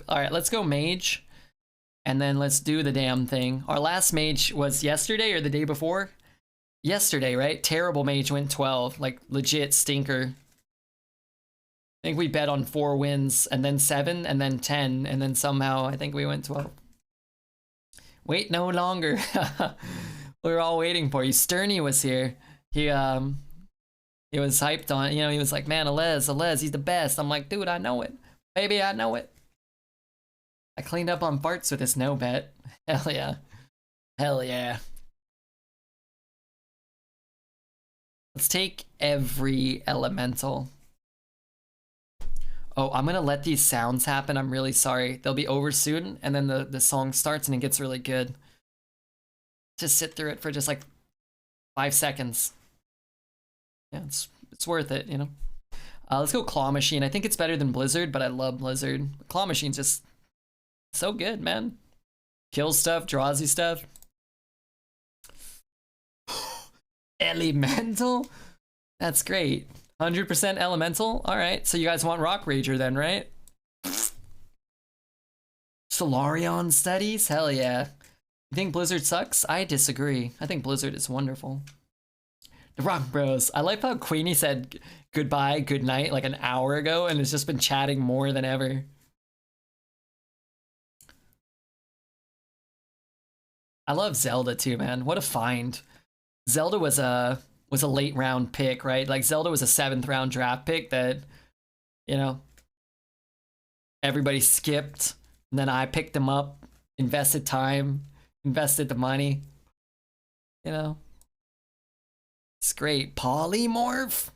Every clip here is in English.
All right, let's go mage. And then let's do the damn thing. Our last mage was yesterday or the day before? Yesterday, right? Terrible mage went 12. Like, legit stinker. I think we bet on 4 wins, and then 7, and then 10, and then somehow I think we went 12. Wait no longer. We were all waiting for you. Sterny was here. He was hyped on, you know, he was like, man, Elise, he's the best. I'm like, dude, I know it. Baby, I know it. I cleaned up on farts with this no bet. Hell yeah. Hell yeah. Let's take every elemental. Oh, I'm gonna let these sounds happen. I'm really sorry. They'll be over soon, and then the song starts and it gets really good. Just sit through it for just like 5 seconds. Yeah, it's worth it, you know? Let's go Claw Machine. I think it's better than Blizzard, but I love Blizzard. Claw Machine's just so good, man. Kills stuff, draws you stuff. Elemental? That's great. 100% elemental? Alright, so you guys want Rock Rager then, right? Solarion studies? Hell yeah. You think Blizzard sucks? I disagree. I think Blizzard is wonderful. The Rock Bros. I like how Queenie said goodbye, good night like an hour ago and has just been chatting more than ever. I love Zelda too, man. What a find. Zelda was a late round pick, right? Like Zelda was a 7th round draft pick that, you know, everybody skipped, and then I picked him up, invested time, invested the money. You know, it's great. Polymorph.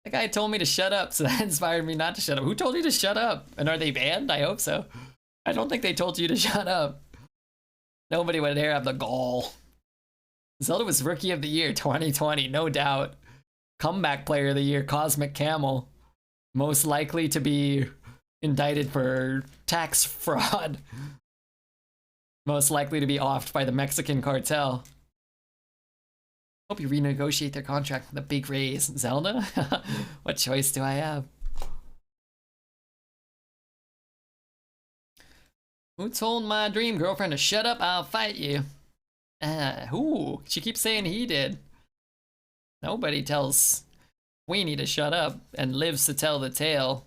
That guy told me to shut up, so that inspired me not to shut up. Who told you to shut up? And are they banned? I hope so. I don't think they told you to shut up. Nobody would dare have the gall. Zelda was Rookie of the Year 2020, no doubt. Comeback Player of the Year, Cosmic Camel. Most likely to be indicted for tax fraud. Most likely to be offed by the Mexican cartel. Hope you renegotiate their contract with a big raise. Zelda? What choice do I have? Who told my dream girlfriend to shut up? I'll fight you. Ooh, she keeps saying he did. Nobody tells Queenie to shut up and lives to tell the tale.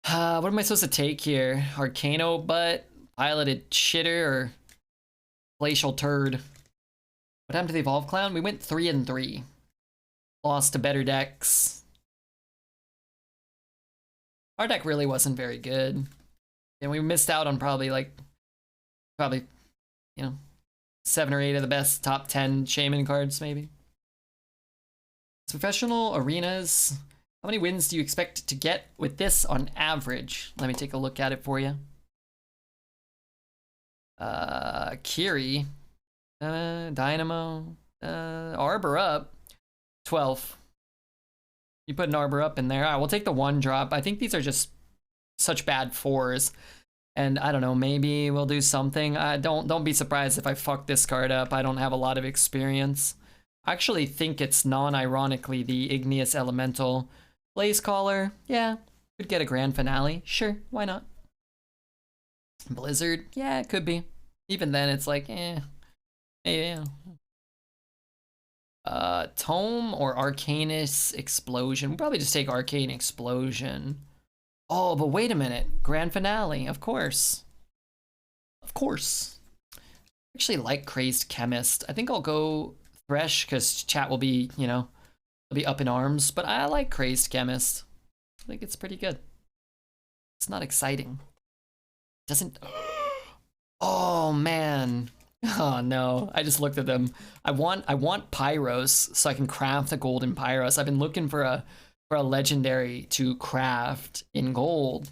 What am I supposed to take here? Arcano butt, piloted shitter, or glacial turd? What happened to the Evolve Clown? We went 3-3. Lost to better decks. Our deck really wasn't very good. And we missed out on probably, you know, 7 or 8 of the best top 10 Shaman cards, maybe. Professional arenas. How many wins do you expect to get with this on average? Let me take a look at it for you. Kiri. Dynamo. Arbor up. 12. You put an Arbor up in there. All right, we'll take the 1 drop. I think these are just such bad 4s. And I don't know, maybe we'll do something. Don't be surprised if I fuck this card up. I don't have a lot of experience. I actually think it's non-ironically the Igneous Elemental. Blaze Caller, yeah, could get a grand finale. Sure, why not? Blizzard, yeah, it could be. Even then, it's like, yeah. Tome or Arcanus Explosion. We'll probably just take Arcane Explosion. Oh, but wait a minute. Grand finale, of course. Of course. I actually like Crazed Chemist. I think I'll go Thresh, because chat will be, you know, will be up in arms. But I like Crazed Chemist. I think it's pretty good. It's not exciting. Doesn't... Oh, man. Oh, no. I just looked at them. I want Pyros, so I can craft a golden Pyros. I've been looking for a legendary to craft in gold.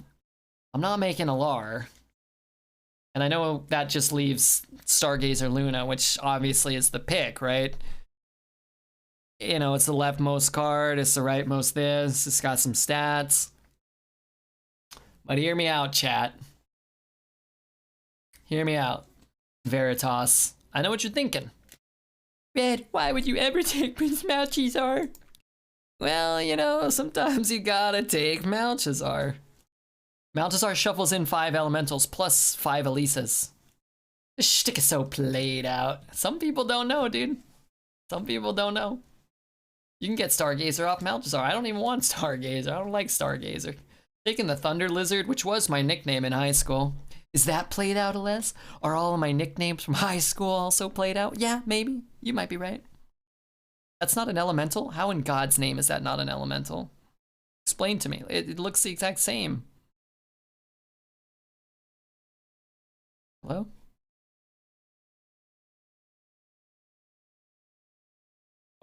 I'm not making a Lar. And I know that just leaves Stargazer Luna, which obviously is the pick, right? You know, it's the leftmost card, it's the rightmost this, it's got some stats. But hear me out, chat. Hear me out, Veritas. I know what you're thinking. Red, why would you ever take Prince Malchezaar? Well, you know, sometimes you gotta take Malchezaar. Malchezaar shuffles in 5 elementals plus 5 Elises. This shtick is so played out. Some people don't know, dude. Some people don't know. You can get Stargazer off Malchezaar. I don't even want Stargazer. I don't like Stargazer. Taking the Thunder Lizard, which was my nickname in high school. Is that played out, Elise? Are all of my nicknames from high school also played out? Yeah, maybe. You might be right. That's not an elemental? How in God's name is that not an elemental? Explain to me. It looks the exact same. Hello?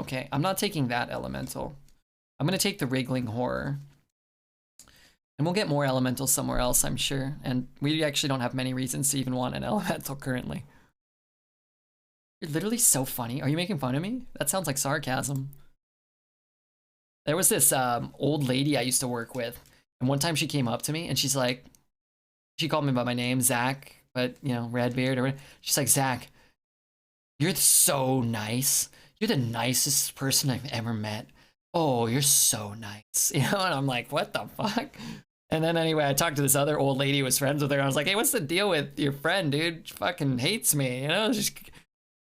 Okay, I'm not taking that elemental. I'm gonna take the Wriggling Horror. And we'll get more elementals somewhere else, I'm sure. And we actually don't have many reasons to even want an elemental currently. You're literally so funny. Are you making fun of me? That sounds like sarcasm. There was this old lady I used to work with. And one time she came up to me and she's like, she called me by my name, Zach, but you know, Redbeard or whatever. She's like, Zach, you're so nice. You're the nicest person I've ever met. Oh, you're so nice. You know, and I'm like, what the fuck? And then anyway, I talked to this other old lady who was friends with her. And I was like, hey, what's the deal with your friend, dude? She fucking hates me, you know?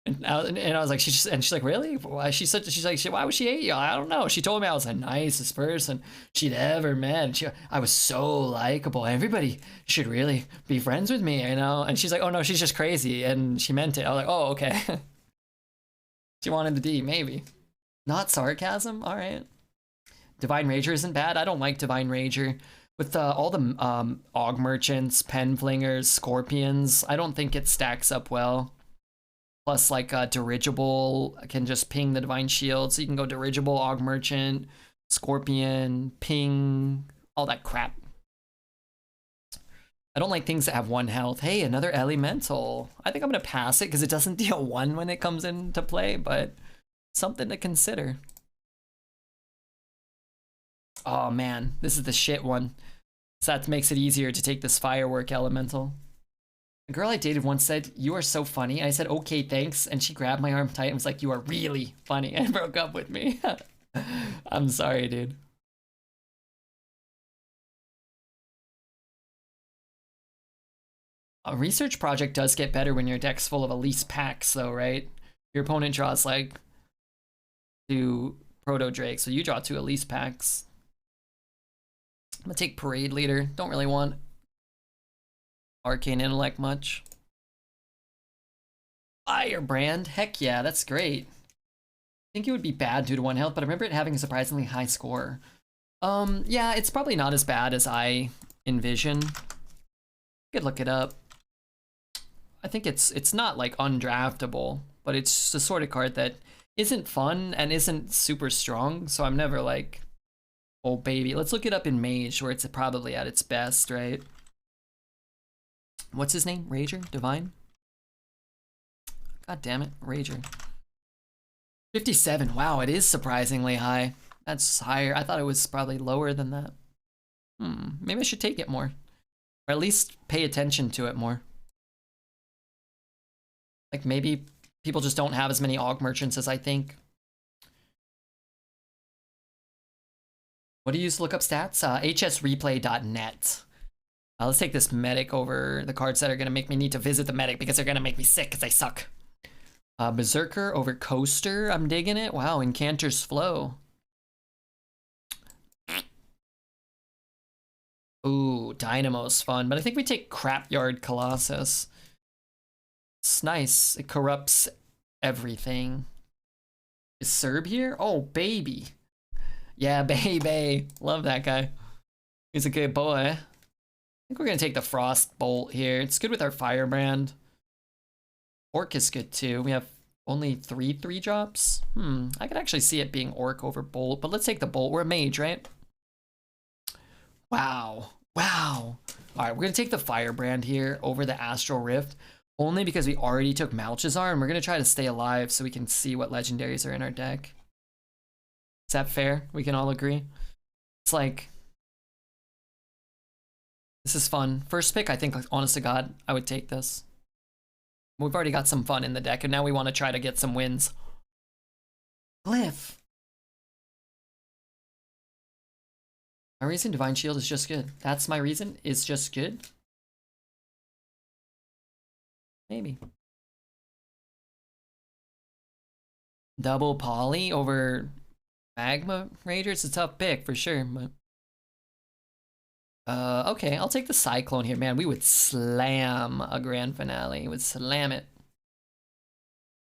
And I was like, she's like, really? Why? She's like, why would she hate you? I don't know. She told me I was the nicest person she'd ever met. I was so likable. Everybody should really be friends with me, you know? And she's like, oh no, she's just crazy. And she meant it. I was like, oh, okay. She wanted the D, maybe. Not sarcasm? All right. Divine Rager isn't bad. I don't like Divine Rager. With all the Aug Merchants, Pen Flingers, Scorpions, I don't think it stacks up well. Plus, like, Dirigible can just ping the Divine Shield. So you can go Dirigible, Aug Merchant, Scorpion, ping, all that crap. I don't like things that have 1 health. Hey, another Elemental. I think I'm going to pass it because it doesn't deal 1 when it comes into play, but something to consider. Oh man, this is the shit one. So that makes it easier to take this Firework Elemental. A girl I dated once said, you are so funny. And I said, okay, thanks. And she grabbed my arm tight and was like, you are really funny, and broke up with me. I'm sorry, dude. A research project does get better when your deck's full of Elise packs, though, right? Your opponent draws like 2 Proto Drake, so you draw 2 Elise packs. I'm gonna take Parade Leader. Don't really want Arcane Intellect much. Firebrand, heck yeah, that's great. I think it would be bad due to 1 health, but I remember it having a surprisingly high score. Yeah, it's probably not as bad as I envision. Could look it up. I think it's not like undraftable, but it's the sort of card that isn't fun and isn't super strong, so I'm never like, oh baby. Let's look it up in Mage, where it's probably at its best, right? What's his name? Rager? Divine? God damn it, Rager. 57, wow, it is surprisingly high. That's higher. I thought it was probably lower than that. Maybe I should take it more. Or at least pay attention to it more. Like maybe people just don't have as many Aug Merchants as I think. What do you use to look up stats? hsreplay.net. Let's take this medic over the cards that are going to make me need to visit the medic because they're going to make me sick because I suck. Berserker over Coaster. I'm digging it. Wow, Incanter's Flow. Ooh, Dynamo's fun, but I think we take Crapyard Colossus. It's nice. It corrupts everything. Is Serb here? Oh, baby. Yeah, baby. Love that guy. He's a good boy. I think we're going to take the Frost Bolt here. It's good with our Firebrand. Orc is good too. We have only 3 3-drops. I could actually see it being Orc over Bolt, but let's take the Bolt. We're a mage, right? Wow. Wow. All right, we're going to take the Firebrand here over the Astral Rift, only because we already took Malchezaar, and we're going to try to stay alive so we can see what legendaries are in our deck. Is that fair? We can all agree? It's like, this is fun. First pick, I think, like, honest to God, I would take this. We've already got some fun in the deck, and now we want to try to get some wins. Glyph. My reason, Divine Shield is just good. That's my reason, is just good? Maybe. Double Poly over Magma Rager? It's a tough pick for sure, but... okay, I'll take the Cyclone here. Man, we would slam a grand finale. We would slam it.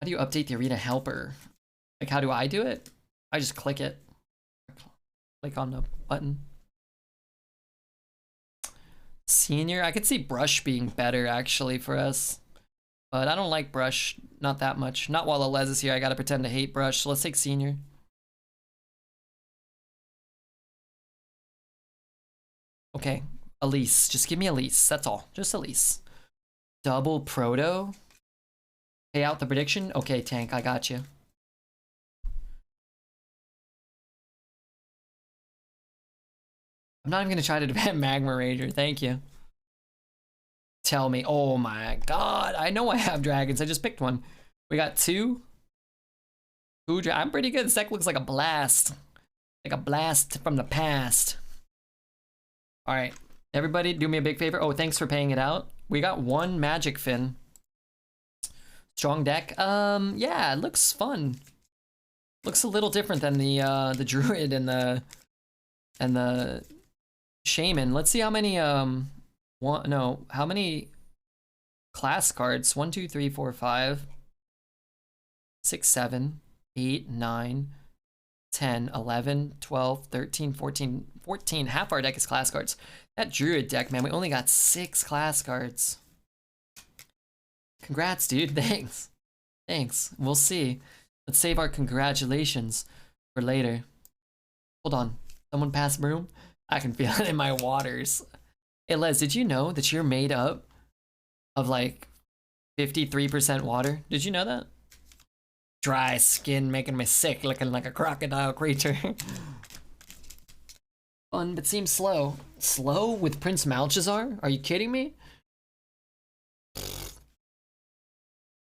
How do you update the arena helper? Like, how do I do it? I just click it. Click on the button. Senior, I could see Brush being better actually for us. But I don't like Brush, not that much. Not while Elise is here, I gotta pretend to hate Brush, so let's take Senior. Okay, Elise, just give me Elise, that's all, just Elise. Double Proto? Pay out the prediction? Okay, Tank, I got you. I'm not even gonna try to defend Magma Rager, thank you. Tell me, oh my god, I know I have dragons, I just picked one. We got two. I'm pretty good, this deck looks like a blast. Like a blast from the past. Alright, everybody do me a big favor. Oh, thanks for paying it out. We got one Magic Fin. Strong deck. Yeah, it looks fun. Looks a little different than the Druid and the Shaman. Let's see how many how many class cards? 1, 2, 3, 4, 5, 6, 7, 8, 9, 10, 11, 12, 13, 14, 14. Half our deck is class cards. That Druid deck, man, we only got 6 class cards. Congrats, dude. Thanks. Thanks. We'll see. Let's save our congratulations for later. Hold on. Someone pass broom? I can feel it in my waters. Hey, Les, did you know that you're made up of like 53% water? Did you know that? Dry skin making me sick, looking like a crocodile creature. Fun, but seems slow. Slow with Prince Malchezaar? Are you kidding me?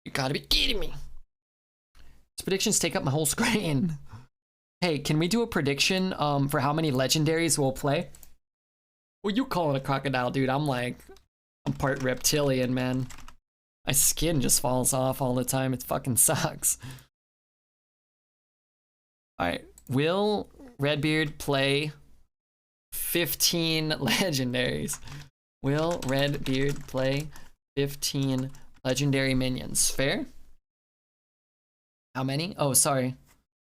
You gotta be kidding me. These predictions take up my whole screen. Hey, can we do a prediction for how many legendaries we'll play? Well, you call it a crocodile, dude. I'm part reptilian, man. My skin just falls off all the time. It fucking sucks. Alright, will Redbeard play 15 legendaries? Will Redbeard play 15 legendary minions? Fair? How many? Oh, sorry.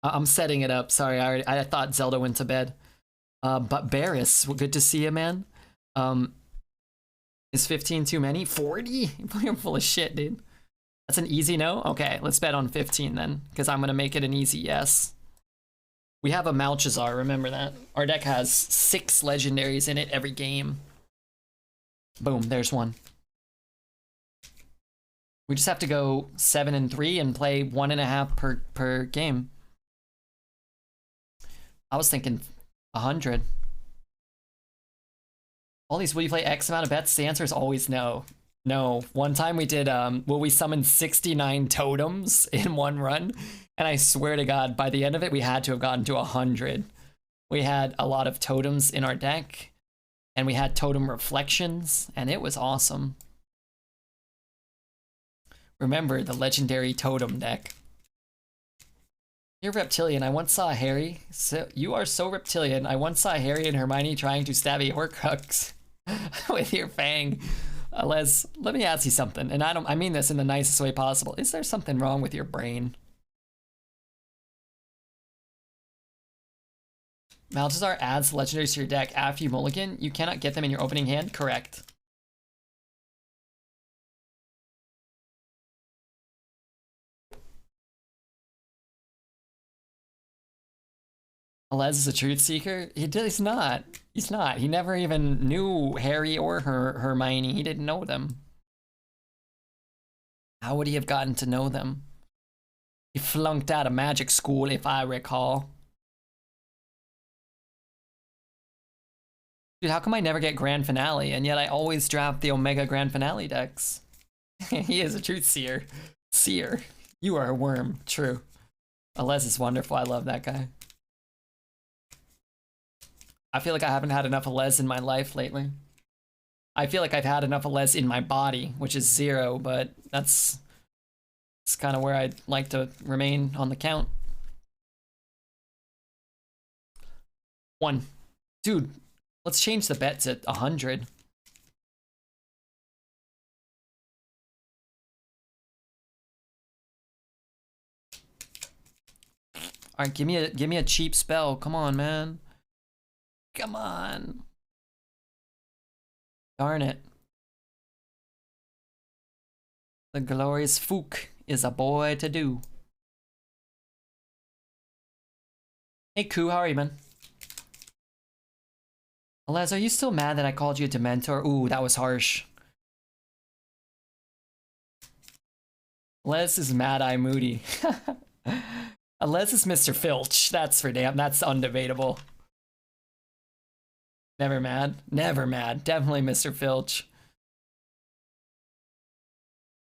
I'm setting it up. Sorry, I thought Zelda went to bed. But Barris, well, good to see you, man. Is 15 too many? 40? You're full of shit, dude. That's an easy no? Okay, let's bet on 15 then, because I'm gonna make it an easy yes. We have a Malchezaar, remember that. Our deck has 6 legendaries in it every game. Boom, there's one. We just have to go 7 and 3 and play 1.5 per game. I was thinking 100. All these, will you play X amount of bets? The answer is always no. No. One time we did, will we summon 69 totems in one run? And I swear to God, by the end of it, we had to have gotten to 100. We had a lot of totems in our deck, and we had totem reflections, and it was awesome. Remember the legendary totem deck. You're reptilian. I once saw Harry. So you are so reptilian. I once saw Harry and Hermione trying to stab a Horcrux with your fang. Les, let me ask you something, and I mean this in the nicest way possible. Is there something wrong with your brain? Malchezaar adds legendaries to your deck after you mulligan. You cannot get them in your opening hand. Correct. Les is a truth seeker? He's not. He's not. He never even knew Harry or Hermione. He didn't know them. How would he have gotten to know them? He flunked out of magic school, if I recall. Dude, how come I never get Grand Finale, and yet I always draft the Omega Grand Finale decks? He is a truth seer. Seer. You are a worm. True. Les is wonderful. I love that guy. I feel like I haven't had enough Elise in my life lately. I feel like I've had enough Elise in my body, which is 0, but that's kind of where I'd like to remain on the count. 1. Dude, let's change the bet to 100. All right, give me a cheap spell. Come on, man. Come on. Darn it. The glorious Fook is a boy to do. Hey, Koo, how are you, man? Elise, are you still mad that I called you a Dementor? Ooh, that was harsh. Elise is Mad-Eye Moody. Elise is Mr. Filch. That's for damn. That's undebatable. Never mad. Never mad. Definitely Mr. Filch.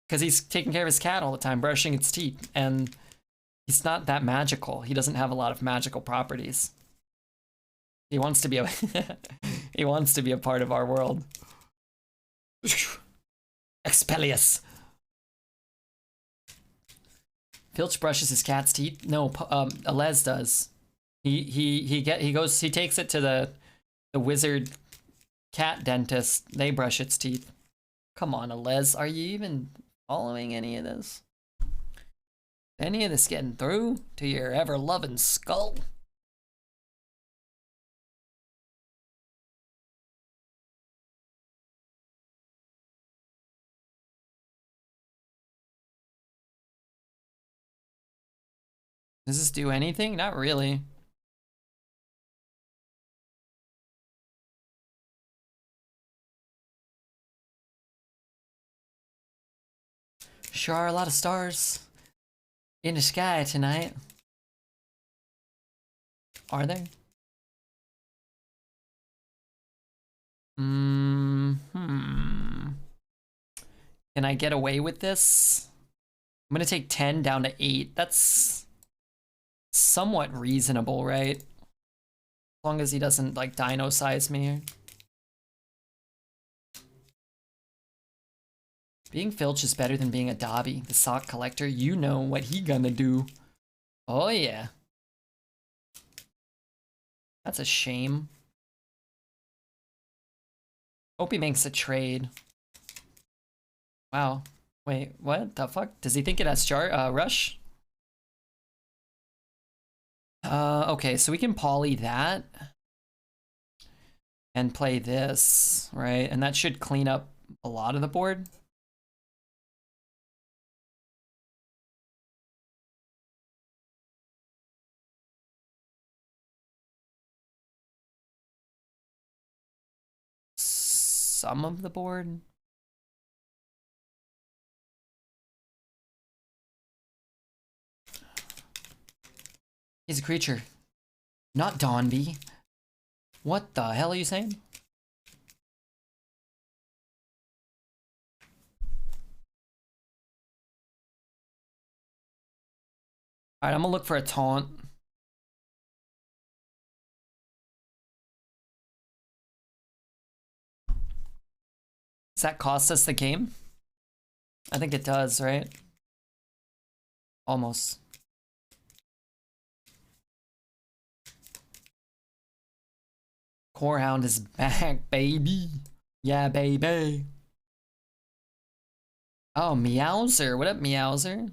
Because he's taking care of his cat all the time, brushing its teeth. And he's not that magical. He doesn't have a lot of magical properties. He wants to be a he wants to be a part of our world. Expellius. Filch brushes his cat's teeth. No, Elise does. He takes it to the wizard cat dentist. They brush its teeth. Come on, Elise, are you even following any of this? Any of this getting through to your ever-loving skull? Does this do anything? Not really. Sure are a lot of stars in the sky tonight. Are there? Can I get away with this? I'm gonna take 10 down to 8. That's somewhat reasonable, right? As long as he doesn't, like, dino-size me. Being Filch is better than being a Dobby, the sock collector. You know what he gonna do. Oh, yeah. That's a shame. Hope he makes a trade. Wow. Wait, what the fuck? Does he think it has rush? Okay, so we can poly that. And play this, right? And that should clean up a lot of the board. Some of the board. He's a creature. Not Donby. What the hell are you saying? Alright, I'm gonna look for a taunt. Does that cost us the game? I think it does, right? Almost. Corehound is back, baby. Yeah, baby. Oh, Meowser. What up, Meowser?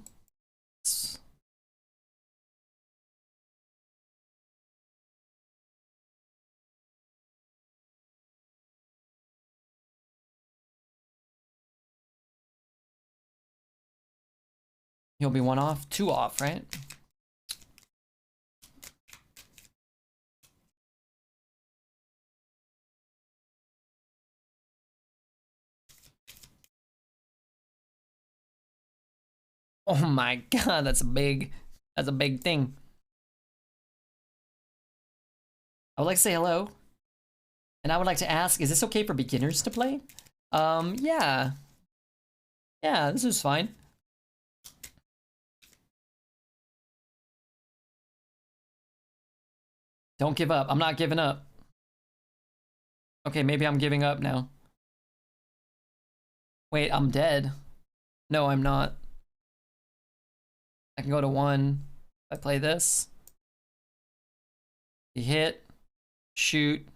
He'll be 1 off, 2 off, right? Oh my god, that's a big thing. I would like to say hello. And I would like to ask, is this okay for beginners to play? Yeah. Yeah, this is fine. Don't give up. I'm not giving up. Okay, maybe I'm giving up now. Wait, I'm dead. No, I'm not. I can go to 1. If I play this. You hit, shoot,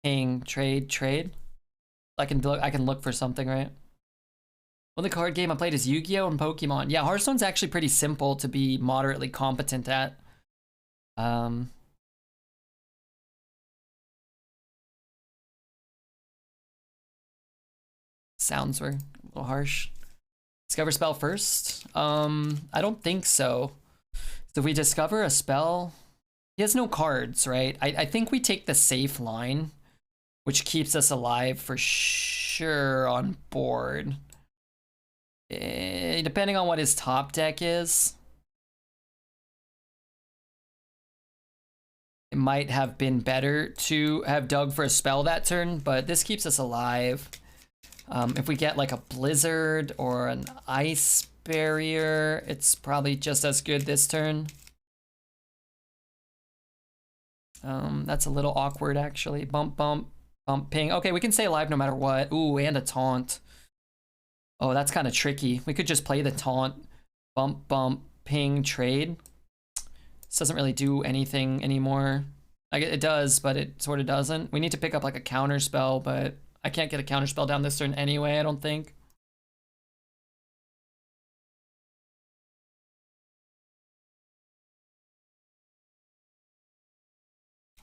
ping, trade, trade. I can look for something, right? Only card game I played is Yu-Gi-Oh! And Pokemon. Yeah, Hearthstone's actually pretty simple to be moderately competent at. Sounds were a little harsh. Discover spell first? I don't think so. So if we discover a spell, he has no cards, right? I think we take the safe line, which keeps us alive for sure on board. Depending on what his top deck is, it might have been better to have dug for a spell that turn, but this keeps us alive. If we get like a blizzard or an ice barrier, it's probably just as good this turn. That's a little awkward actually. Bump, bump, bump, ping. Okay, we can stay alive no matter what. Ooh, and a taunt. Oh, that's kind of tricky. We could just play the taunt. Bump, bump, ping, trade. This doesn't really do anything anymore. It does, but it sort of doesn't. We need to pick up like a counter spell, but I can't get a counter spell down this turn anyway, I don't think.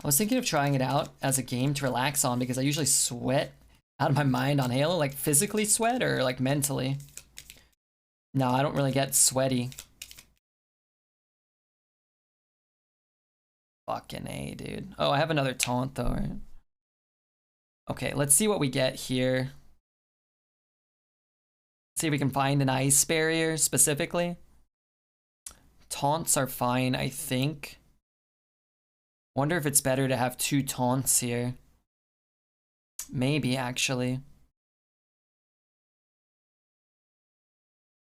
I was thinking of trying it out as a game to relax on because I usually sweat out of my mind on Halo, like physically sweat or like mentally. No, I don't really get sweaty. Fucking A, dude. Oh, I have another taunt though, right? Okay, let's see what we get here. See if we can find an ice barrier specifically. Taunts are fine, I think. Wonder if it's better to have 2 taunts here. Maybe, actually.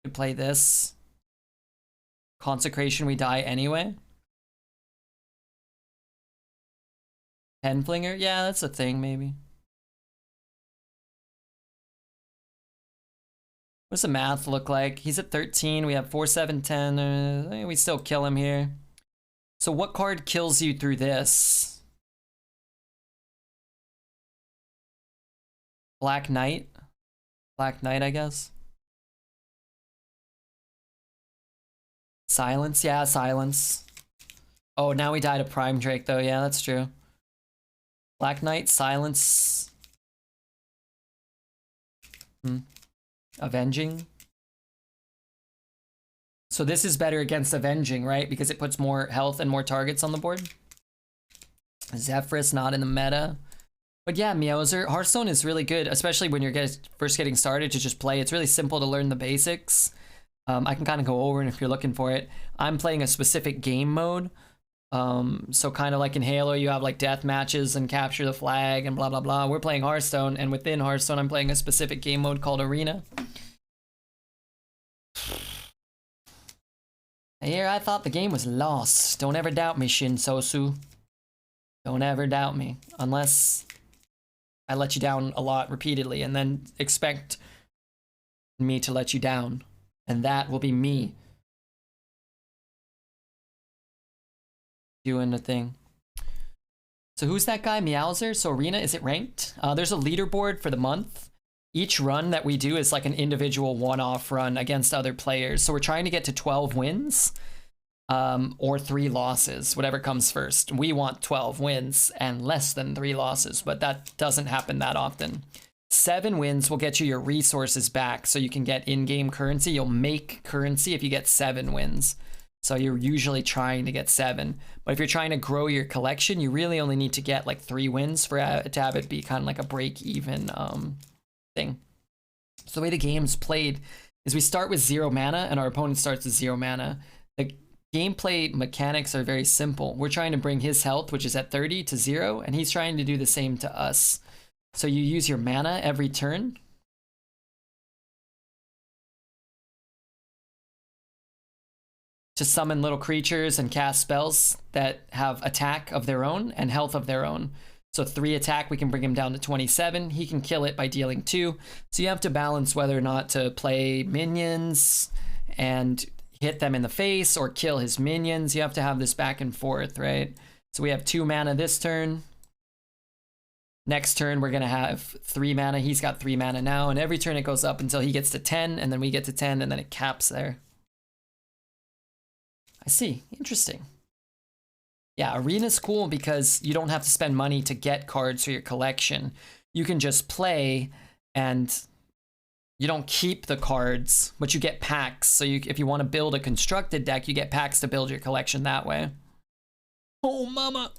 Could play this. Consecration, we die anyway. Penflinger? Yeah, that's a thing, maybe. What's the math look like? He's at 13, we have 4, 7, 10. We still kill him here. So what card kills you through this? Black Knight? Black Knight, I guess. Silence? Yeah, silence. Oh, now we died to Prime Drake, though. Yeah, that's true. Black Knight, silence. Avenging. So this is better against Avenging, right? Because it puts more health and more targets on the board. Zephyrus not in the meta. But yeah, Meowser, Hearthstone is really good, especially when you're first getting started to just play. It's really simple to learn the basics. I can kind of go over it if you're looking for it. I'm playing a specific game mode. So kind of like in Halo, you have like death matches and capture the flag and blah, blah, blah. We're playing Hearthstone, and within Hearthstone, I'm playing a specific game mode called Arena. Here, I thought the game was lost. Don't ever doubt me, Shin Sosu. Don't ever doubt me. Unless I let you down a lot repeatedly and then expect me to let you down. And that will be me doing the thing. So who's that guy, Meowser? So Arena, is it ranked? There's a leaderboard for the month. Each run that we do is like an individual one-off run against other players. So we're trying to get to 12 wins or 3 losses, whatever comes first. We want 12 wins and less than 3 losses, but that doesn't happen that often. 7 wins will get you your resources back so you can get in-game currency. You'll make currency if you get 7 wins. So you're usually trying to get 7. But if you're trying to grow your collection, you really only need to get like 3 wins for to have it be kind of like a break-even thing. So the way the game's played is we start with 0 mana and our opponent starts with 0 mana. The gameplay mechanics are very simple. We're trying to bring his health, which is at 30, to 0, and he's trying to do the same to us. So you use your mana every turn. To summon little creatures and cast spells that have attack of their own and health of their own. So 3 attack, we can bring him down to 27. He can kill it by dealing 2. So you have to balance whether or not to play minions and hit them in the face or kill his minions. You have to have this back and forth, right? So we have 2 mana this turn. Next turn, we're going to have 3 mana. He's got 3 mana now. And every turn it goes up until he gets to 10. And then we get to 10. And then it caps there. I see. Interesting. Yeah, Arena's cool because you don't have to spend money to get cards for your collection. You can just play and you don't keep the cards, but you get packs. So if you want to build a constructed deck, you get packs to build your collection that way. Oh, mama.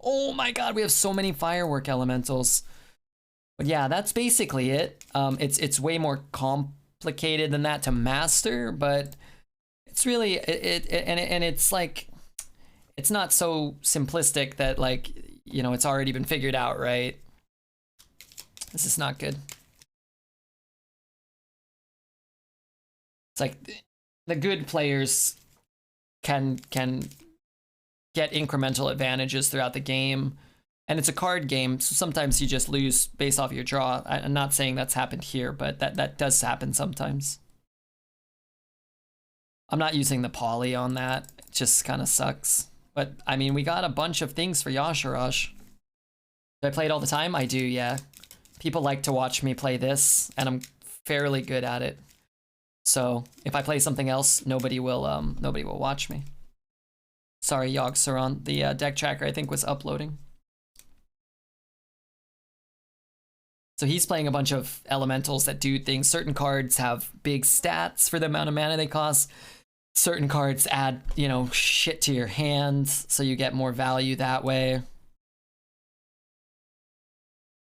Oh my god, we have so many firework elementals. But yeah, that's basically it. It's way more complicated than that to master, but it's really, and it's like, it's not so simplistic that, like, you know, it's already been figured out, right? This is not good. It's like the good players can get incremental advantages throughout the game, and it's a card game, so sometimes you just lose based off your draw. I'm not saying that's happened here, but that does happen sometimes. I'm not using the poly on that. It just kind of sucks. But, I mean, we got a bunch of things for Yasharash. Do I play it all the time? I do, yeah. People like to watch me play this, and I'm fairly good at it. So, if I play something else, nobody will watch me. Sorry, Yogg-Saron. The deck tracker, I think, was uploading. So he's playing a bunch of elementals that do things. Certain cards have big stats for the amount of mana they cost. Certain cards add, you know, shit to your hand, so you get more value that way.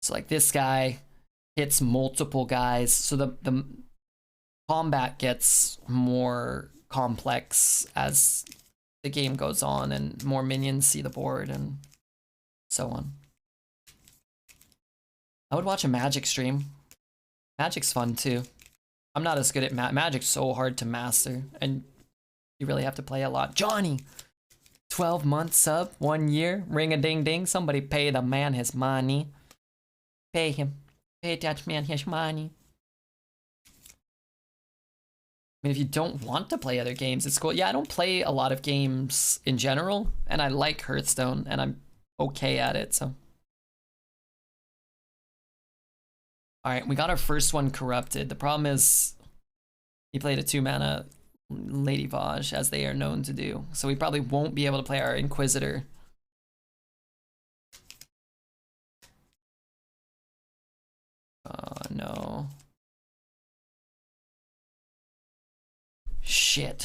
So like this guy hits multiple guys, so the combat gets more complex as the game goes on and more minions see the board and so on. I would watch a Magic stream. Magic's fun too. I'm not as good at Magic's so hard to master, and you really have to play a lot. Johnny! 12-month sub, 1 year, ring-a-ding-ding. Somebody pay the man his money. Pay him. Pay that man his money. I mean, if you don't want to play other games, it's cool. Yeah, I don't play a lot of games in general, and I like Hearthstone, and I'm okay at it, so. Alright, we got our first one corrupted. The problem is, he played a 2-mana Lady Vaj, as they are known to do. So we probably won't be able to play our Inquisitor. Oh, no. Shit.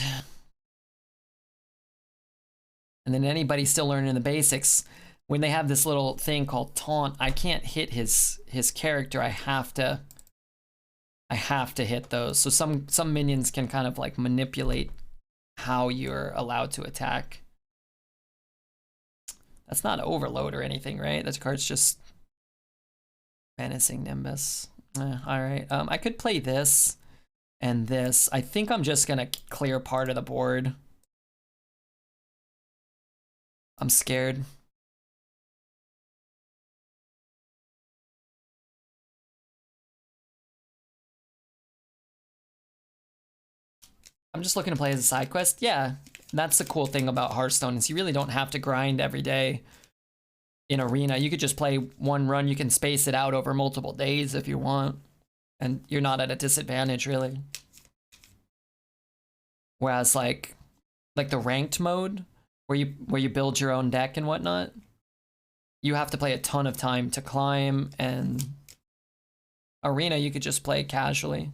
And then anybody still learning the basics, when they have this little thing called taunt, I can't hit his character. I have to hit those. So some minions can kind of like manipulate how you're allowed to attack. That's not overload or anything, right? That card's just menacing Nimbus. All right. I could play this and this. I think I'm just gonna clear part of the board. I'm scared. I'm just looking to play as a side quest. Yeah, that's the cool thing about Hearthstone is you really don't have to grind every day in Arena. You could just play one run. You can space it out over multiple days if you want, and you're not at a disadvantage really. Whereas like the ranked mode where you build your own deck and whatnot, you have to play a ton of time to climb, and Arena you could just play casually.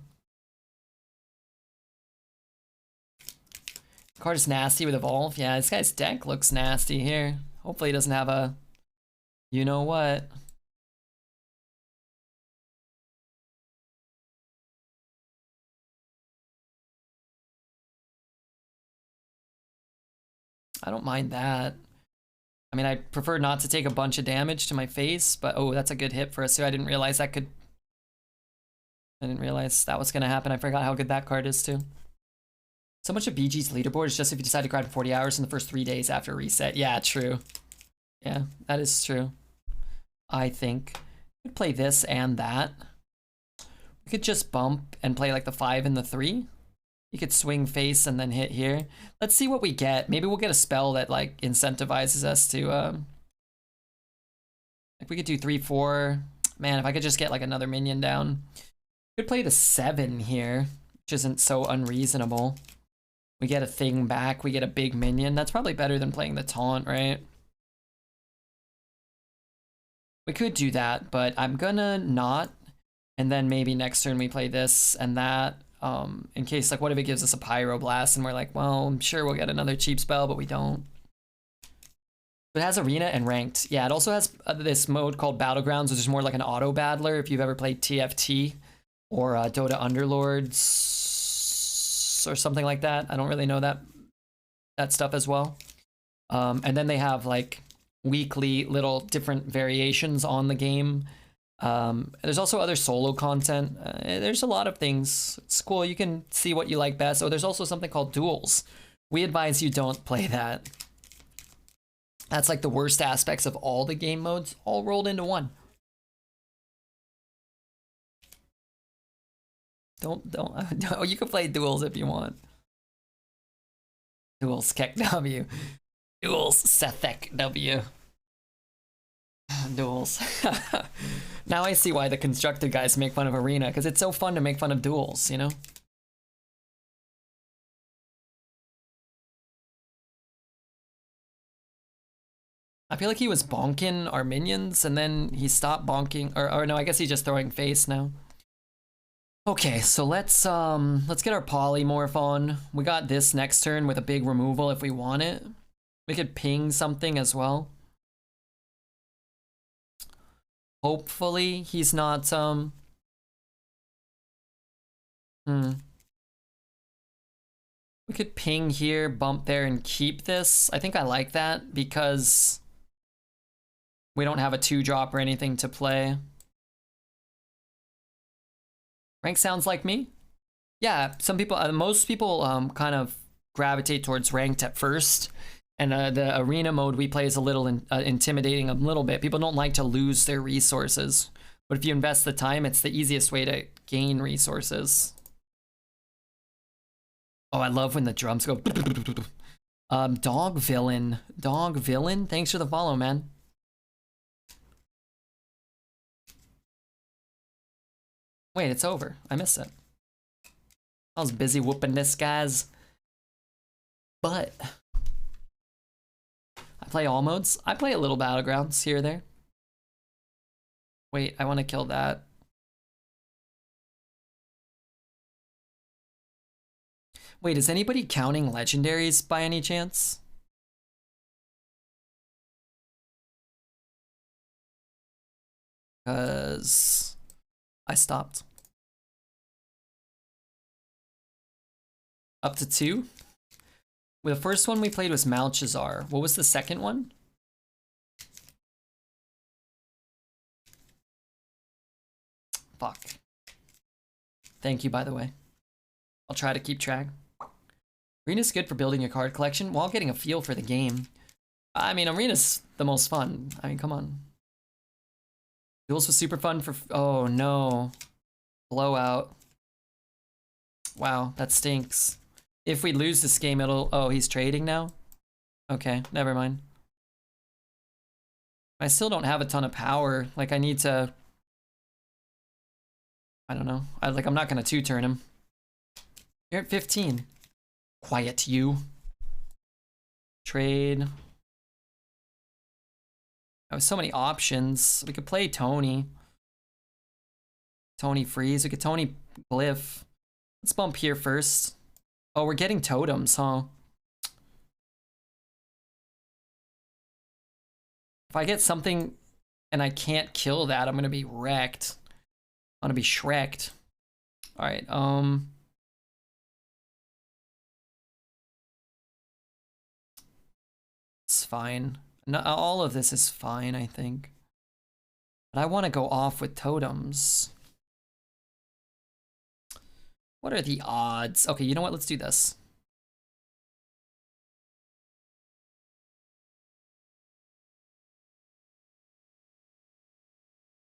Card is nasty with Evolve. Yeah, this guy's deck looks nasty here. Hopefully he doesn't have a you know what. I don't mind that. I mean, I prefer not to take a bunch of damage to my face, but oh, that's a good hit for us too. I didn't realize that was gonna happen. I forgot how good that card is too. So much of BG's leaderboard is just if you decide to grind for 40 hours in the first 3 days after reset. Yeah, true. Yeah, that is true. I think. We could play this and that. We could just bump and play like the 5 and the 3. You could swing face and then hit here. Let's see what we get. Maybe we'll get a spell that like incentivizes us to like we could do 3, 4. Man, if I could just get like another minion down. Could play the 7 here, which isn't so unreasonable. We get a thing back, we get a big minion. That's probably better than playing the taunt, right? We could do that, but I'm gonna not. And then maybe next turn we play this and that. In case, like, what if it gives us a Pyroblast and we're like, well, I'm sure we'll get another cheap spell, but we don't. It has Arena and Ranked. Yeah, it also has this mode called Battlegrounds, which is more like an auto battler if you've ever played TFT or Dota Underlords or something like that. I don't really know that stuff as well. And then they have like weekly little different variations on the game. There's also other solo content. There's a lot of things. It's cool. You can see what you like best. Oh, there's also something called duels. We advise you don't play that. That's like the worst aspects of all the game modes all rolled into one. Don't. Oh, you can play duels if you want. Duels Kek W. Duels Sethek W. Duels. Now I see why the constructed guys make fun of Arena, because it's so fun to make fun of duels, you know? I feel like he was bonking our minions, and then he stopped bonking, or no, I guess he's just throwing face now. Okay, so let's get our polymorph on. We got this next turn with a big removal if we want it. We could ping something as well. Hopefully he's not We could ping here, bump there, and keep this. I think I like that because we don't have a 2-drop or anything to play. Rank sounds like me. Yeah, some people, most people kind of gravitate towards ranked at first. And the arena mode we play is a little intimidating a little bit. People don't like to lose their resources. But if you invest the time, it's the easiest way to gain resources. Oh, I love when the drums go. Dog Villain. Dog Villain? Thanks for the follow, man. Wait, it's over. I missed it. I was busy whooping this guy's butt. I play all modes. I play a little Battlegrounds here or there. Wait, I want to kill that. Wait, is anybody counting legendaries by any chance? Because I stopped. Up to 2? Well, the first one we played was Malchezaar. What was the second one? Fuck. Thank you, by the way. I'll try to keep track. Arena's good for building your card collection while getting a feel for the game. I mean, Arena's the most fun. I mean, come on. Duels was super fun for... Oh, no. Blowout. Wow, that stinks. If we lose this game, it'll... Oh, he's trading now? Okay, never mind. I still don't have a ton of power. Like, I need to... I don't know. I'm not gonna 2-turn him. You're at 15. Quiet, you. Trade. I have so many options. We could play Tony. Tony Freeze. We could Tony Glyph. Let's bump here first. Oh, we're getting totems, huh? If I get something and I can't kill that, I'm gonna be wrecked. I'm gonna be shreked. Alright, it's fine. No, all of this is fine, I think. But I want to go off with totems. What are the odds? Okay, you know what? Let's do this.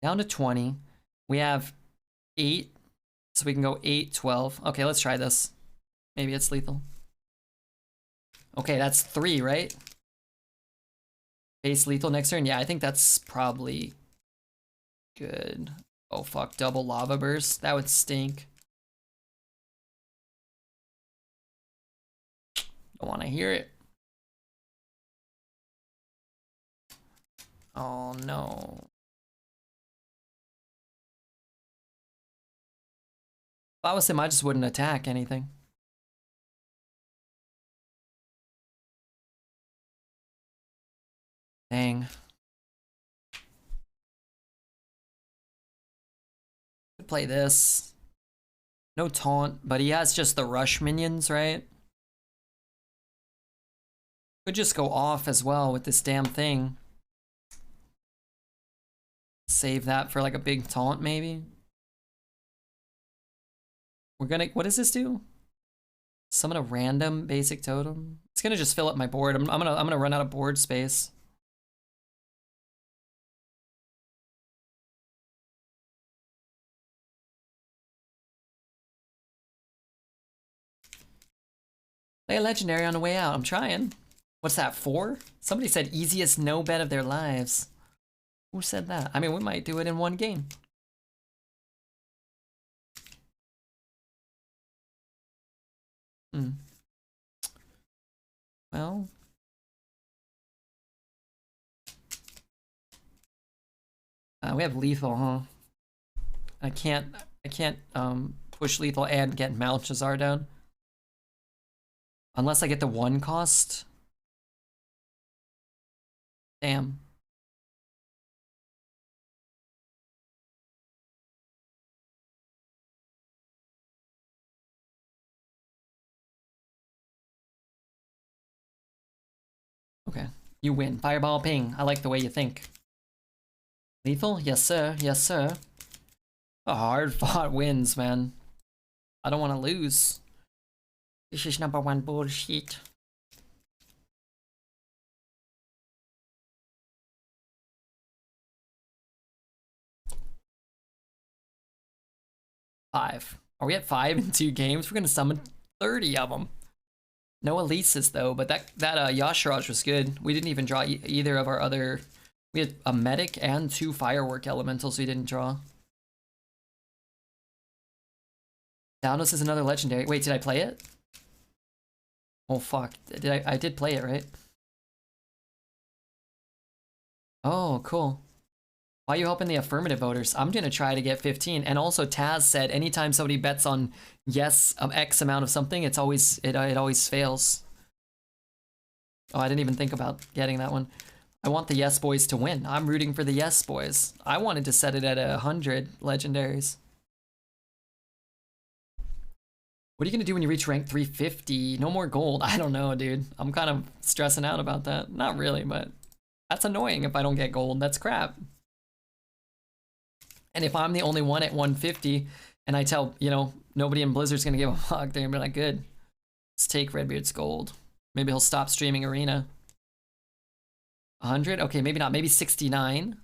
Down to 20. We have 8. So we can go 8, 12. Okay, let's try this. Maybe it's lethal. Okay, that's 3, right? Base lethal next turn. Yeah, I think that's probably good. Oh fuck, double lava burst. That would stink. Don't want to hear it. Oh no. If I was him, I just wouldn't attack anything. Dang. Could play this. No taunt, but he has just the rush minions, right? Could just go off as well with this damn thing. Save that for like a big taunt, maybe. We're gonna, what does this do? Summon a random basic totem. It's gonna just fill up my board. I'm gonna run out of board space. Play a legendary on the way out. I'm trying. What's that, 4? Somebody said easiest no bet of their lives. Who said that? I mean, we might do it in one game. Well. We have lethal, huh? I can't push lethal and get Malchezaar down. Unless I get the 1 cost. Damn. Okay. You win. Fireball ping. I like the way you think. Lethal? Yes, sir. Yes, sir. A hard-fought wins, man. I don't want to lose. This is #1 bullshit. Five. Are we at 5 in 2 games? We're gonna summon 30 of them. No Elises though, but that Yasharaj was good. We didn't even draw either of our other. We had a medic and 2 firework elementals we didn't draw. Downos is another legendary. Wait, did I play it? Oh fuck! I did play it, right? Oh, cool. Why are you helping the affirmative voters? I'm gonna try to get 15. And also Taz said anytime somebody bets on yes X amount of something, it always fails. Oh, I didn't even think about getting that one. I want the yes boys to win. I'm rooting for the yes boys. I wanted to set it at 100 legendaries. What are you gonna do when you reach rank 350? No more gold. I don't know, dude. I'm kind of stressing out about that. Not really, but that's annoying if I don't get gold. That's crap. And if I'm the only one at 150 and I tell, you know, nobody in Blizzard's gonna give a fuck, they're gonna be like, good. Let's take Redbeard's gold. Maybe he'll stop streaming Arena. 100? Okay, maybe not. Maybe 69.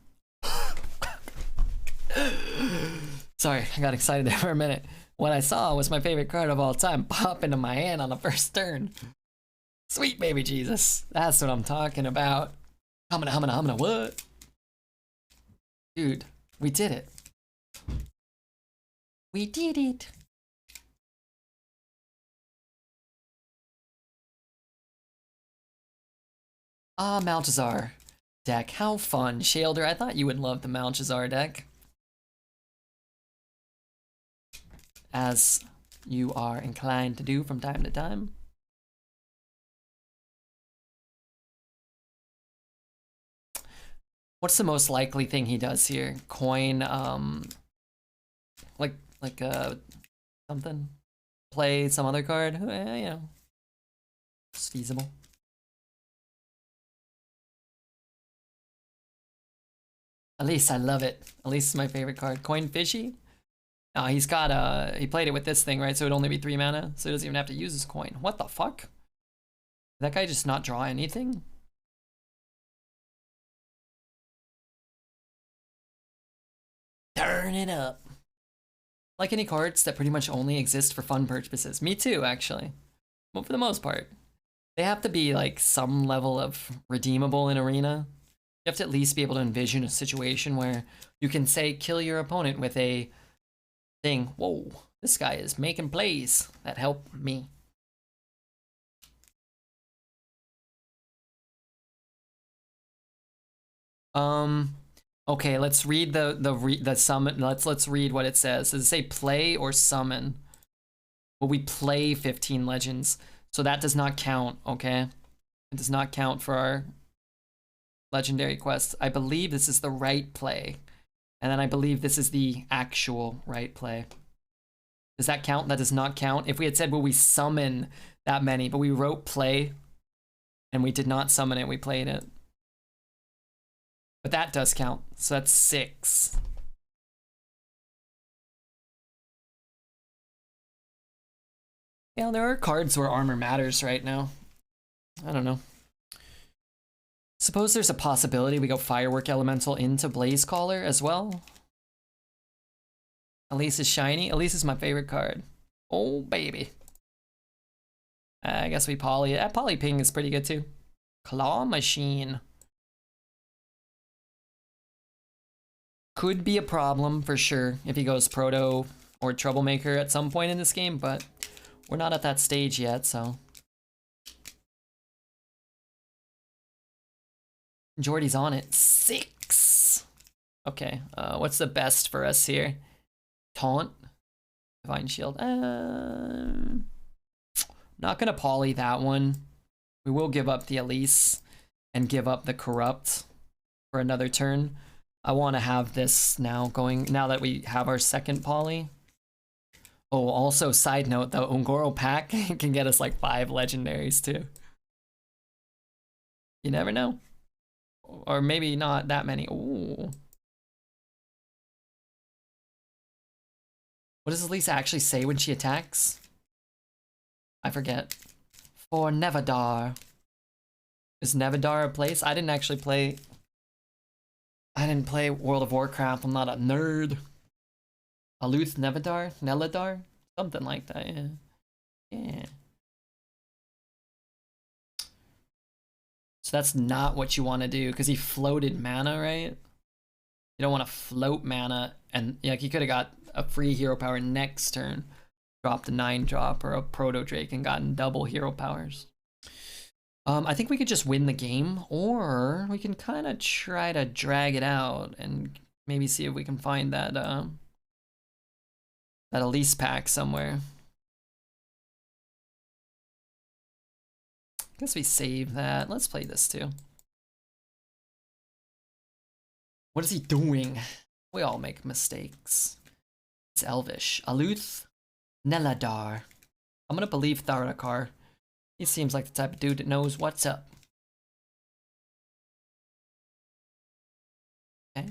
Sorry, I got excited there for a minute. What I saw was my favorite card of all time pop into my hand on the first turn. Sweet baby Jesus. That's what I'm talking about. Humana, what? Dude, we did it. We did it. Ah, Malchezaar deck. How fun. Shailder, I thought you would love the Malchezaar deck. As you are inclined to do from time to time. What's the most likely thing he does here? Coin, like something? Play some other card? You know, it's feasible. Elise, I love it. Elise is my favorite card. Coin Fishy? He's got he played it with this thing, right? So it'd only be 3 mana, so he doesn't even have to use his coin. What the fuck? Did that guy just not draw anything? Turn it up. Like any cards that pretty much only exist for fun purposes. Me too, actually. Well, for the most part. They have to be like some level of redeemable in Arena. You have to at least be able to envision a situation where you can say kill your opponent with a thing. Whoa, this guy is making plays that help me. Okay, let's read the summon. Let's read what it says. Does it say play or summon? Well, we play 15 legends, so that does not count. Okay, it does not count for our legendary quests. I believe this is the right play, and then I believe this is the actual right play. Does that count? That does not count. If we had said, will we summon that many, but we wrote play, and we did not summon it, we played it. But that does count, so that's 6. Yeah, there are cards where armor matters right now. I don't know. Suppose there's a possibility we go Firework Elemental into Blaze Caller as well. Elise is shiny. Elise is my favorite card. Oh, baby. I guess we poly it. Poly Ping is pretty good too. Claw Machine. Could be a problem for sure if he goes Proto or Troublemaker at some point in this game, but we're not at that stage yet, so. Jordy's on it. 6. Okay, what's the best for us here? Taunt. Divine Shield. Not gonna poly that one. We will give up the Elise and give up the Corrupt for another turn. I want to have this now going, now that we have our second poly. Oh, also side note, the Ungoro pack can get us like 5 legendaries too. You never know. Or maybe not that many. Ooh. What does Elise actually say when she attacks? I forget. For Nevadar. Is Nevadar a place? I didn't actually play... I didn't play World of Warcraft. I'm not a nerd. Aluth Nevadar? Neladar? Something like that, yeah. Yeah. So that's not what you want to do, because he floated mana, right? You don't want to float mana, and like he could have got a free hero power next turn, dropped a 9-drop or a Proto Drake and gotten double hero powers. I think we could just win the game, or we can kind of try to drag it out and maybe see if we can find that that Elise pack somewhere. Guess we save that. Let's play this too. What is he doing? We all make mistakes. It's Elvish. Aluth Neladar. I'm gonna believe Tharadakar. He seems like the type of dude that knows what's up. Okay.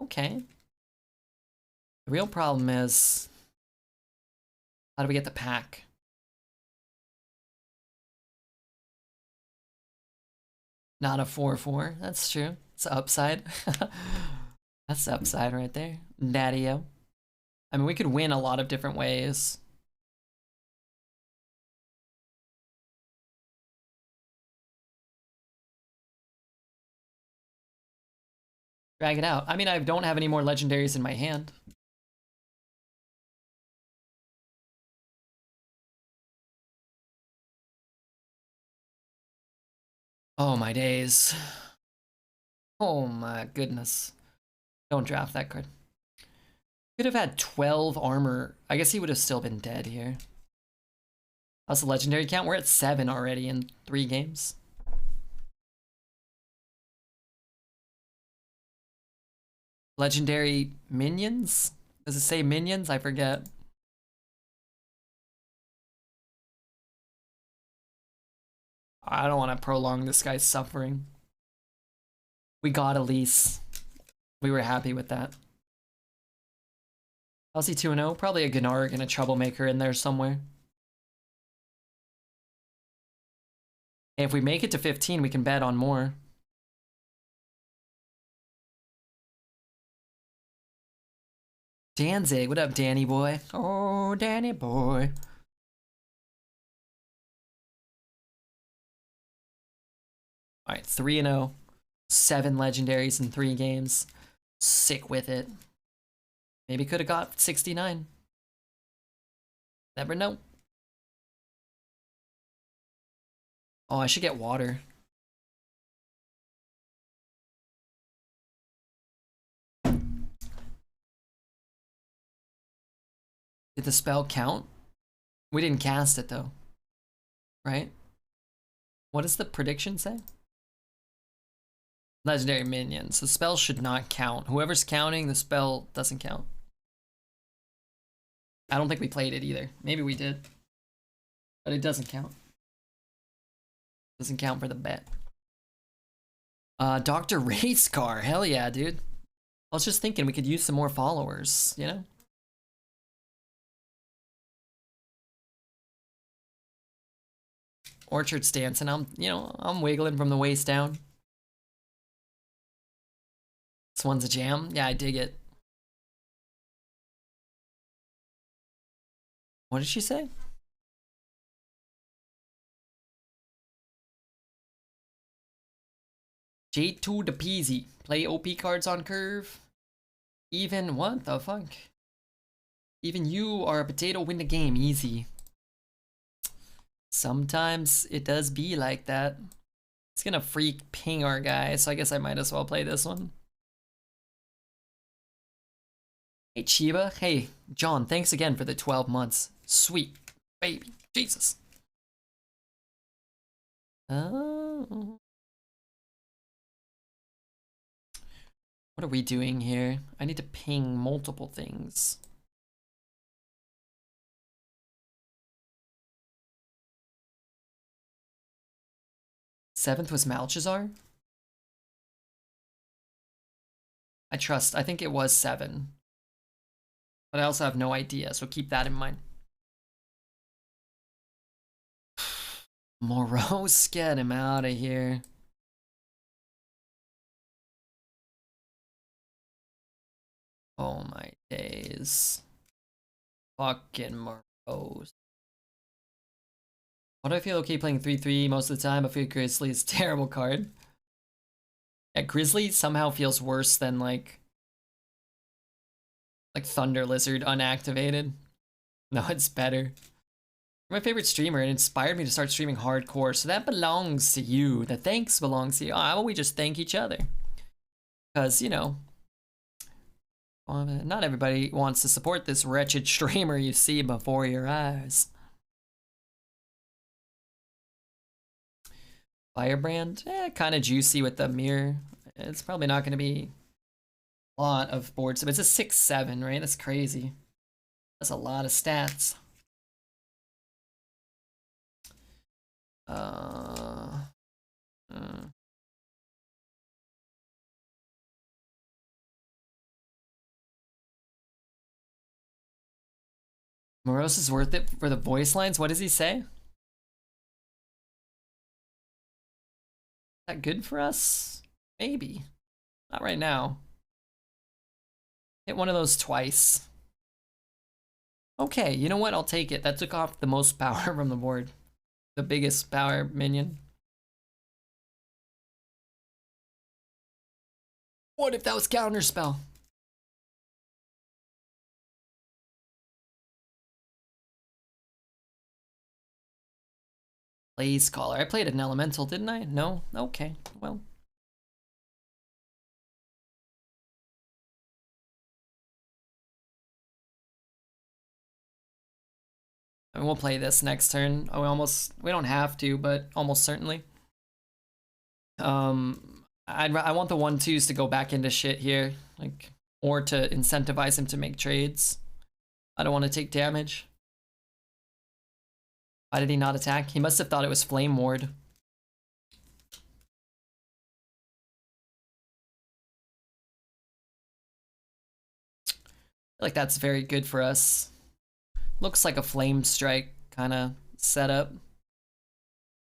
Okay. The real problem is, how do we get the pack? Not a 4/4. That's true. It's the upside. That's the upside right there. Daddy-o. I mean, we could win a lot of different ways. Drag it out. I mean, I don't have any more legendaries in my hand. Oh my days. Oh my goodness. Don't draft that card. Could have had 12 armor. I guess he would have still been dead here. How's the legendary count? We're at 7 already in 3 games. Legendary minions? Does it say minions? I forget. I don't want to prolong this guy's suffering. We got Elise. We were happy with that. How's he 2-0? Probably a Gnarg and a Troublemaker in there somewhere. Hey, if we make it to 15, we can bet on more. Danzig, what up, Danny boy? Oh, Danny boy. All right, 3-0. 7 legendaries in 3 games. Sick with it. Maybe could have got 69. Never know. Oh, I should get water. Did the spell count? We didn't cast it though. Right? What does the prediction say? Legendary minions. The spell should not count. Whoever's counting, the spell doesn't count. I don't think we played it either. Maybe we did. But it doesn't count. Doesn't count for the bet. Dr. Race Car. Hell yeah, dude. I was just thinking we could use some more followers, you know? Orchard stance, and I'm wiggling from the waist down. This one's a jam. Yeah, I dig it. What did she say? J2 to peasy. Play OP cards on curve. Even what the fuck? Even you are a potato, win the game easy. Sometimes it does be like that. It's gonna freak ping our guy, so I guess I might as well play this one. Hey Chiba, hey John, thanks again for the 12 months. Sweet baby, Jesus. What are we doing here? I need to ping multiple things. Seventh was Malchezaar? I think it was 7. But I also have no idea, so keep that in mind. Morose, get him out of here. Oh my days. Fucking Morose. Why do I feel okay playing 3-3 most of the time? I feel Grizzly is a terrible card. Yeah, Grizzly somehow feels worse than like Thunder Lizard unactivated. No, it's better. You're my favorite streamer and inspired me to start streaming hardcore, so that belongs to you. The thanks belongs to you. How about we just thank each other? Because, you know, not everybody wants to support this wretched streamer you see before your eyes. Firebrand? Kind of juicy with the mirror. It's probably not going to be a lot of boards. But it's a 6-7, right? That's crazy. That's a lot of stats. Morose is worth it for the voice lines? What does he say? Is that good for us? Maybe. Not right now. Hit one of those twice. Okay, you know what? I'll take it. That took off the most power from the board. The biggest power minion. What if that was counterspell? Blaze Caller. I played an elemental, didn't I? No? Okay, well. I mean, we'll play this next turn. We don't have to, but almost certainly. I want the 1/2s to go back into shit here, like, or to incentivize him to make trades. I don't want to take damage. Why did he not attack? He must have thought it was Flame Ward. I feel like that's very good for us. Looks like a Flame Strike kind of setup.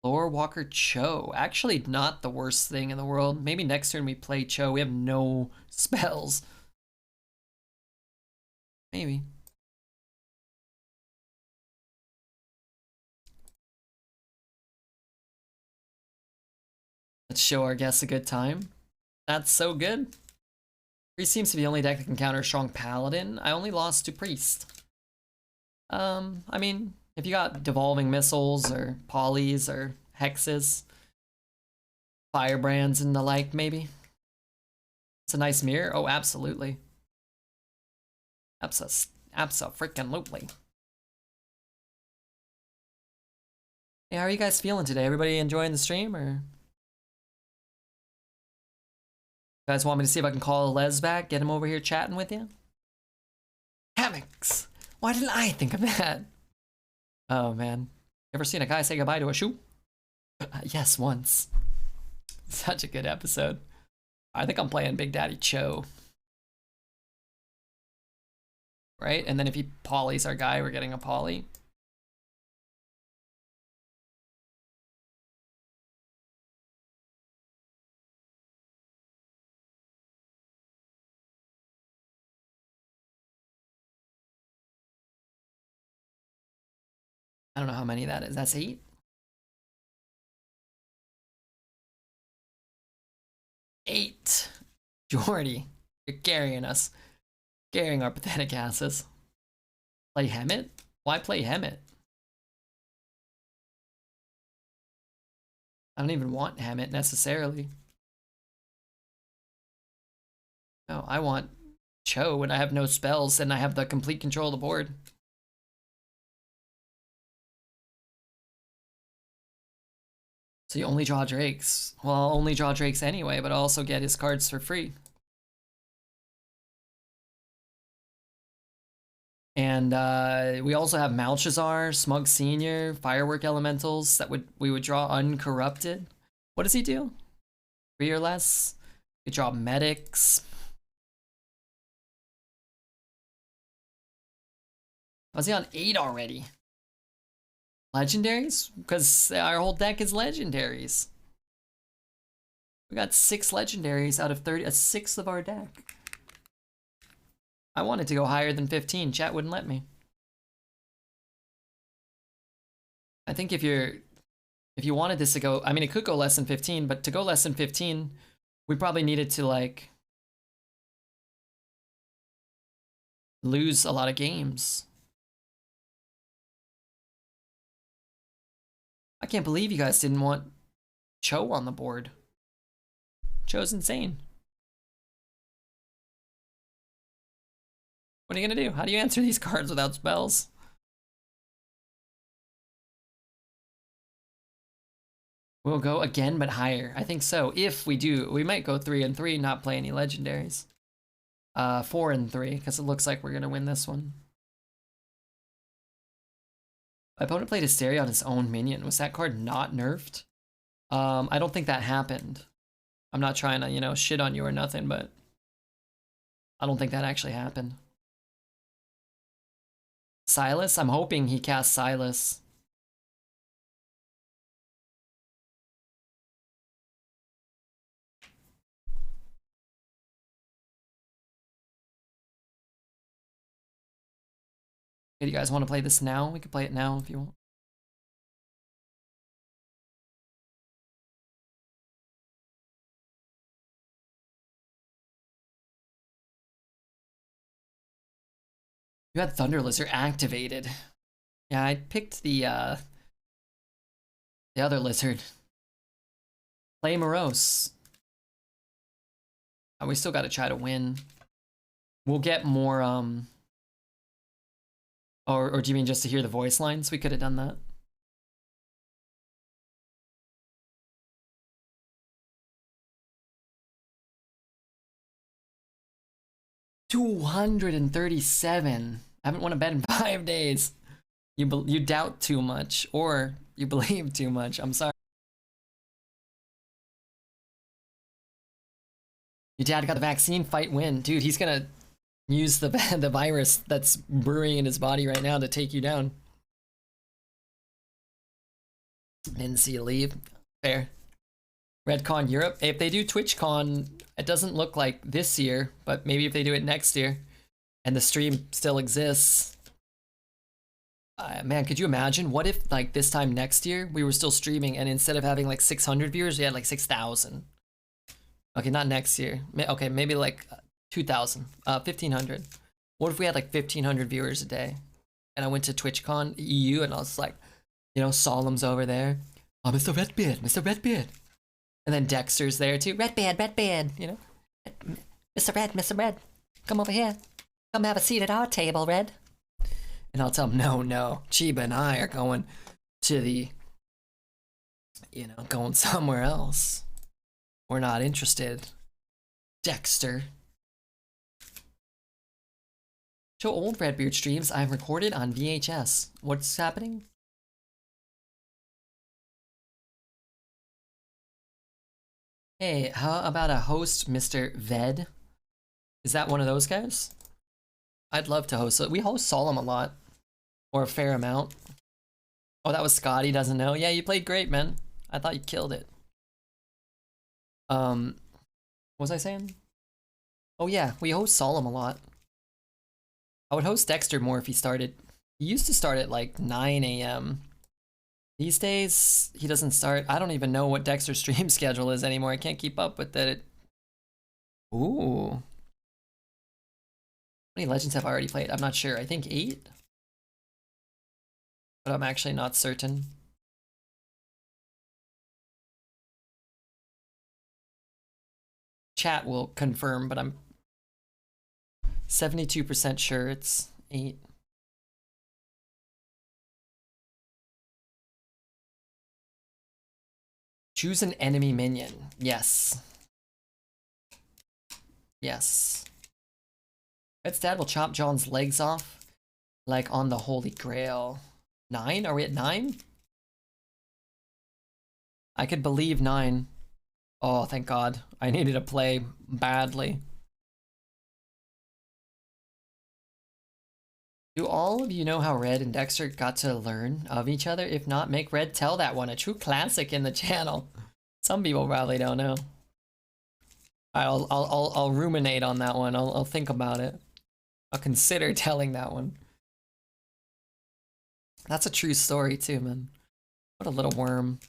Lore Walker Cho. Actually not the worst thing in the world. Maybe next turn we play Cho. We have no spells. Maybe. Let's show our guests a good time. That's so good. Priest seems to be the only deck that can counter a strong paladin. I only lost to Priest. I mean, if you got devolving missiles or polys or hexes, firebrands and the like, maybe. It's a nice mirror. Oh, absolutely. Abso-freaking-lutely. Hey, how are you guys feeling today? Everybody enjoying the stream, or? You guys want me to see if I can call Les back, get him over here chatting with you? Hammocks! Why didn't I think of that? Oh, man. Ever seen a guy say goodbye to a shoe? Yes, once. Such a good episode. I think I'm playing Big Daddy Cho. Right? And then if he polys our guy, we're getting a poly. I don't know how many that is. That's 8? Eight. Jordy, you're carrying us. Carrying our pathetic asses. Play Hemet? Why play Hemet? I don't even want Hemet necessarily. No, I want Cho when I have no spells and I have the complete control of the board. So you only draw Drakes. Well, I'll only draw Drakes anyway, but I'll also get his cards for free. And we also have Malchezaar, Smug Senior, Firework Elementals that we would draw Uncorrupted. What does he do? 3 or less? We draw Medics. Was he on 8 already? Legendaries? Because our whole deck is legendaries. We got 6 legendaries out of 30, a sixth of our deck. I wanted to go higher than 15. Chat wouldn't let me. I think if you wanted this to go, I mean, it could go less than 15, but to go less than 15, we probably needed to like lose a lot of games. I can't believe you guys didn't want Cho on the board. Cho's insane. What are you gonna do? How do you answer these cards without spells? We'll go again, but higher. I think so. If we do, we might go 3 and 3, not play any legendaries. 4 and 3, because it looks like we're gonna win this one. My opponent played Hysteria on his own minion. Was that card not nerfed? I don't think that happened. I'm not trying to, you know, shit on you or nothing, but I don't think that actually happened. Silas? I'm hoping he casts Silas. Okay, do you guys want to play this now? We can play it now if you want. You had Thunder Lizard activated. Yeah, I picked the other lizard. Play Morose. We still got to try to win. We'll get more or do you mean just to hear the voice lines? We could have done that. $237. I haven't won a bet in 5 days. You doubt too much, or you believe too much. I'm sorry. Your dad got the vaccine. Fight win, dude. He's gonna use the virus that's brewing in his body right now to take you down. Didn't see you leave. Fair. Redcon Europe. If they do TwitchCon, it doesn't look like this year, but maybe if they do it next year, and the stream still exists. Man, could you imagine? What if like this time next year we were still streaming and instead of having like 600 viewers, we had like 6,000? Okay, not next year. Okay, maybe like 2,000, 1,500. What if we had like 1,500 viewers a day? And I went to TwitchCon EU and I was like, you know, Solemn's over there. Oh, Mr. Redbeard, Mr. Redbeard. And then Dexter's there too. Redbeard, you know? Mr. Red, come over here. Come have a seat at our table, Red. And I'll tell him, no, Chiba and I are going to the, you know, going somewhere else. We're not interested. Dexter. Show old Redbeard streams I've recorded on VHS. What's happening? Hey, how about a host, Mr. Ved? Is that one of those guys? I'd love to host it. We host Solemn a lot. Or a fair amount. Oh, that was Scotty, doesn't know. Yeah, you played great, man. I thought you killed it. What was I saying? Oh yeah, we host Solemn a lot. I would host Dexter more if he started. He used to start at like 9 a.m. These days, he doesn't start. I don't even know what Dexter's stream schedule is anymore. I can't keep up with it. Ooh. How many legends have I already played? I'm not sure. I think 8? But I'm actually not certain. Chat will confirm, but I'm 72% sure it's 8. Choose an enemy minion. Yes. Yes. Red's dad will chop John's legs off like on the Holy Grail. 9? Are we at 9? I could believe 9. Oh, thank God. I needed to play badly. Do all of you know how Red and Dexter got to learn of each other? If not, make Red tell that one. A true classic in the channel. Some people probably don't know. I'll ruminate on that one. I'll think about it. I'll consider telling that one. That's a true story too, man. What a little worm.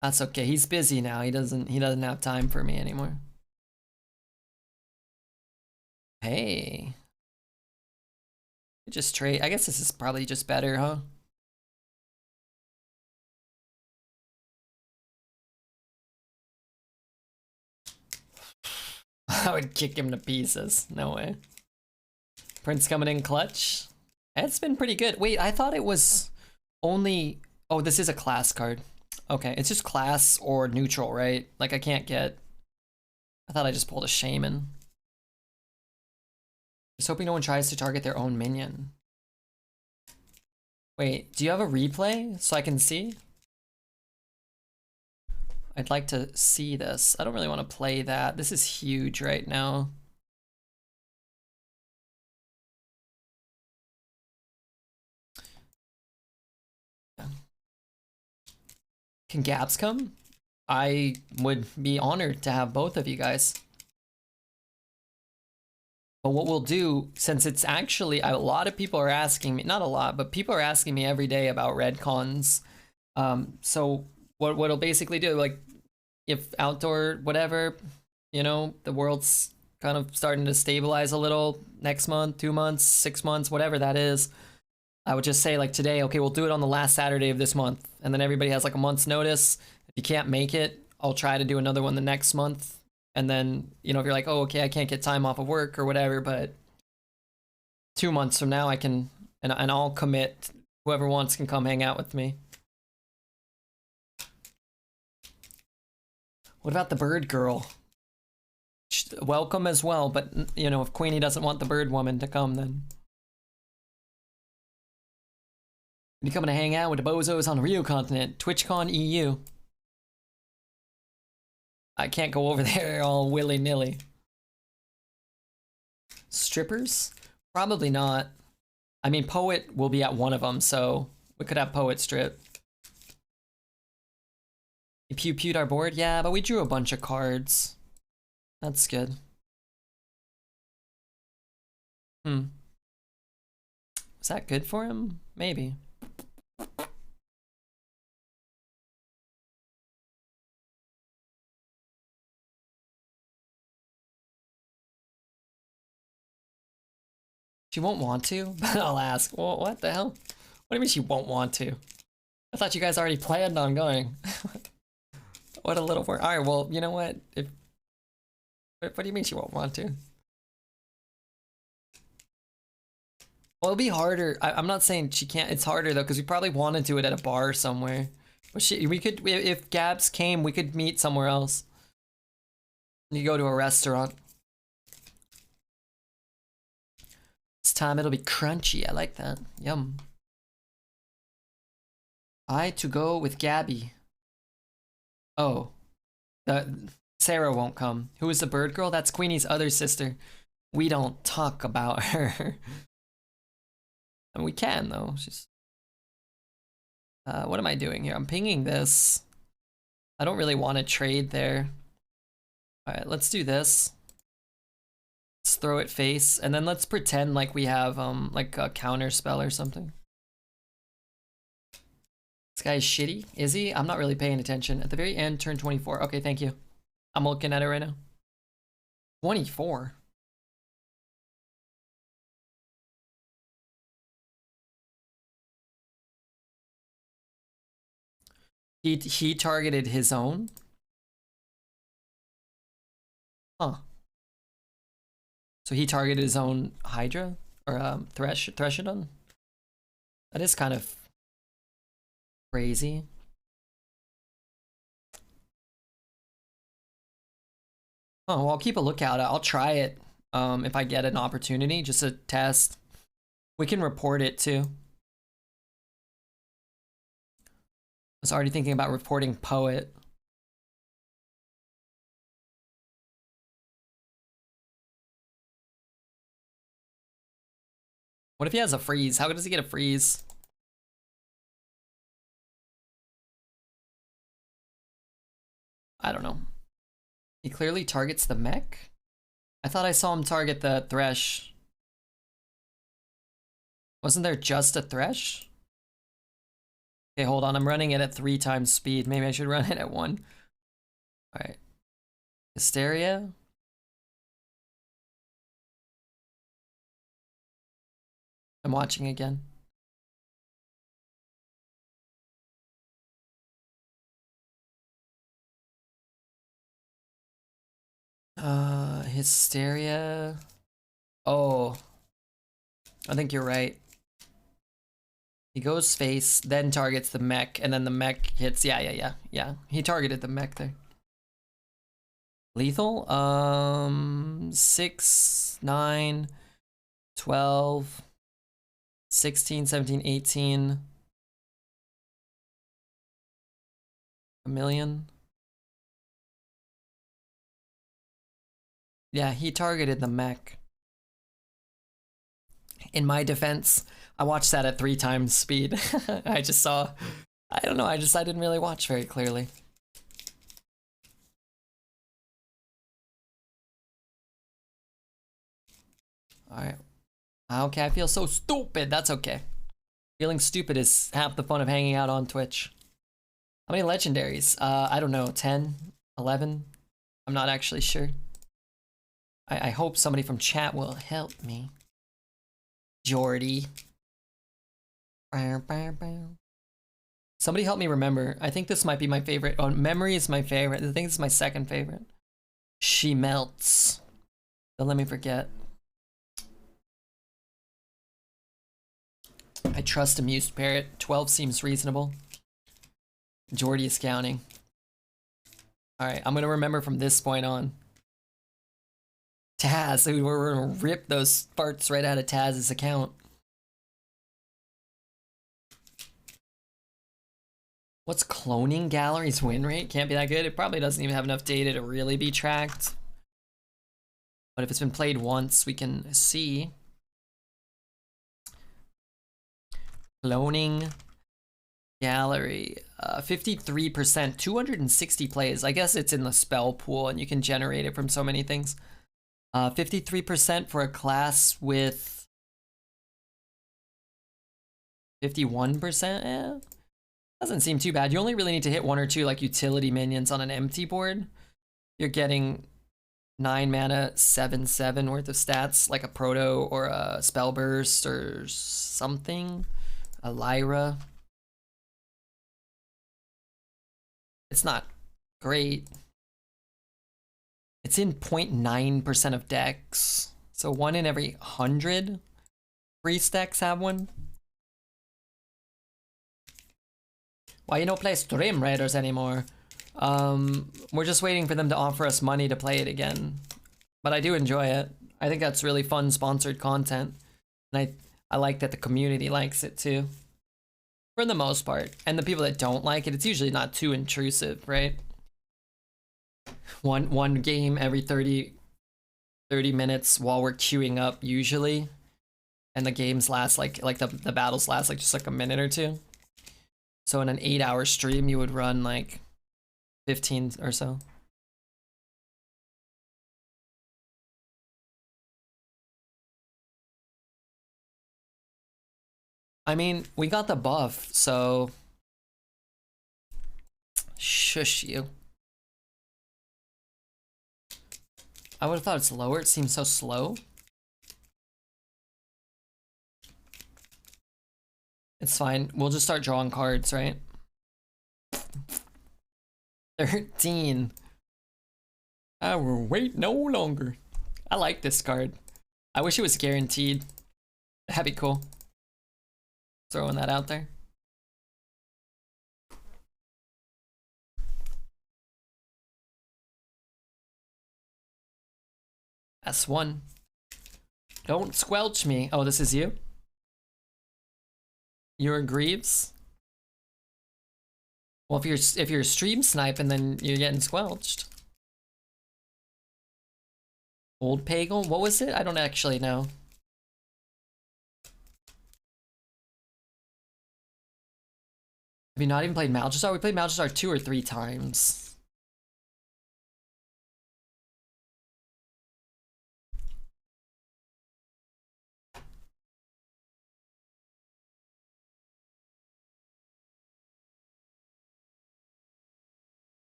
That's okay. He's busy now. He doesn't have time for me anymore. Hey. Just trade. I guess this is probably just better, huh? I would kick him to pieces. No way. Prince coming in clutch. It's been pretty good. Wait, I thought it was only... Oh, this is a class card. Okay, it's just class or neutral, right? Like I can't get... I thought I just pulled a shaman. Just hoping no one tries to target their own minion. Wait, do you have a replay so I can see? I'd like to see this. I don't really want to play that. This is huge right now. Can Gaps come? I would be honored to have both of you guys. But what we'll do, since it's actually, a lot of people are asking me, not a lot, but people are asking me every day about red cons. So what it'll basically do, like, if outdoor, whatever, you know, the world's kind of starting to stabilize a little next month, 2 months, 6 months, whatever that is, I would just say like today, okay, we'll do it on the last Saturday of this month. And then everybody has like a month's notice. If you can't make it, I'll try to do another one the next month. And then, you know, if you're like, oh, okay, I can't get time off of work or whatever, but 2 months from now I can, and I'll commit. Whoever wants can come hang out with me. What about the bird girl? Welcome as well, but, you know, if Queenie doesn't want the bird woman to come, then... You coming to hang out with the bozos on the Rio continent, TwitchCon EU. I can't go over there all willy-nilly. Strippers? Probably not. I mean, Poet will be at one of them, so we could have Poet strip. You pew-pewed our board? Yeah, but we drew a bunch of cards. That's good. Hmm. Is that good for him? Maybe. She won't want to, but I'll ask. Well, what the hell? What do you mean she won't want to? I thought you guys already planned on going. What a little word. All right, well, you know what? What do you mean she won't want to? Well, it'll be harder. I'm not saying she can't. It's harder though, because we probably want to do it at a bar somewhere. But we could, if Gabs came, we could meet somewhere else. You go to a restaurant. This time it'll be crunchy. I like that. Yum. I to go with Gabby. Oh. Sarah won't come. Who is the bird girl? That's Queenie's other sister. We don't talk about her. I mean, we can though. She's. What am I doing here? I'm pinging this. I don't really want to trade there. All right, let's do this. Let's throw it face, and then let's pretend like we have like a counter spell or something. This guy is shitty. Is he? I'm not really paying attention. At the very end, turn 24. Okay, thank you. I'm looking at it right now. 24. He targeted his own? Huh. So he targeted his own Hydra? Or Threshodon? That is kind of crazy. Oh, well, I'll keep a lookout. I'll try it if I get an opportunity, just a test. We can report it too. I was already thinking about reporting Poet. What if he has a freeze? How does he get a freeze? I don't know. He clearly targets the mech? I thought I saw him target the Thresh. Wasn't there just a Thresh? Okay, hold on. I'm running it at 3 times speed. Maybe I should run it at 1. Alright. Hysteria? I'm watching again. Hysteria. Oh. I think you're right. He goes face, then targets the mech, and then the mech hits. Yeah. He targeted the mech there. Lethal? 6, 9, 12, 16, 17, 18. A million. Yeah, he targeted the mech. In my defense, I watched that at 3 times speed. I just saw, I don't know, I didn't really watch very clearly. Alright. Okay, I feel so stupid. That's okay. Feeling stupid is half the fun of hanging out on Twitch. How many legendaries? I don't know, 10, 11? I'm not actually sure. I hope somebody from chat will help me. Jordy. Somebody help me remember. I think this might be my favorite. Oh, memory is my favorite. I think this is my second favorite. She melts. Don't let me forget. I trust Amused Parrot. 12 seems reasonable. Jordy is counting. Alright, I'm gonna remember from this point on. Taz, we're gonna rip those farts right out of Taz's account. What's cloning gallery's win rate? Can't be that good. It probably doesn't even have enough data to really be tracked. But if it's been played once, we can see. Cloning gallery, 53%, 260 plays. I guess it's in the spell pool and you can generate it from so many things. 53% for a class with 51%? Eh, doesn't seem too bad. You only really need to hit 1 or 2 like utility minions on an empty board. You're getting 9 mana, 7/7 worth of stats, like a Proto or a Spell Burst or something. A Lyra. It's not great. It's in 0.9% of decks. So 1 in every 100 free stacks have one. Why you don't play Stream Raiders anymore? We're just waiting for them to offer us money to play it again. But I do enjoy it. I think that's really fun sponsored content. And I like that the community likes it too. For the most part. And the people that don't like it, it's usually not too intrusive, right? One game every 30 minutes while we're queuing up usually. And the games last like the battles last like just like a minute or two. So in an 8-hour stream you would run like 15 or so. I mean, we got the buff, so shush you. I would have thought it's lower. It seems so slow. It's fine. We'll just start drawing cards, right? 13. I will wait no longer. I like this card. I wish it was guaranteed. That'd be cool. Throwing that out there. S1. Don't squelch me. Oh, this is you? You're Greaves? Well, if you're stream sniping, then you're getting squelched. Old Pagel? What was it? I don't actually know. Have you not even played Malchezaar? We played Malchezaar 2 or 3 times.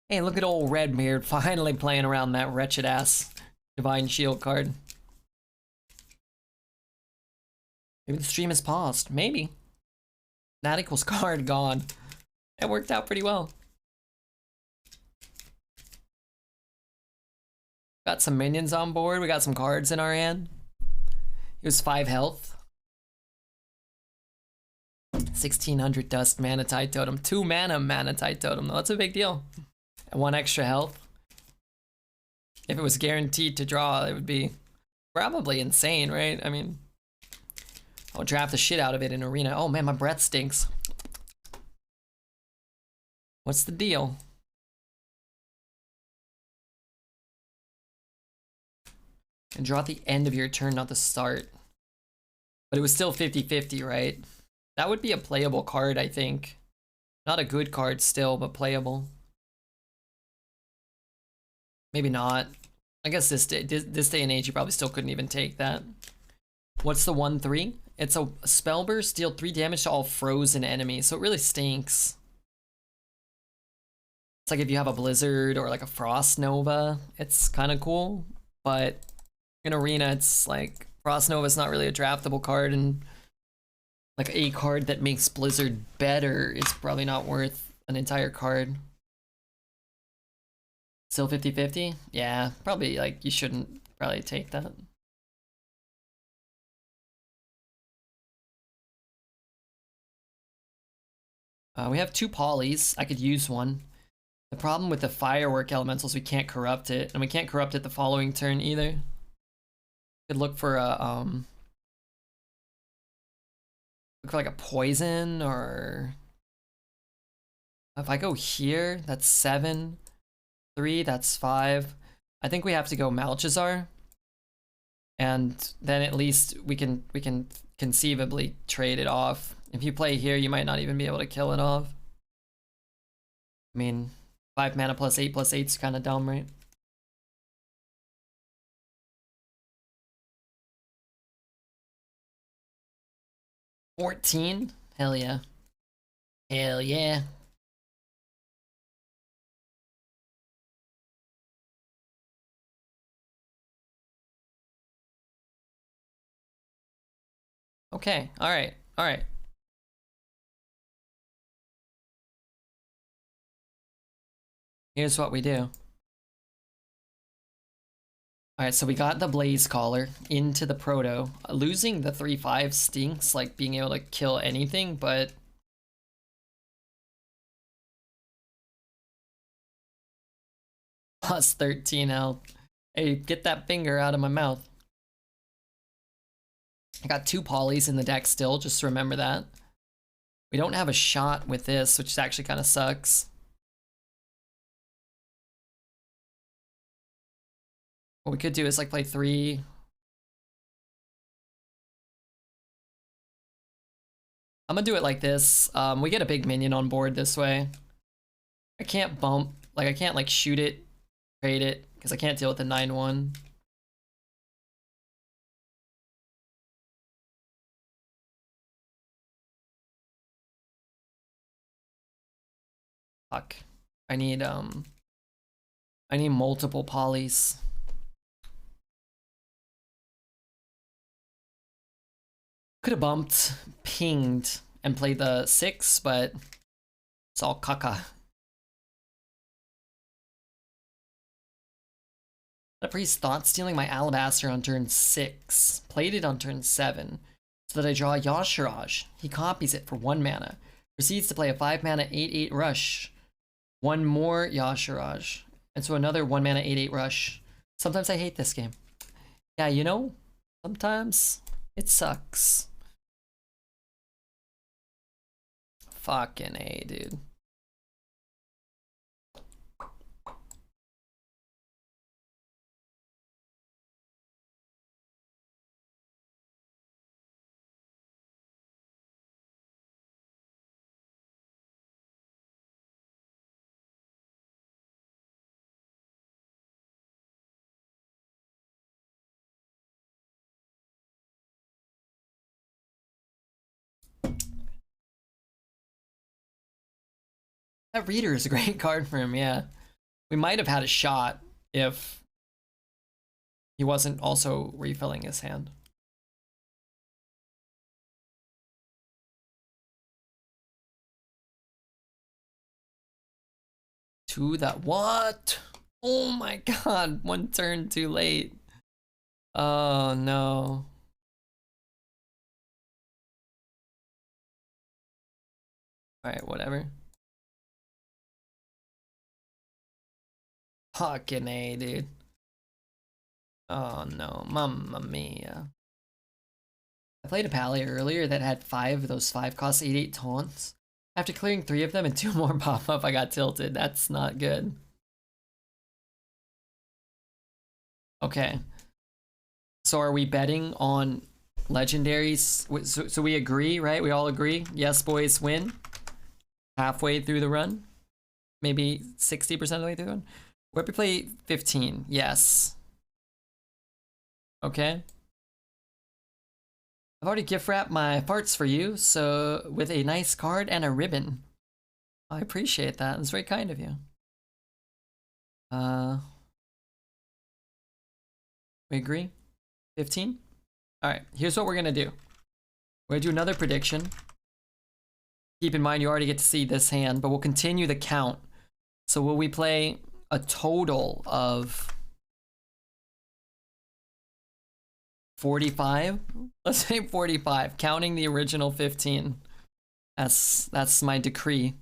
Hey, look at old Redbeard finally playing around that wretched ass Divine Shield card. Maybe the stream is paused. Maybe. That equals card gone. It worked out pretty well. Got some minions on board. We got some cards in our hand. He was 5 health. 1600 dust Manatite Totem. 2 mana Manatite Totem. That's a big deal. And 1 extra health. If it was guaranteed to draw, it would be probably insane, right? I mean, I'll draft the shit out of it in Arena. Oh man, my breath stinks. What's the deal? And draw at the end of your turn, not the start. But it was still 50-50, right? That would be a playable card, I think. Not a good card still, but playable. Maybe not. I guess this day and age, you probably still couldn't even take that. What's the 1/3? It's a spell burst, deal 3 damage to all frozen enemies, so it really stinks. It's like if you have a blizzard or like a frost nova, it's kind of cool, but in Arena, it's like frost nova is not really a draftable card, and like a card that makes blizzard better is probably not worth an entire card. Still 50-50? Yeah, probably like you shouldn't probably take that. We have 2 polys. I could use one. The problem with the firework elementals, we can't corrupt it, and we can't corrupt it the following turn either. Could look for a look for like a poison, or if I go here, that's 7. 3, that's 5. I think we have to go Malchezaar, and then at least we can conceivably trade it off. If you play here, you might not even be able to kill it off. I mean, 5 mana +8/+8 is kind of dumb, right? 14? Hell yeah. Hell yeah. Okay, alright, alright. Here's what we do. Alright, so we got the Blaze Caller into the Proto. Losing the 3-5 stinks, like being able to kill anything, but... Plus 13 health. Hey, get that finger out of my mouth. I got 2 polys in the deck still, just remember that. We don't have a shot with this, which actually kind of sucks. What we could do is like play 3. I'm gonna do it like this. We get a big minion on board this way. I can't bump, like I can't like shoot it, trade it, because I can't deal with the 9-1. Fuck. I need multiple polys. Could have bumped, pinged, and played the 6, but it's all caca. The priest thought stealing my alabaster on turn 6, played it on turn 7, so that I draw Yashiraj. He copies it for 1 mana, proceeds to play a 5 mana 8/8 rush, 1 more Yashiraj, and so another 1 mana 8/8 rush. Sometimes I hate this game. Yeah, you know, sometimes it sucks. Fucking A, dude. That Reader is a great card for him, yeah. We might have had a shot if he wasn't also refilling his hand. To that, what? Oh my god, 1 turn too late. Oh no. Alright, whatever. Fucking A, dude. Oh no, mamma mia. I played a Pally earlier that had 5 of those 5 cost 8/8 taunts. After clearing 3 of them and 2 more pop up, I got tilted. That's not good. Okay. So are we betting on legendaries? So we agree, right? We all agree? Yes, boys win. Halfway through the run. Maybe 60% of the way through the run. Where we play 15. Yes. Okay. I've already gift wrapped my farts for you, so with a nice card and a ribbon. I appreciate that. It's very kind of you. We agree? 15? Alright, here's what we're gonna do. We're gonna do another prediction. Keep in mind you already get to see this hand, but we'll continue the count. So will we play a total of 45? Let's say 45, counting the original 15. That's my decree.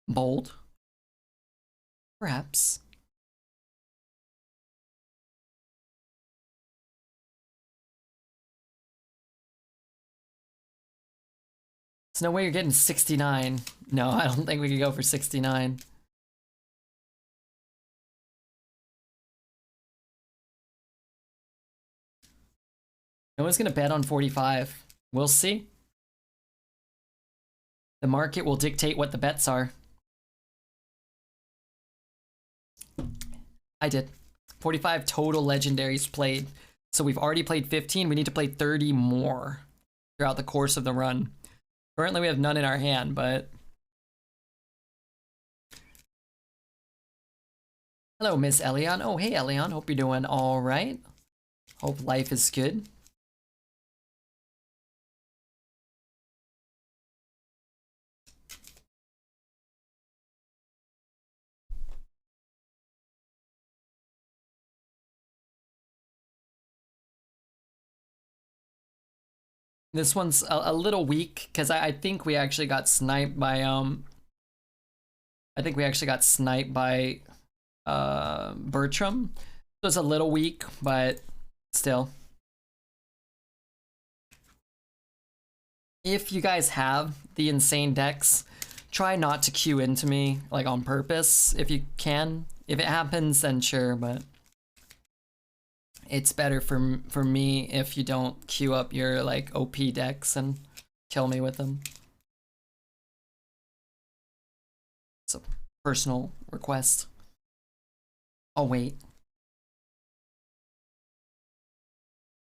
Bold. Perhaps. There's no way you're getting 69. No, I don't think we could go for 69. No one's gonna bet on 45. We'll see. The market will dictate what the bets are. I did. 45 total legendaries played. So we've already played 15. We need to play 30 more throughout the course of the run. Currently, we have none in our hand, but... Hello, Miss Elion. Oh, hey, Elion. Hope you're doing all right. Hope life is good. This one's a little weak because I think we actually got sniped by Bertram. So it's a little weak, but still. If you guys have the insane decks, try not to queue into me like on purpose if you can. If it happens, then sure, but it's better for me if you don't queue up your like OP decks and kill me with them. It's a personal request. Oh wait.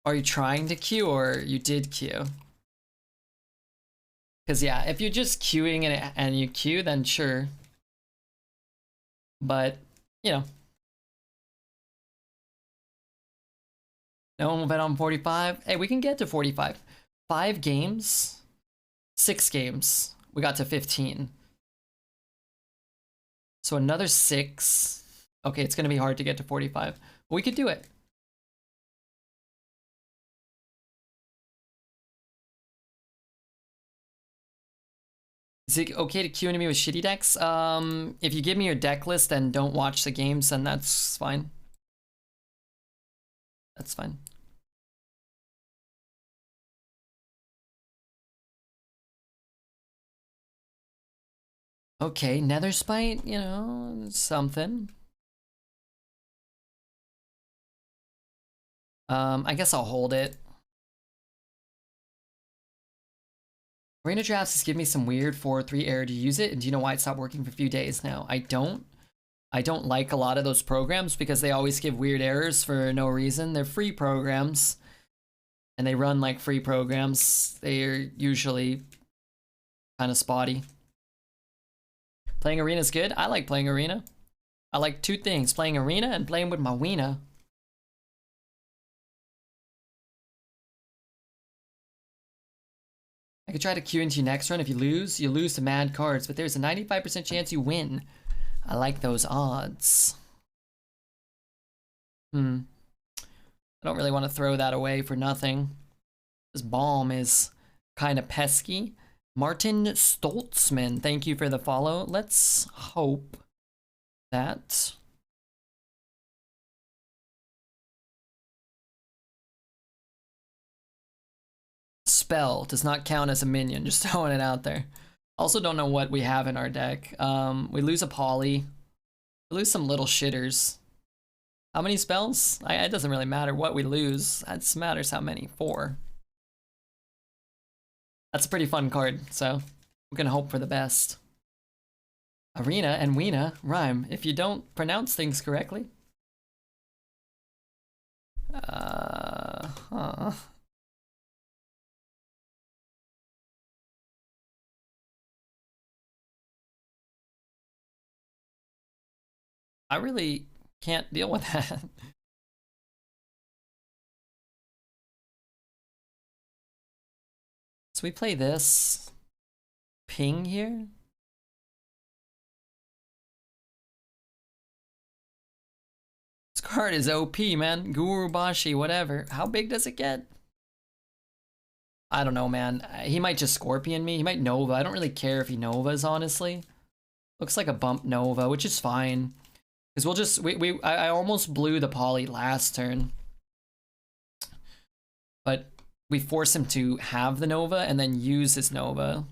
Are you trying to queue or you did queue? Because yeah, if you're just queuing and you queue, then sure. But, you know. No one will bet on 45. Hey, we can get to 45. 5 games, 6 games. We got to 15. So another 6. Okay, it's going to be hard to get to 45. But we could do it. Is it okay to queue into me with shitty decks? If you give me your deck list and don't watch the games, then that's fine. That's fine. Okay, Nether Spite, you know, something. I guess I'll hold it. Arena Drafts has given me some weird 4-3 error. Do you use it? And do you know why it stopped working for a few days now? I don't like a lot of those programs because they always give weird errors for no reason. They're free programs. And they run like free programs. They're usually kind of spotty. Playing Arena is good. I like playing Arena. I like 2 things. Playing Arena and playing with my Weena. I could try to queue into you next run. If you lose to mad cards. But there's a 95% chance you win. I like those odds. I don't really want to throw that away for nothing. This bomb is kind of pesky. Martin Stoltzman, thank you for the follow. Let's hope that... Spell does not count as a minion, just throwing it out there. Also don't know what we have in our deck. We lose a poly. We lose some little shitters. How many spells? It doesn't really matter what we lose. It matters how many. 4. That's a pretty fun card, so we're gonna hope for the best. Arena and Weena rhyme if you don't pronounce things correctly. I really can't deal with that. So we play this ping here. This card is OP, man. Guru Bashi, whatever. How big does it get? I don't know, man. He might just Scorpion me. He might Nova. I don't really care if he Novas, honestly. Looks like a bump Nova, which is fine. Because we'll just... I almost blew the poly last turn. But we force him to have the Nova and then use his Nova.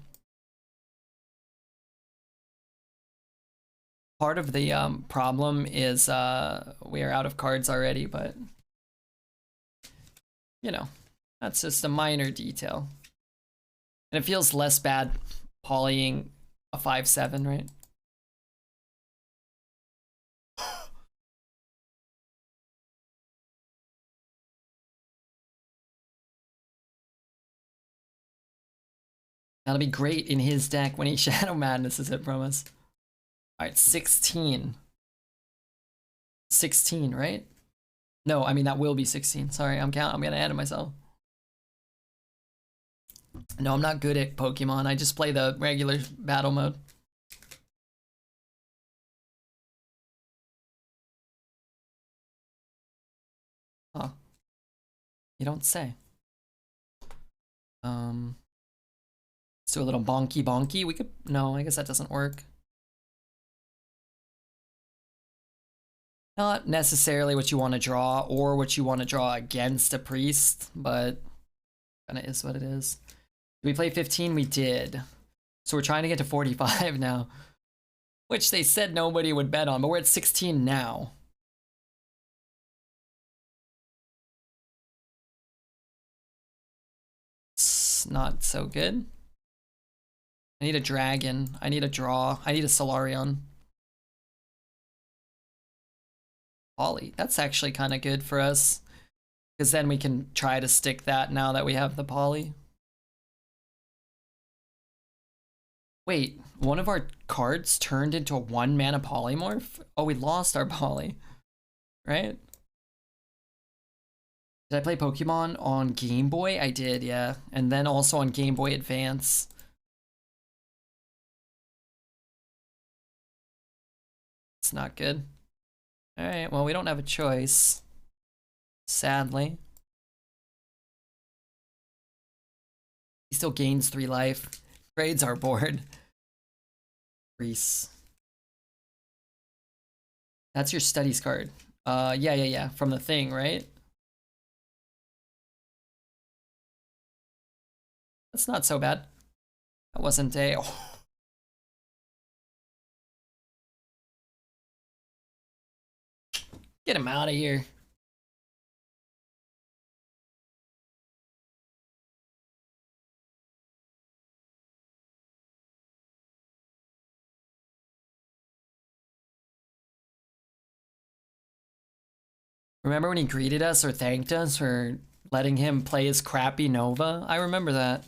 Part of the problem is we are out of cards already, but... You know, that's just a minor detail. And it feels less bad polying a 5/7, right? That'll be great in his deck when he Shadow Madnesses it from us. Alright, 16. 16, right? No, I mean that will be 16. Sorry, I'm getting ahead of myself. No, I'm not good at Pokemon. I just play the regular battle mode. Huh. You don't say. Let's do a little bonky bonky. We could, no, I guess that doesn't work. Not necessarily what you want to draw or what you want to draw against a priest, but kinda is what it is. Did we play 15? We did. So we're trying to get to 45 now. Which they said nobody would bet on, but we're at 16 now. It's not so good. I need a dragon. I need a draw. I need a Solarion. Poly. That's actually kind of good for us. Because then we can try to stick that now that we have the Poly. Wait, one of our cards turned into a 1-mana polymorph? Oh, we lost our Poly. Right? Did I play Pokemon on Game Boy? I did, yeah. And then also on Game Boy Advance. It's not good. Alright, well, we don't have a choice. Sadly. He still gains 3 life. Trades our board. Reese. That's your studies card. Yeah. From the thing, right? That's not so bad. That wasn't a... Oh. Get him out of here. Remember when he greeted us or thanked us for letting him play his crappy Nova? I remember that.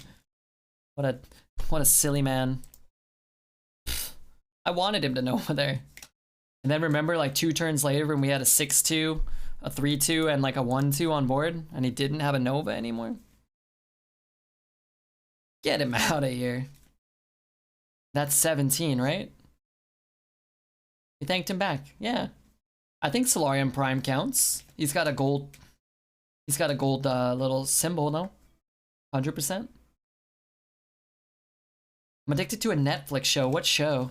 What a silly man. I wanted him to Nova there. And then remember like 2 turns later when we had a 6-2, a 3-2, and like a 1-2 on board, and he didn't have a Nova anymore? Get him out of here. That's 17, right? We thanked him back. Yeah. I think Solarium Prime counts. He's got a gold little symbol, no? 100%. I'm addicted to a Netflix show. What show?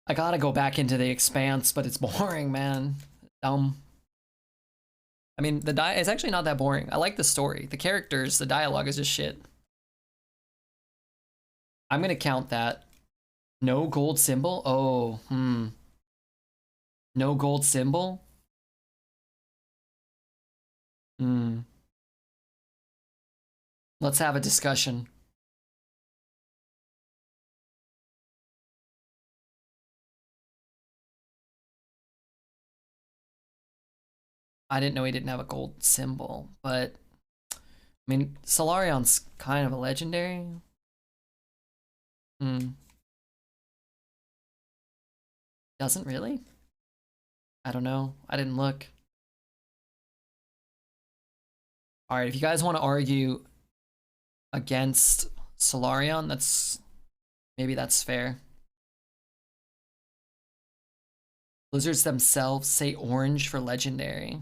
I gotta go back into The Expanse, but it's boring, man. Dumb. I mean, it's actually not that boring. I like the story. The characters, the dialogue is just shit. I'm gonna count that. No gold symbol? Oh, No gold symbol? Let's have a discussion. I didn't know he didn't have a gold symbol, but I mean, Solarion's kind of a legendary. Doesn't really? I don't know. I didn't look. Alright, if you guys want to argue against Solarion, maybe that's fair. Blizzards themselves say orange for legendary.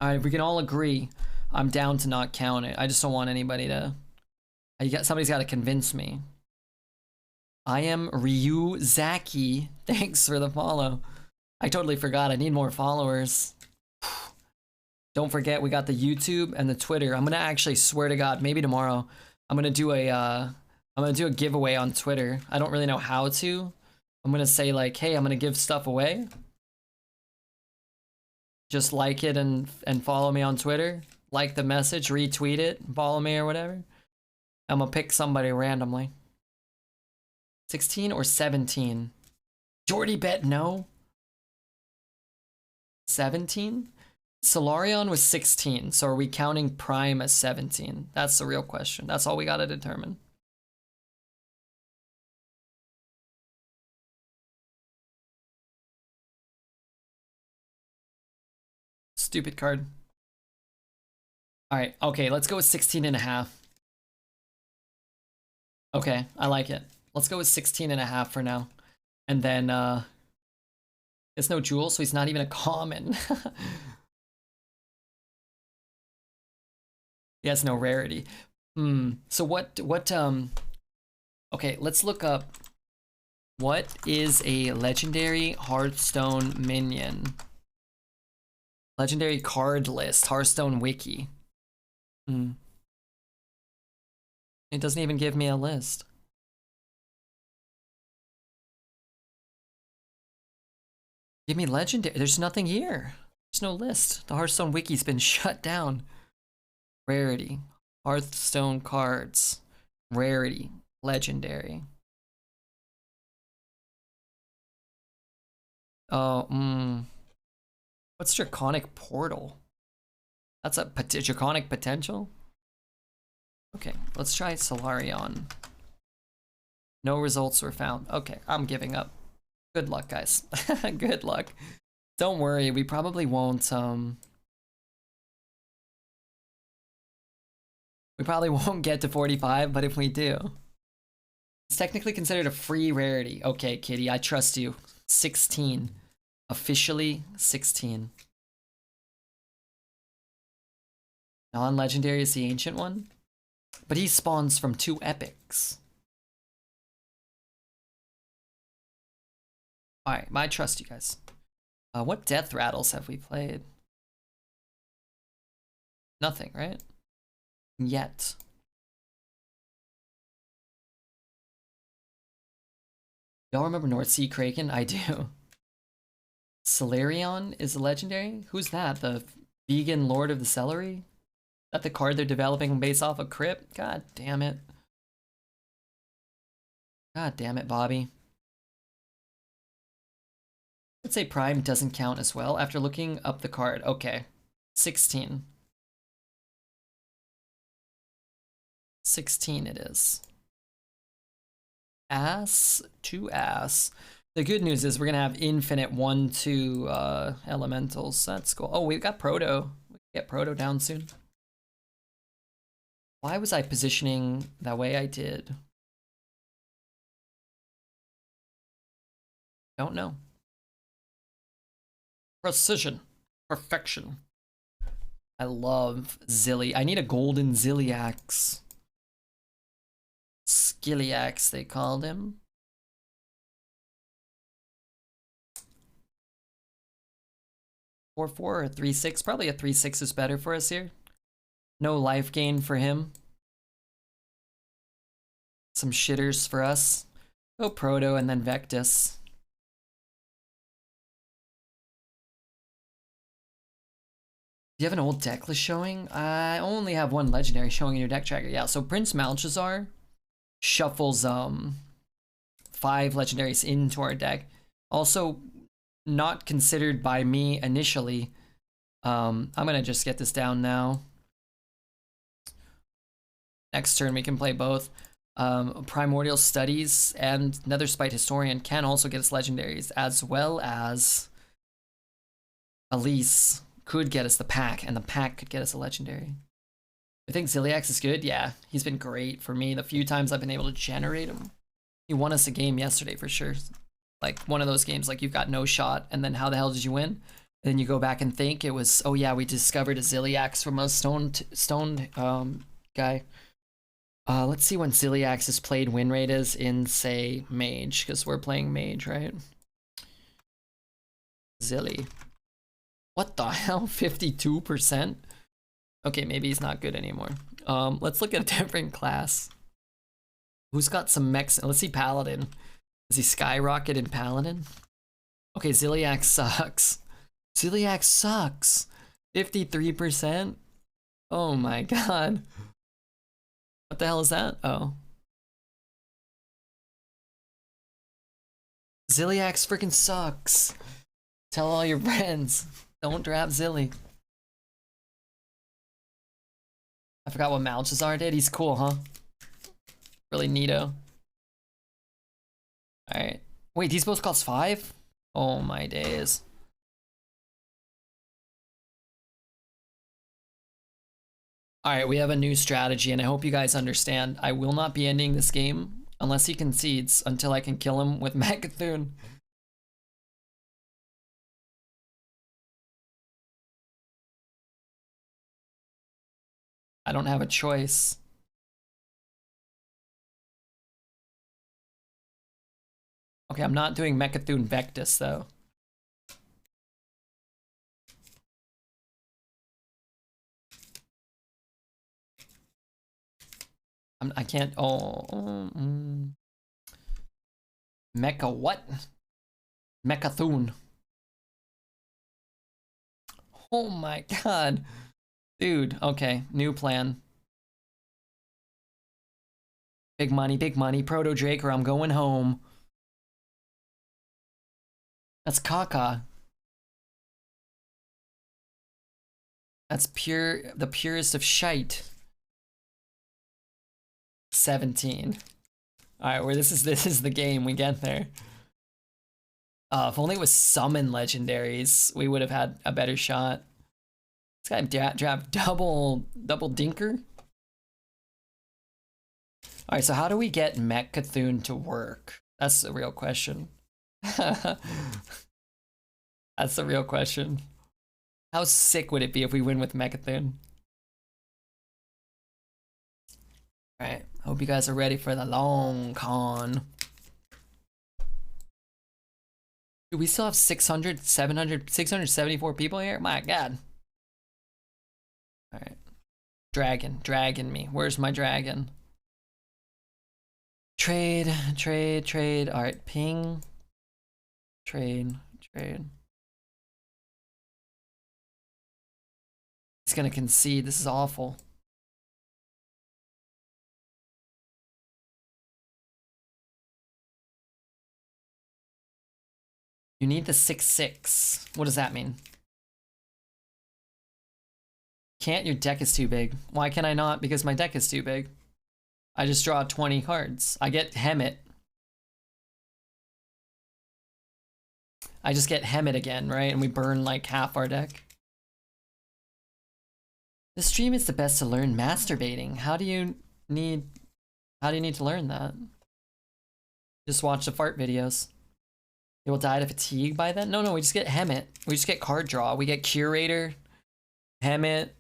Alright, if we can all agree, I'm down to not count it. I just don't want anybody to... Somebody's got to convince me. I am Ryu Zaki. Thanks for the follow. I totally forgot. I need more followers. Don't forget, we got the YouTube and the Twitter. I'm gonna actually, swear to God, maybe tomorrow, I'm gonna do a giveaway on Twitter. I don't really know how to. I'm gonna say like, hey, I'm gonna give stuff away. Just like it and follow me on Twitter. Like the message, retweet it, follow me or whatever. I'm gonna pick somebody randomly. 16 or 17? Jordy bet no. 17? Solarion was 16, so are we counting Prime as 17? That's the real question. That's all we gotta determine. Stupid card. Alright, okay, let's go with 16 and a half. Okay, I like it. Let's go with 16 and a half for now. And then, there's no jewel, so he's not even a common. He has no rarity. So okay, let's look up what is a legendary Hearthstone minion. Legendary card list, Hearthstone wiki. It doesn't even give me a list. Give me legendary. There's nothing here. There's no list. The Hearthstone wiki's been shut down. Rarity. Hearthstone cards. Rarity. Legendary. Oh, what's Draconic Portal? That's a Draconic Potential? Okay, let's try Solarion. No results were found. Okay, I'm giving up. Good luck, guys. Good luck. Don't worry, we probably won't, we probably won't get to 45, but if we do... It's technically considered a free rarity. Okay, Kitty, I trust you. 16. Officially 16. Non-legendary is the ancient one? But he spawns from 2 epics. Alright, I trust you guys. What death rattles have we played? Nothing, right? Yet. Y'all remember North Sea Kraken? I do. Solarion is a legendary? Who's that? The vegan Lord of the Celery? Is that the card they're developing based off of Crypt? God damn it. God damn it, Bobby. Let's say Prime doesn't count as well after looking up the card. Okay. 16. 16 it is. Ass to ass. The good news is we're gonna have infinite 1/2 elementals. That's cool. Oh, we've got Proto. We can get Proto down soon. Why was I positioning that way I did? Don't know. Precision. Perfection. I love Zilly. I need a golden Zilliax. Skilliax, they called him. Or 4 or 3/6. Probably a 3/6 is better for us here. No life gain for him. Some shitters for us. Go Proto and then Vectus. Do you have an old deck list showing? I only have one legendary showing in your deck tracker. Yeah, so Prince Malchezaar shuffles 5 legendaries into our deck. Also not considered by me initially. I'm gonna just get this down now. Next turn we can play both. Primordial Studies and Netherspite Historian can also get us legendaries, as well as Elise could get us the pack, and the pack could get us a legendary. I think Zilliax is good. Yeah, he's been great for me the few times I've been able to generate him. He won us a game yesterday for sure. Like one of those games, like you've got no shot, and then how the hell did you win? And then you go back and think it was, oh yeah, we discovered a Zilliax from a stoned guy. Let's see when Zilliax's played win rate is in, say, Mage, because we're playing Mage, right? Zilly. What the hell? 52%? Okay, maybe he's not good anymore. Let's look at a different class. Who's got some mechs? Let's see Paladin. Is he Skyrocket in Paladin? Okay, Zilliax sucks. Zilliax sucks. 53%? Oh my god. What the hell is that? Oh. Zilliax freaking sucks. Tell all your friends. Don't draft Zilly. I forgot what Malchezaar did. He's cool, huh? Really neato. Alright. Wait, these both cost 5? Oh my days. Alright, we have a new strategy, and I hope you guys understand. I will not be ending this game unless he concedes until I can kill him with Megathune. I don't have a choice. Okay, I'm not doing Mechathune Vectus though. I can't. Mecha what? Mechathune. Oh my god. Dude, okay, new plan. Big money, Proto Drake, or I'm going home. That's caca. That's pure, the purest of shite. 17. Alright, where this is the game, we get there. If only it was summon legendaries, we would have had a better shot. This guy draft double dinker. Alright, so how do we get Mechathune to work? That's the real question. That's the real question. How sick would it be if we win with Mechathune? Alright, hope you guys are ready for the long con. Do we still have 600, 700, 674 people here? My god. Alright. Dragon me. Where's my dragon? Trade. Alright, ping. Trade. He's gonna concede. This is awful. You need the 6/6. What does that mean? Can't, your deck is too big. Why can I not? Because my deck is too big. I just draw 20 cards. I get Hemet. I just get Hemet again, right? And we burn like half our deck. The stream is the best to learn masturbating. How do you need to learn that? Just watch the fart videos. They will die to fatigue by then? No, we just get Hemet. We just get card draw. We get Curator, Hemet,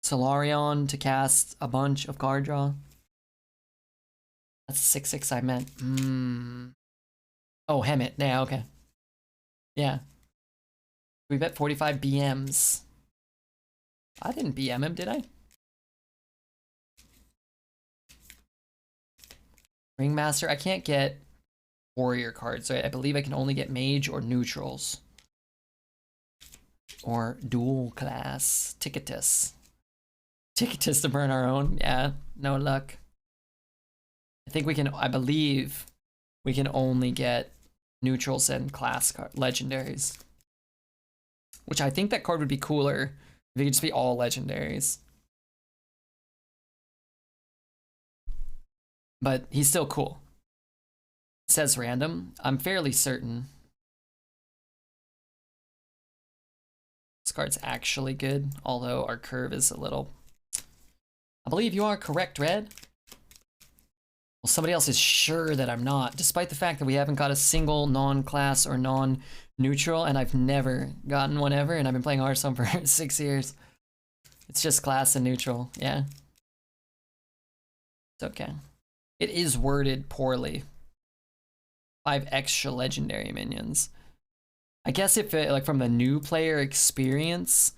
Solarion to cast a bunch of card draw. That's 6/6 I meant. Oh, Hemet. Yeah, okay. Yeah. We bet 45 BMs. I didn't BM him, did I? Ringmaster. I can't get warrior cards, so I believe I can only get mage or neutrals. Or dual class. Ticketus to burn our own. Yeah, no luck. I believe we can only get neutrals and class legendaries. Which I think that card would be cooler if it could just be all legendaries. But he's still cool. It says random. I'm fairly certain. This card's actually good, although our curve is a little... I believe you are correct, Red. Well, somebody else is sure that I'm not, despite the fact that we haven't got a single non-class or non-neutral, and I've never gotten one ever, and I've been playing Hearthstone for 6 years. It's just class and neutral, yeah. It's okay. It is worded poorly. 5 extra legendary minions. I guess if it, like from the new player experience,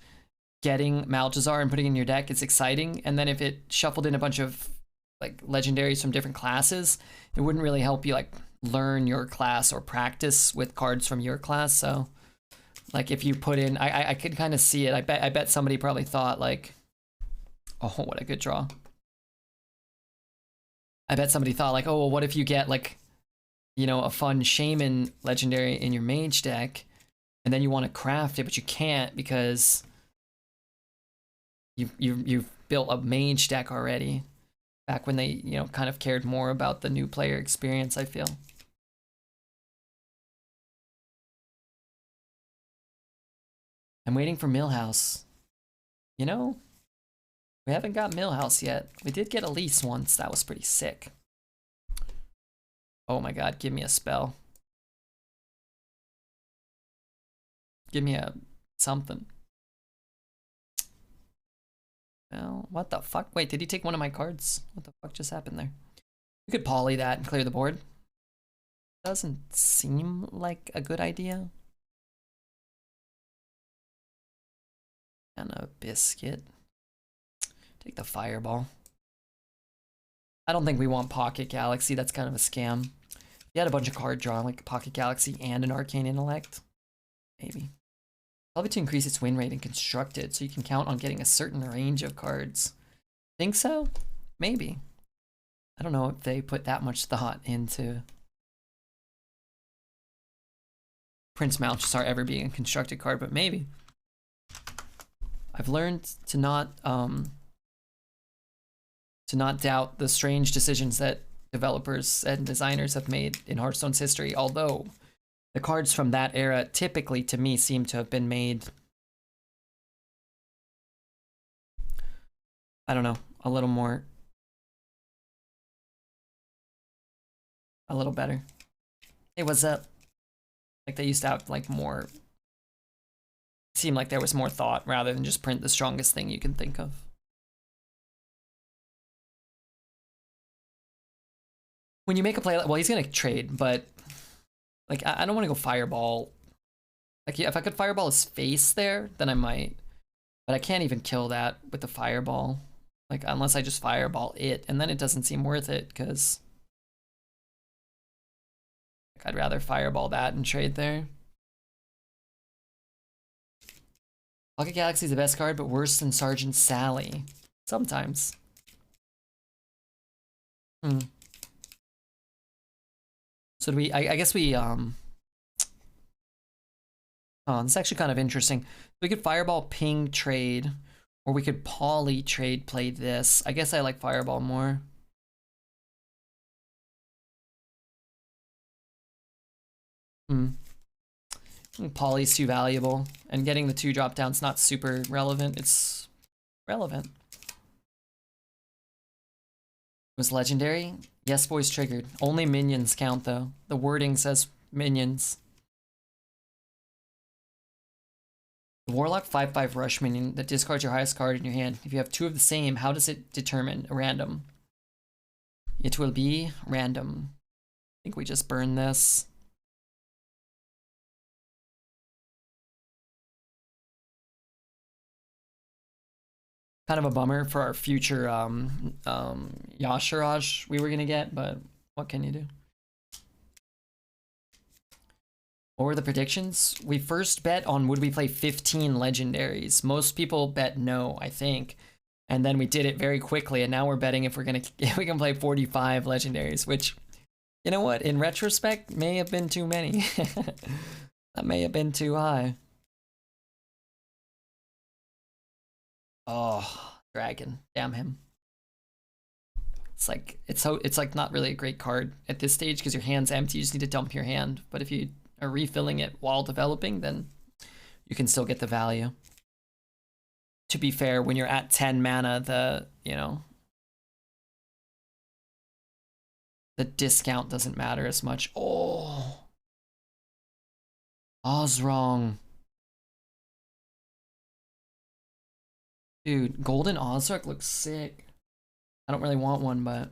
getting Malchezaar and putting it in your deck is exciting, and then if it shuffled in a bunch of like legendaries from different classes, it wouldn't really help you like learn your class or practice with cards from your class. So like if you put in, I could kind of see it. I bet somebody probably thought like, oh, what a good draw. I bet somebody thought like, oh, well, what if you get like, you know, a fun shaman legendary in your mage deck, and then you want to craft it, but you can't because You've built a mage deck already. Back when they, kind of cared more about the new player experience, I feel. I'm waiting for Millhouse. You know, we haven't got Millhouse yet. We did get Elise once. That was pretty sick. Oh my god, give me a spell. Give me a something. Well, what the fuck? Wait, did he take one of my cards? What the fuck just happened there? We could poly that and clear the board. Doesn't seem like a good idea. And a biscuit. Take the fireball. I don't think we want Pocket Galaxy. That's kind of a scam. If you had a bunch of card draw, like Pocket Galaxy and an Arcane Intellect, maybe. Probably to increase its win rate and construct it, so you can count on getting a certain range of cards. Think so? Maybe. I don't know if they put that much thought into Prince Malchezaar ever being a constructed card, but maybe. I've learned to not doubt the strange decisions that developers and designers have made in Hearthstone's history, although the cards from that era typically, to me, seem to have been made, I don't know, a little better. Hey, what's up? Like, they used to have, like, more, seemed like there was more thought rather than just print the strongest thing you can think of. When you make a play, well, he's gonna trade, but like I don't want to go fireball. Like, yeah, if I could fireball his face there, then I might. But I can't even kill that with the fireball. Like, unless I just fireball it, and then it doesn't seem worth it, because like, I'd rather fireball that and trade there. Pocket Galaxy is the best card, but worse than Sergeant Sally. Sometimes. So do we, I guess we, oh, this is actually kind of interesting. We could fireball ping trade, or we could poly trade play this. I guess I like fireball more. Poly's too valuable, and getting the 2 drop down's not super relevant. It's relevant. Was legendary? Yes, boys triggered. Only minions count though. The wording says minions. The Warlock 5/5 rush minion that discards your highest card in your hand. If you have 2 of the same, how does it determine? Random. It will be random. I think we just burn this. Kind of a bummer for our future Yashiraj we were gonna get, but what can you do? What were the predictions? We first bet on would we play 15 legendaries. Most people bet no, I think. And then we did it very quickly, and now we're betting if we can play 45 legendaries, which, you know what, in retrospect, may have been too many. That may have been too high. Oh, dragon. Damn him. It's like not really a great card at this stage because your hand's empty. You just need to dump your hand. But if you are refilling it while developing, then you can still get the value. To be fair, when you're at 10 mana, the discount doesn't matter as much. Oh, Ozrong. Dude, Golden Ozark looks sick. I don't really want one, but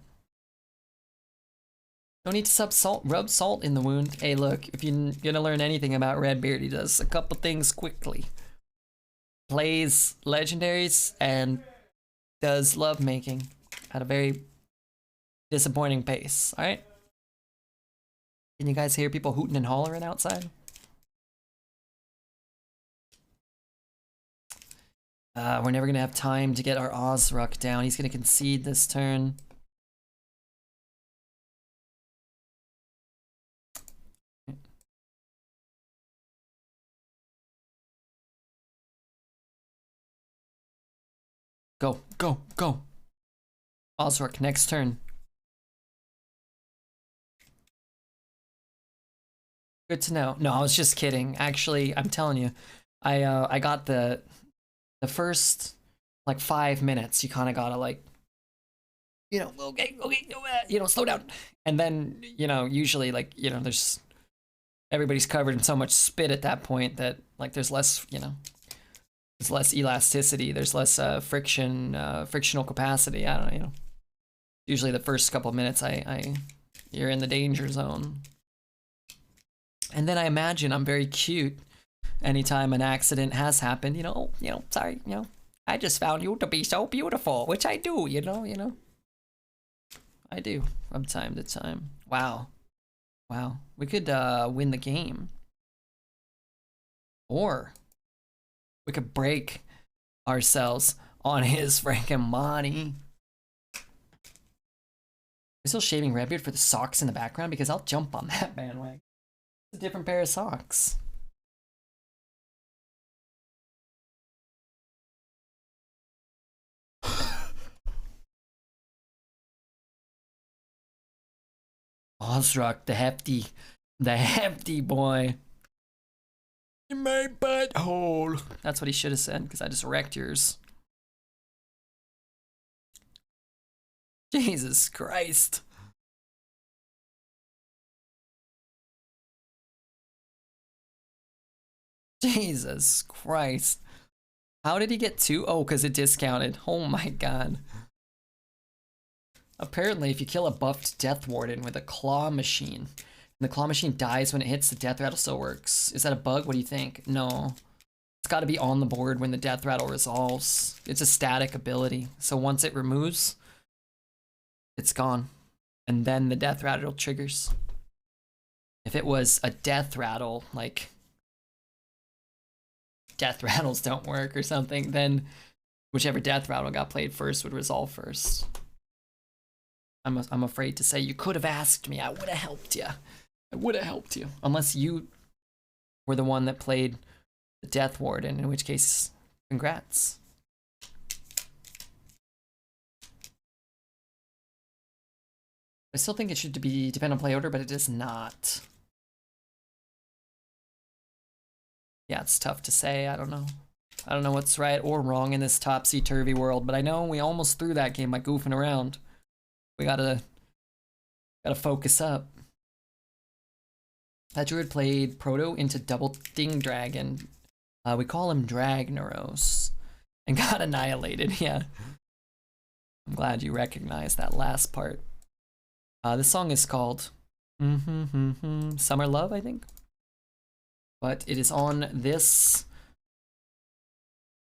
don't need to rub salt in the wound. Hey, look, if you're gonna learn anything about Redbeard, he does a couple things quickly. Plays legendaries and does lovemaking at a very disappointing pace. All right. Can you guys hear people hooting and hollering outside? We're never gonna have time to get our Ozruk down. He's gonna concede this turn. Go, go, go. Osric, next turn. Good to know. No, I was just kidding. Actually, I'm telling you, I got the first like 5 minutes. You kind of gotta like, okay, slow down. And then, usually like, there's everybody's covered in so much spit at that point that like there's less, there's less elasticity. There's less frictional capacity. I don't know. Usually the first couple of minutes, you're in the danger zone. And then I imagine I'm very cute anytime an accident has happened. Sorry, I just found you to be so beautiful, which I do, I do from time to time. Wow. Wow. We could win the game. Or we could break ourselves on his freaking money. We're still shaving Redbeard for the socks in the background because I'll jump on that bandwagon. It's a different pair of socks. Osrock, the hefty boy. In my butthole. That's what he should have said, because I just wrecked yours. Jesus Christ. Jesus Christ. How did he get 2? Oh, because it discounted. Oh my god. Apparently, if you kill a buffed Death Warden with a claw machine, and the claw machine dies when it hits the death rattle, still works. Is that a bug? What do you think? No. It's got to be on the board when the death rattle resolves. It's a static ability. So once it removes, it's gone. And then the death rattle triggers. If it was a death rattle, like death rattles don't work or something, then whichever death rattle got played first would resolve first. I'm afraid to say you could have asked me. I would have helped you. I would have helped you. Unless you were the one that played the Death Warden, in which case, congrats. I still think it should depend on play order, but it is not. Yeah, it's tough to say. I don't know. I don't know what's right or wrong in this topsy-turvy world, but I know we almost threw that game by goofing around. We gotta focus up. That druid played Proto into Double Ding Dragon. We call him Dragnaros. And got annihilated, yeah. I'm glad you recognized that last part. This song is called Summer Love, I think. But it is on this...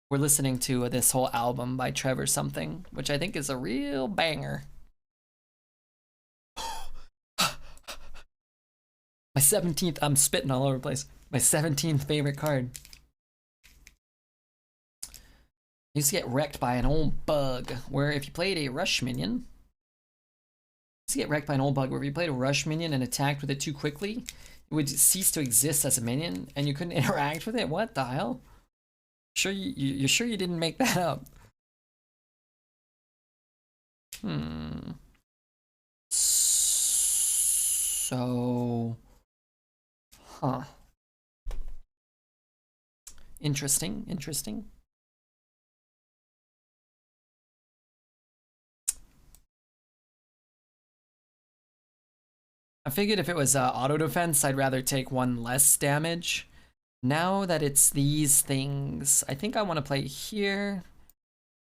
We're listening to this whole album by Trevor Something, which I think is a real banger. My 17th, I'm spitting all over the place. My 17th favorite card. You used to get wrecked by an old bug, where if you played a rush minion, you used to get wrecked by an old bug where if you played a rush minion and attacked with it too quickly, it would cease to exist as a minion and you couldn't interact with it. What the hell? Sure you're sure you didn't make that up? So... Huh. Interesting, interesting. I figured if it was auto defense, I'd rather take 1 less damage. Now that it's these things, I think I want to play here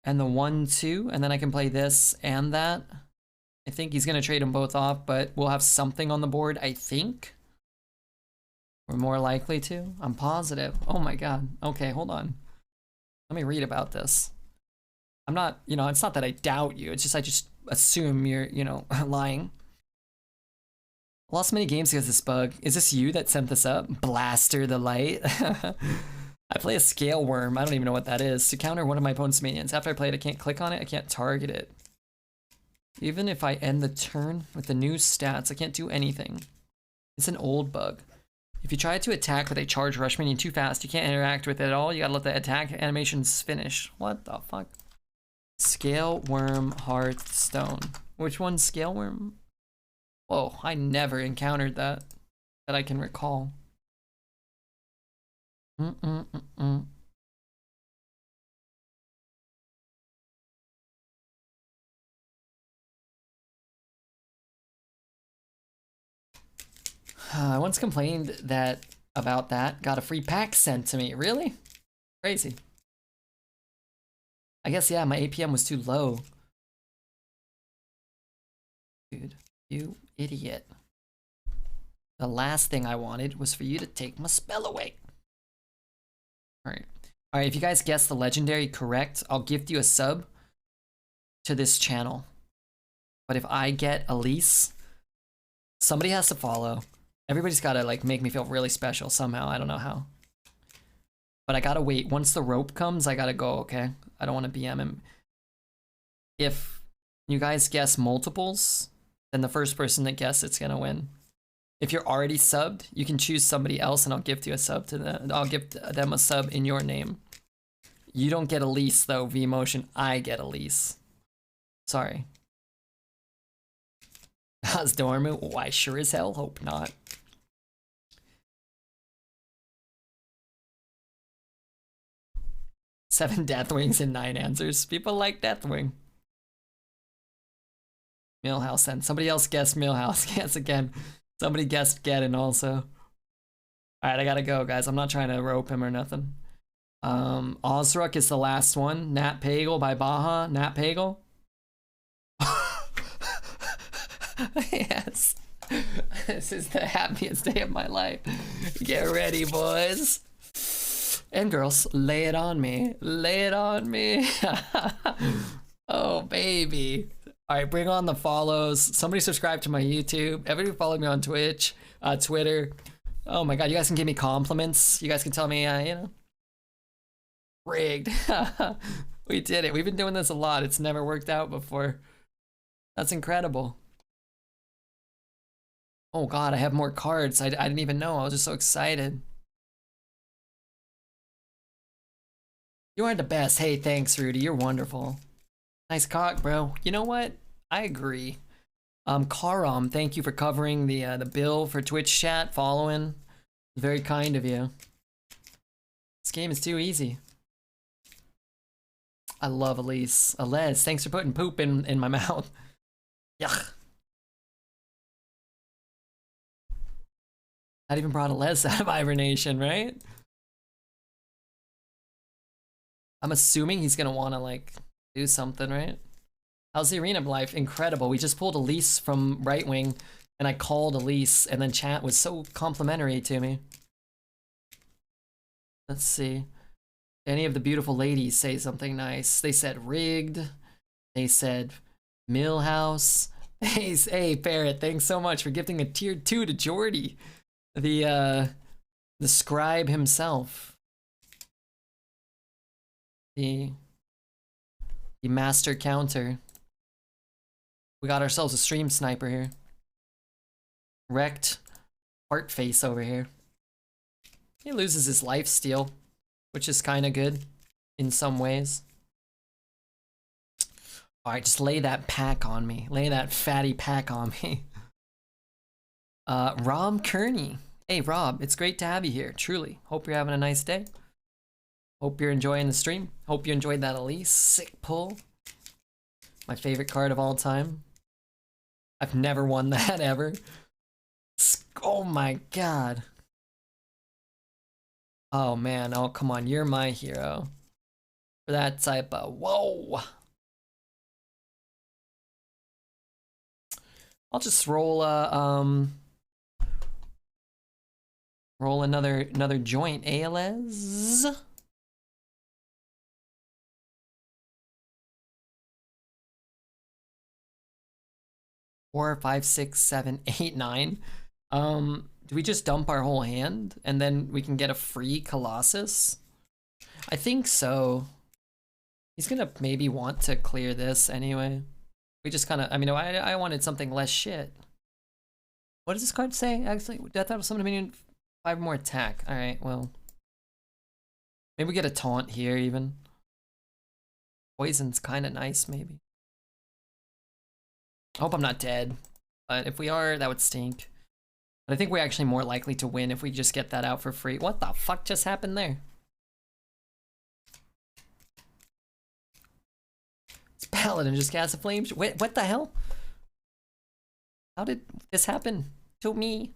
and the 1-2, and then I can play this and that. I think he's going to trade them both off, but we'll have something on the board, I think. We're more likely to. I'm positive. Oh my god. Okay, hold on. Let me read about this. I'm not, it's not that I doubt you. It's just I just assume you're, lying. I lost many games because of this bug. Is this you that sent this up? Blaster the Light? I play a Scale Worm. I don't even know what that is. To counter one of my opponent's minions. After I play it, I can't click on it. I can't target it. Even if I end the turn with the new stats, I can't do anything. It's an old bug. If you try to attack with a charge rush minion too fast, you can't interact with it at all. You gotta let the attack animations finish. What the fuck? Scale worm Hearthstone. Which one's scale worm? Whoa, I never encountered that I can recall. I once complained that about that, got a free pack sent to me. Really? Crazy. I guess, yeah, my APM was too low. Dude, you idiot. The last thing I wanted was for you to take my spell away. Alright. Alright, if you guys guess the legendary correct, I'll gift you a sub to this channel. But if I get Elise, somebody has to follow. Everybody's gotta like make me feel really special somehow. I don't know how. But I gotta wait. Once the rope comes, I gotta go, okay? I don't want to BM him. If you guys guess multiples, then the first person that guesses it's gonna win. If you're already subbed, you can choose somebody else and I'll gift you a sub to them. I'll gift them a sub in your name. You don't get Elise though, V-Motion. I get Elise. Sorry. How's Darkmoon? Oh, I sure as hell hope not. Seven Deathwings and 9 answers. People like Deathwing. Millhouse then. Somebody else guessed Millhouse. Guess again. Somebody guessed Geddon also. Alright, I gotta go, guys. I'm not trying to rope him or nothing. Osruk is the last one. Nat Pagel by Baja. Nat Pagel. Yes. This is the happiest day of my life. Get ready, boys. And girls, lay it on me. Lay it on me. Oh, baby. All right, bring on the follows. Somebody subscribe to my YouTube. Everybody follow me on Twitch, Twitter. Oh my God, you guys can give me compliments. You guys can tell me, you know, rigged. We did it. We've been doing this a lot. It's never worked out before. That's incredible. Oh God, I have more cards. I didn't even know. I was just so excited. You are the best. Hey, thanks, Rudy. You're wonderful. Nice cock, bro. You know what? I agree. Karam, thank you for covering the bill for Twitch chat, following. Very kind of you. This game is too easy. I love Elise. Elise, thanks for putting poop in my mouth. Yuck. Not even brought Elise out of hibernation, right? I'm assuming he's gonna wanna like do something, right? How's the arena life? Incredible. We just pulled Elise from right wing and I called Elise and then chat was so complimentary to me. Let's see. Any of the beautiful ladies say something nice. They said rigged. They said Millhouse. Hey, Parrot, thanks so much for gifting a tier 2 to Jordy. The scribe himself. The master counter. We got ourselves a stream sniper here. Wrecked heart face over here. He loses his life steal, which is kind of good in some ways. Alright, just lay that pack on me. Lay that fatty pack on me. Rob Kearney. Hey, Rob, it's great to have you here, truly. Hope you're having a nice day. Hope you're enjoying the stream. Hope you enjoyed that Elise. Sick pull. My favorite card of all time. I've never won that ever. Oh my God. Oh man, oh come on, you're my hero. For that type of, whoa. I'll just roll roll another joint, Elise. 4, 5, 6, 7, 8, 9. Do we just dump our whole hand and then we can get a free Colossus? I think so. He's gonna maybe want to clear this anyway. We just kind of, I mean, I wanted something less shit. What does this card say? Actually, I thought it was something meaning 5 more attack. All right, well, maybe we get a taunt here even. Poison's kind of nice, maybe. I hope I'm not dead, but if we are, that would stink. But I think we're actually more likely to win if we just get that out for free. What the fuck just happened there? This paladin just cast a flame. Wait, what the hell? How did this happen to me?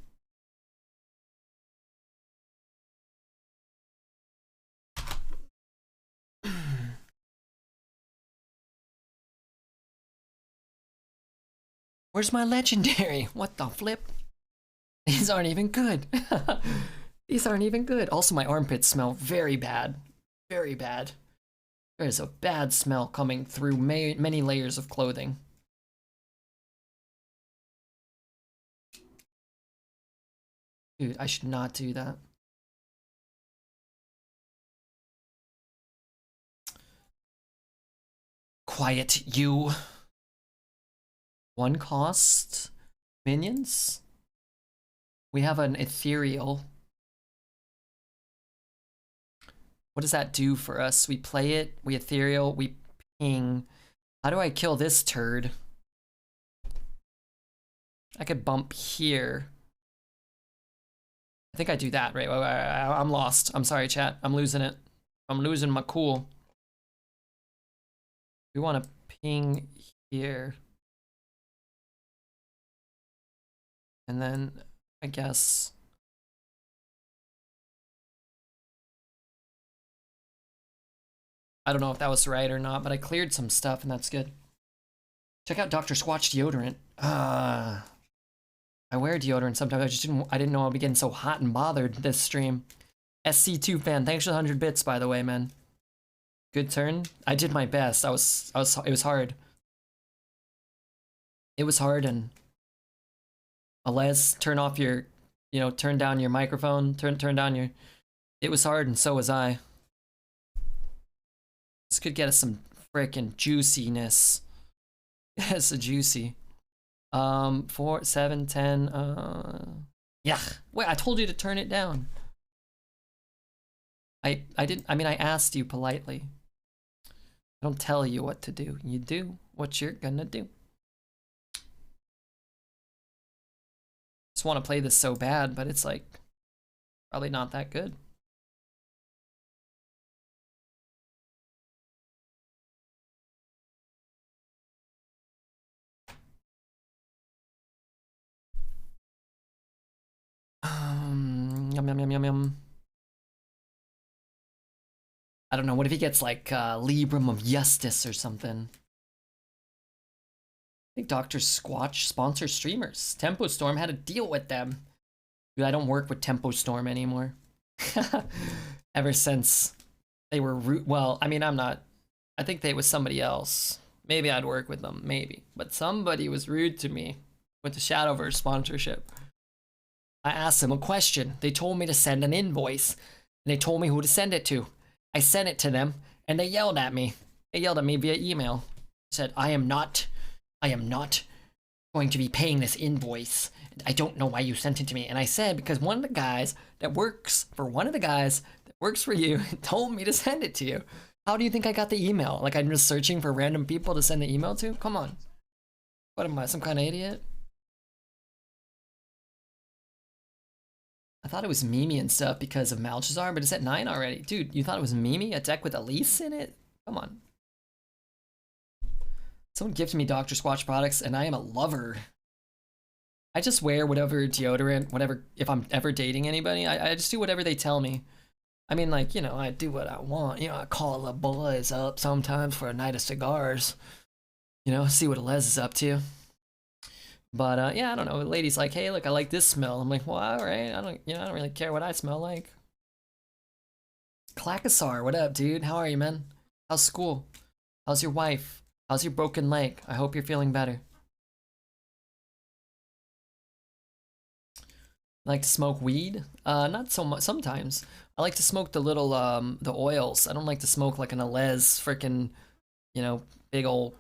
Where's my legendary? What the flip? These aren't even good. These aren't even good. Also, my armpits smell very bad. Very bad. There's a bad smell coming through many layers of clothing. Dude, I should not do that. Quiet, you. One cost minions. We have an ethereal. What does that do for us? We play it, we ethereal, we ping. How do I kill this turd? I could bump here. I think I do that, right? I'm lost. I'm sorry, chat. I'm losing it. I'm losing my cool. We want to ping here. And then, I guess... I don't know if that was right or not, but I cleared some stuff and that's good. Check out Dr. Squatch deodorant. I wear deodorant sometimes. I didn't know I'd be getting so hot and bothered this stream. SC2 fan, thanks for the 100 bits, by the way, man. Good turn. I did my best. It was hard. It was hard, and Elise, turn off your, turn down your microphone, turn down your... It was hard, and so was I. This could get us some freaking juiciness. Yes, a juicy. 4, 7, 10, yeah. Wait, I told you to turn it down. I asked you politely. I don't tell you what to do. You do what you're gonna do. Just want to play this so bad, but it's like probably not that good. Yum, yum, yum, yum, yum. I don't know, what if he gets like Librum of Justice or something? I think Dr. Squatch sponsors streamers. Tempo Storm had a deal with them. Dude, I don't work with Tempo Storm anymore. Ever since they were well, I mean, I'm not. I think they was somebody else. Maybe I'd work with them, maybe. But somebody was rude to me with the Shadowverse sponsorship. I asked them a question. They told me to send an invoice. And they told me who to send it to. I sent it to them, and they yelled at me. They yelled at me via email. Said, I am not going to be paying this invoice. I don't know why you sent it to me. And I said, because one of the guys that works for you told me to send it to you. How do you think I got the email? Like, I'm just searching for random people to send the email to? Come on. What am I, some kind of idiot? I thought it was Mimi and stuff because of Malchezaar, but it's at 9 already. Dude, you thought it was Mimi? A deck with Elise in it? Come on. Someone gifted me Dr. Squatch products, and I am a lover. I just wear whatever deodorant, whatever, if I'm ever dating anybody, I just do whatever they tell me. I mean, like, I do what I want. I call the boys up sometimes for a night of cigars. See what Elise is up to. But yeah, I don't know. The lady's like, hey, look, I like this smell. I'm like, well, all right. I don't really care what I smell like. Clackasar, what up, dude? How are you, man? How's school? How's your wife? How's your broken leg? I hope you're feeling better. Like to smoke weed? Not so much. Sometimes I like to smoke the little the oils. I don't like to smoke like an Elise freaking, big old,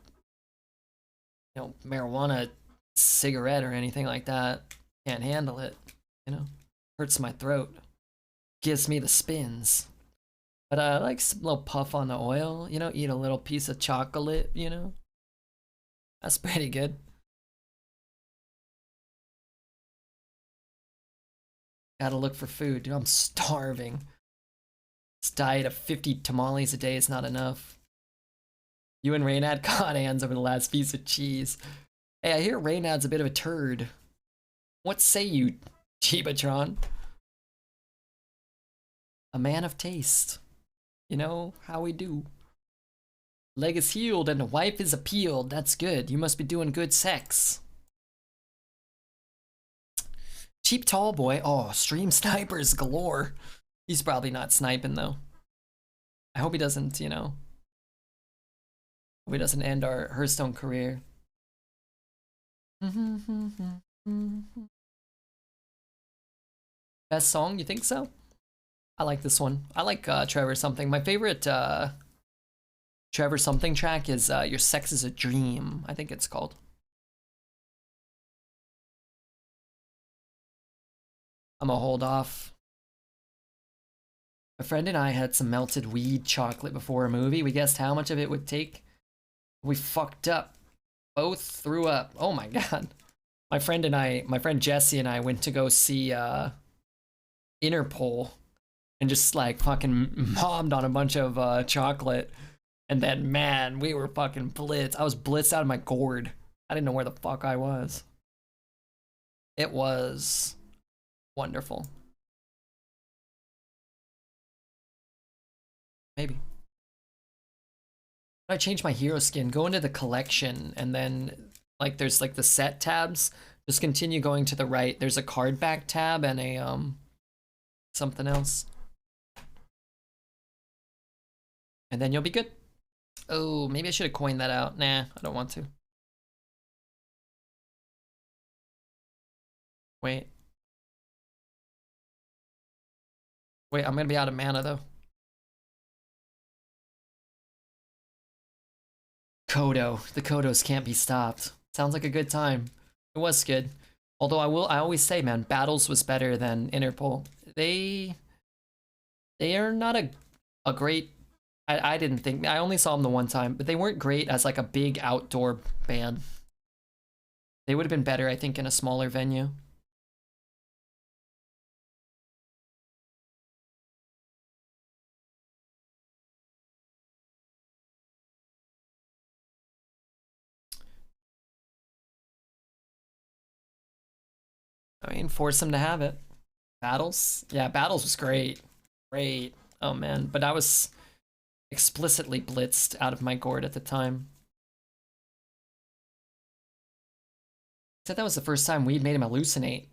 marijuana cigarette or anything like that. Can't handle it. Hurts my throat. Gives me the spins. But I like some little puff on the oil, you know, eat a little piece of chocolate, you know. That's pretty good. Gotta look for food. Dude, I'm starving. This diet of 50 tamales a day is not enough. You and Reynad got hands over the last piece of cheese. Hey, I hear Reynad's a bit of a turd. What say you, Chibatron? A man of taste. You know how we do. Leg is healed and the wife is appealed. That's good. You must be doing good sex. Cheap tall boy. Oh, stream snipers galore. He's probably not sniping though. I hope he doesn't, you know. Hope he doesn't end our Hearthstone career. Best song, you think so? I like this one. I like Trevor Something. My favorite Trevor Something track is Your Sex is a Dream, I think it's called. I'm gonna hold off. A friend and I had some melted weed chocolate before a movie. We guessed how much of it would take. We fucked up. Both threw up. Oh my god. My friend Jesse and I went to go see Interpol and just like fucking mommed on a bunch of chocolate. And then man, we were fucking blitzed. I was blitzed out of my gourd. I didn't know where the fuck I was. It was wonderful. Maybe. I changed my hero skin. Go into the collection and then like there's like the set tabs. Just continue going to the right. There's a card back tab and a something else. And then you'll be good. Oh, maybe I should have coined that out. Nah, I don't want to. Wait. Wait, I'm gonna be out of mana though. Kodo. The Kodos can't be stopped. Sounds like a good time. It was good. Although I always say, man, Battles was better than Interpol. They are not a great, I didn't think, I only saw them the one time, but they weren't great as like a big outdoor band. They would have been better, I think, in a smaller venue. I mean, force them to have it. Battles? Yeah, Battles was great. Great. Oh man, but I was explicitly blitzed out of my gourd at the time. Said that was the first time weed made him hallucinate.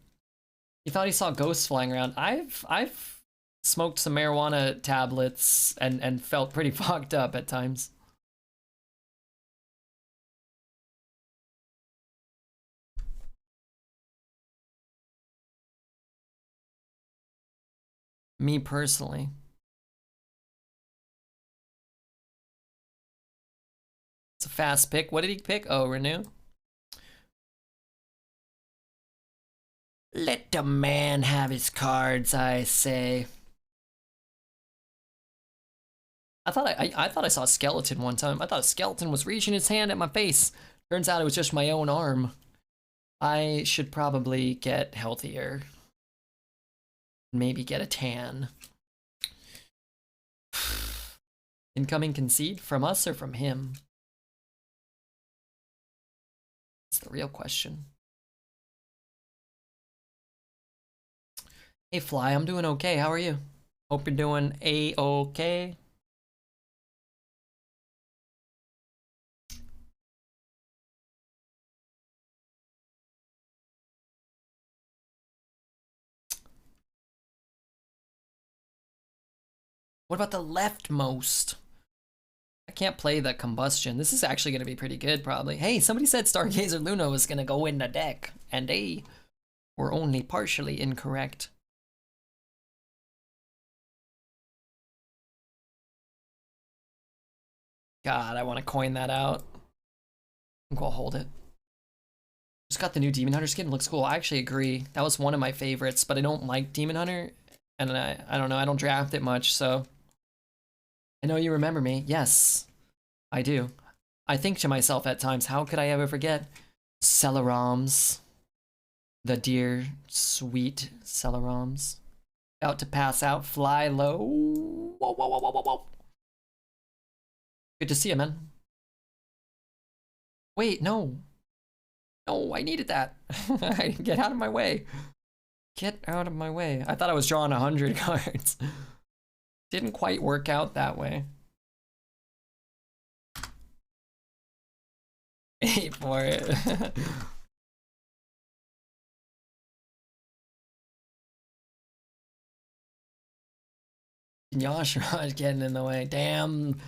He thought he saw ghosts flying around. I've smoked some marijuana tablets and felt pretty fucked up at times. Me personally. It's a fast pick. What did he pick? Oh, Renew. Let the man have his cards, I say. I thought I saw a skeleton one time. I thought a skeleton was reaching his hand at my face. Turns out it was just my own arm. I should probably get healthier. Maybe get a tan. Incoming concede from us or from him? That's the real question. Hey Fly, I'm doing okay. How are you? Hope you're doing a-okay. What about the leftmost? I can't play the combustion. This is actually going to be pretty good, probably. Hey, somebody said Stargazer Luna was going to go in the deck, and they were only partially incorrect. God, I want to coin that out. I think I'll hold it. Just got the new Demon Hunter skin. Looks cool. I actually agree. That was one of my favorites, but I don't like Demon Hunter, and I don't know. I don't draft it much, so I know you remember me. Yes, I do. I think to myself at times, how could I ever forget Celerons? The dear, sweet Celerons. About to pass out, fly low. Whoa, whoa, whoa, whoa, whoa, whoa. Good to see you, man. Wait, no. No, I needed that. Get out of my way. Get out of my way. I thought I was drawing 100 cards. Didn't quite work out that way. 8 for it. Yashiraj getting in the way. Damn.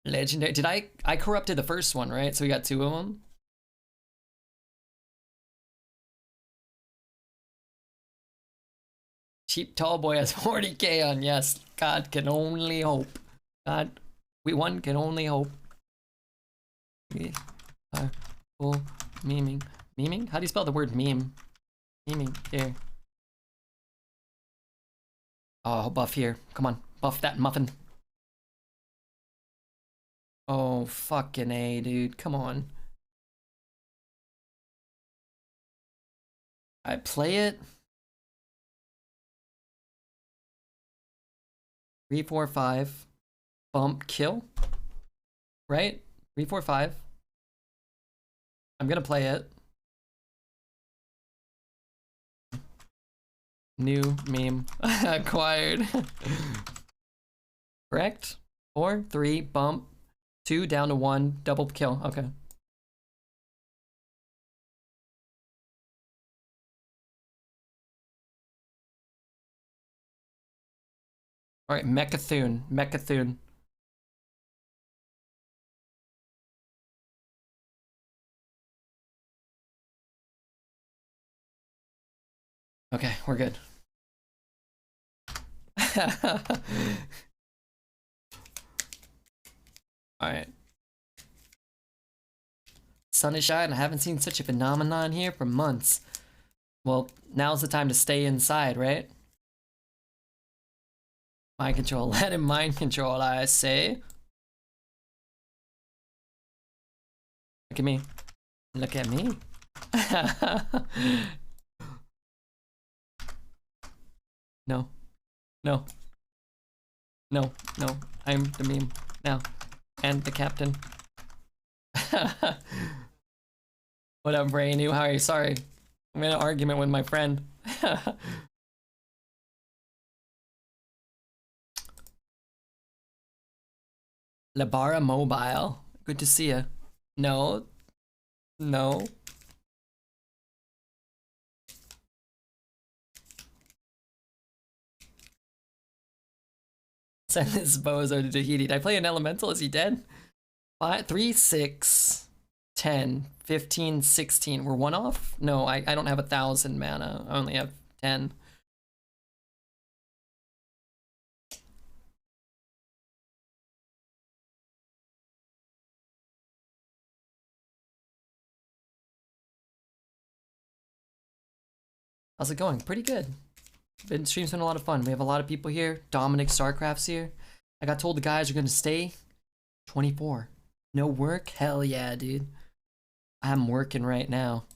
Legendary. Did I corrupted the first one, right? So we got 2 of them. Cheap tall boy has 40k on. Yes. God can only hope. God, one can only hope. We are full memeing. Memeing? How do you spell the word meme? Memeing. Here. Oh, buff here. Come on. Buff that muffin. Oh, fucking A, dude. Come on. I play it. 3, 4, 5. Bump, kill. Right? 3, 4, 5. I'm gonna play it. New meme acquired. Correct? 4, 3, bump. 2 down to 1, double kill. Okay. Alright, Mechathune. Mechathune. Okay, we're good. Alright. Sun is shining. I haven't seen such a phenomenon here for months. Well, now's the time to stay inside, right? Mind control. Let him mind control, I say. Look at me. Look at me. No. No. No. No. I'm the meme now. And the captain. What up, Brainu? How are you? Sorry. I'm in an argument with my friend. Labara Mobile. Good to see ya. No. No. Send this bozo to Tahiti. Did I play an elemental? Is he dead? 5, 3, 6, 10, 15, 16. We're 1 off? No, I don't have 1,000 mana. I only have 10. How's it going? Pretty good. Stream's been a lot of fun. We have a lot of people here. Dominic Starcraft's here. I got told the guys are gonna stay 24. No work? Hell yeah, dude. I'm working right now.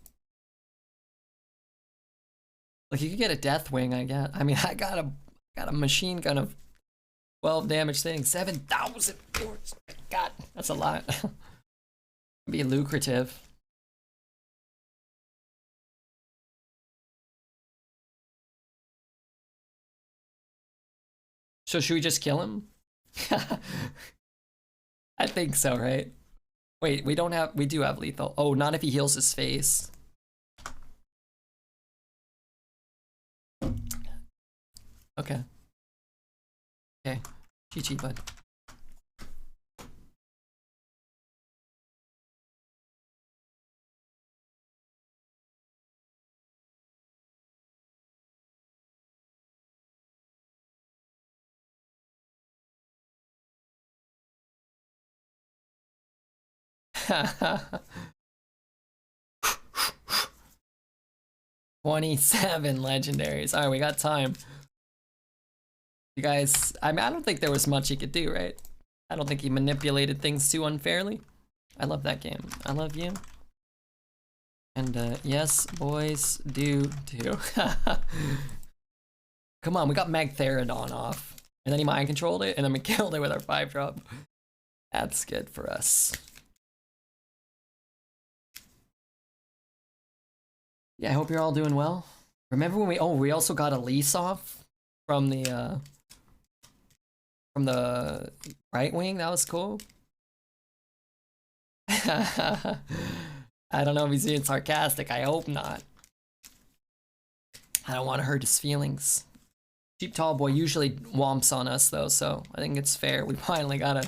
Like, you could get a Deathwing, I guess. I mean, I got a machine gun of 12 damage thing. 7,000 viewers. Oh my god, that's a lot. Be lucrative. So should we just kill him? I think so, right? Wait, we do have lethal. Oh, not if he heals his face. Okay. Okay. GG, bud. $27 legendaries. All right, we got time. You guys, I mean, I don't think there was much he could do, right? I don't think he manipulated things too unfairly. I love that game. I love you. And yes, boys do too. Come on, we got Magtheridon off. And then he mind controlled it, and then we killed it with our 5-drop. That's good for us. Yeah, I hope you're all doing well. Remember when we also got Elise off from the right wing? That was cool. I don't know if he's being sarcastic. I hope not. I don't want to hurt his feelings. Cheap Tall Boy usually womps on us though, so I think it's fair. We finally got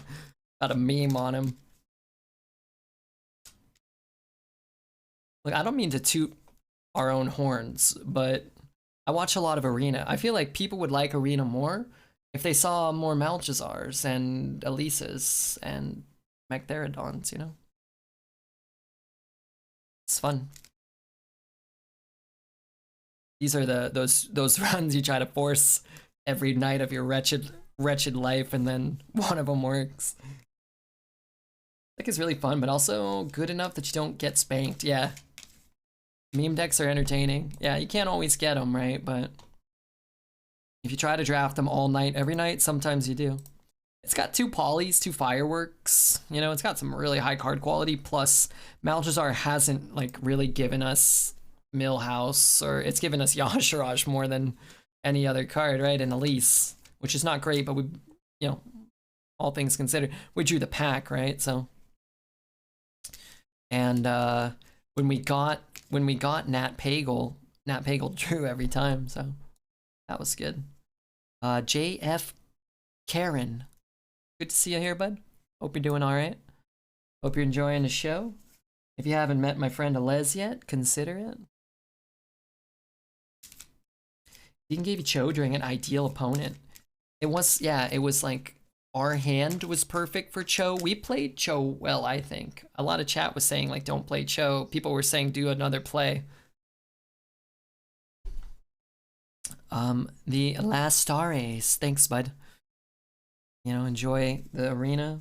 a meme on him. Look, I don't mean to toot our own horns, but I watch a lot of Arena. I feel like people would like Arena more if they saw more Malchezaars and Elises and Magtheridons, you know? It's fun. These are those runs you try to force every night of your wretched life, and then one of them works. I think it's really fun, but also good enough that you don't get spanked. Yeah. Meme decks are entertaining. Yeah, you can't always get them, right? But if you try to draft them all night, every night, sometimes you do. It's got 2 polys, 2 fireworks. You know, it's got some really high card quality. Plus, Malchezaar hasn't like really given us Millhouse, or it's given us Yashiraj more than any other card, right? And Elise, which is not great, but we, you know, all things considered, we drew the pack, right? So, and when we got Nat Pagle drew every time, so that was good. JF Karen, good to see you here, bud. Hope you're doing all right. Hope you're enjoying the show. If you haven't met my friend Elise yet, consider it. Deacon gave you Cho during an ideal opponent. It was, yeah, it was like our hand was perfect for Cho. We played Cho well, I think. A lot of chat was saying like don't play Cho. People were saying do another play. The last star ace. Thanks, bud. You know, enjoy the arena.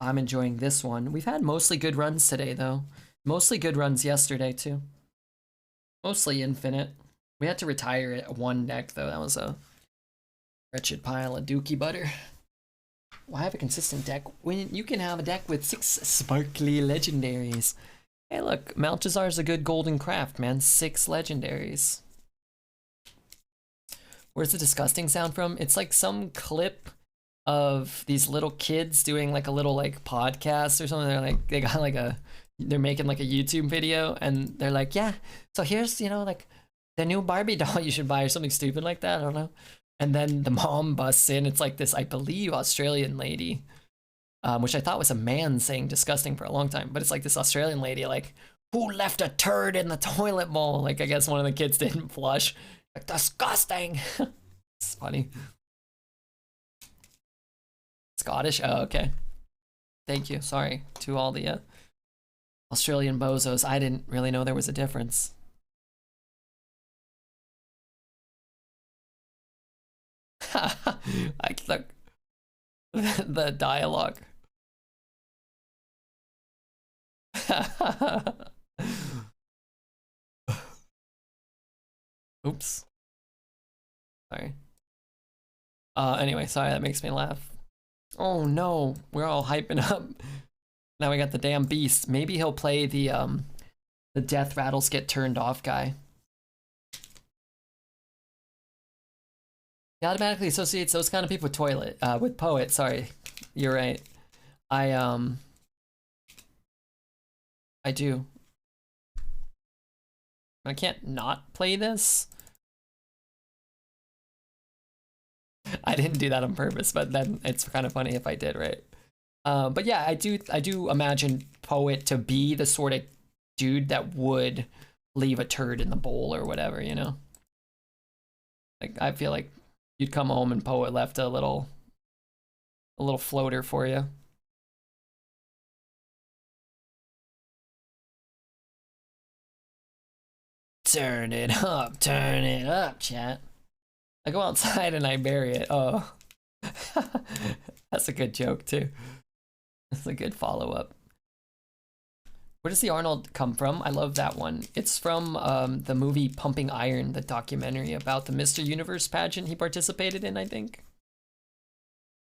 I'm enjoying this one. We've had mostly good runs today, though. Mostly good runs yesterday, too. Mostly infinite. We had to retire it one deck, though. That was a wretched pile of dookie butter. Why have a consistent deck when you can have a deck with 6 sparkly legendaries? Hey, look, Malchezaar's a good golden craft, man. 6 legendaries. Where's the disgusting sound from? It's like some clip of these little kids doing like a little like podcast or something. They're like, they got like they're making like a YouTube video, and they're like, yeah, so here's, you know, like the new Barbie doll you should buy, or something stupid like that. I don't know. And then the mom busts in. It's like this, I believe, Australian lady, which I thought was a man saying disgusting for a long time, but it's like this Australian lady, like, who left a turd in the toilet bowl? Like, I guess one of the kids didn't flush. Like, disgusting. It's funny. Scottish? Oh, okay. Thank you. Sorry to all the Australian bozos. I didn't really know there was a difference. I look the dialogue. Oops. Sorry. Anyway, sorry, that makes me laugh. Oh no, we're all hyping up. Now we got the damn beast. Maybe he'll play the death rattles get turned off guy. He automatically associates those kind of people with toilet, with poet. Sorry, you're right. I do. I can't not play this. I didn't do that on purpose, but then it's kind of funny if I did, right? But yeah, I do imagine poet to be the sort of dude that would leave a turd in the bowl or whatever, you know? Like, I feel like you'd come home and poet left a little floater for you. Turn it up, chat. I go outside and I bury it. Oh. That's a good joke too. That's a good follow-up. Where does the Arnold come from? I love that one. It's from the movie Pumping Iron, the documentary about the Mr. Universe pageant he participated in, I think.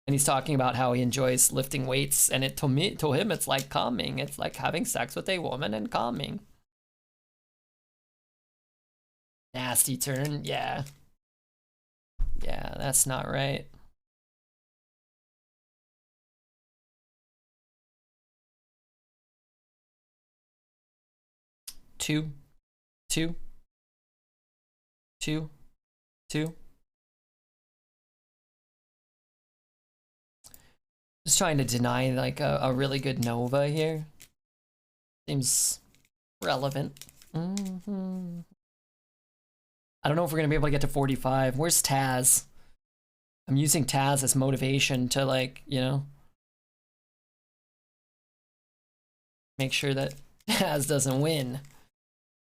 And he's talking about how he enjoys lifting weights, and to him, it's like calming. It's like having sex with a woman and calming. Nasty turn, yeah. Yeah, that's not right. Two. Just trying to deny like a really good Nova here. Seems relevant. I don't know if we're gonna be able to get to 45. Where's Taz? I'm using Taz as motivation to, like, you know, make sure that Taz doesn't win,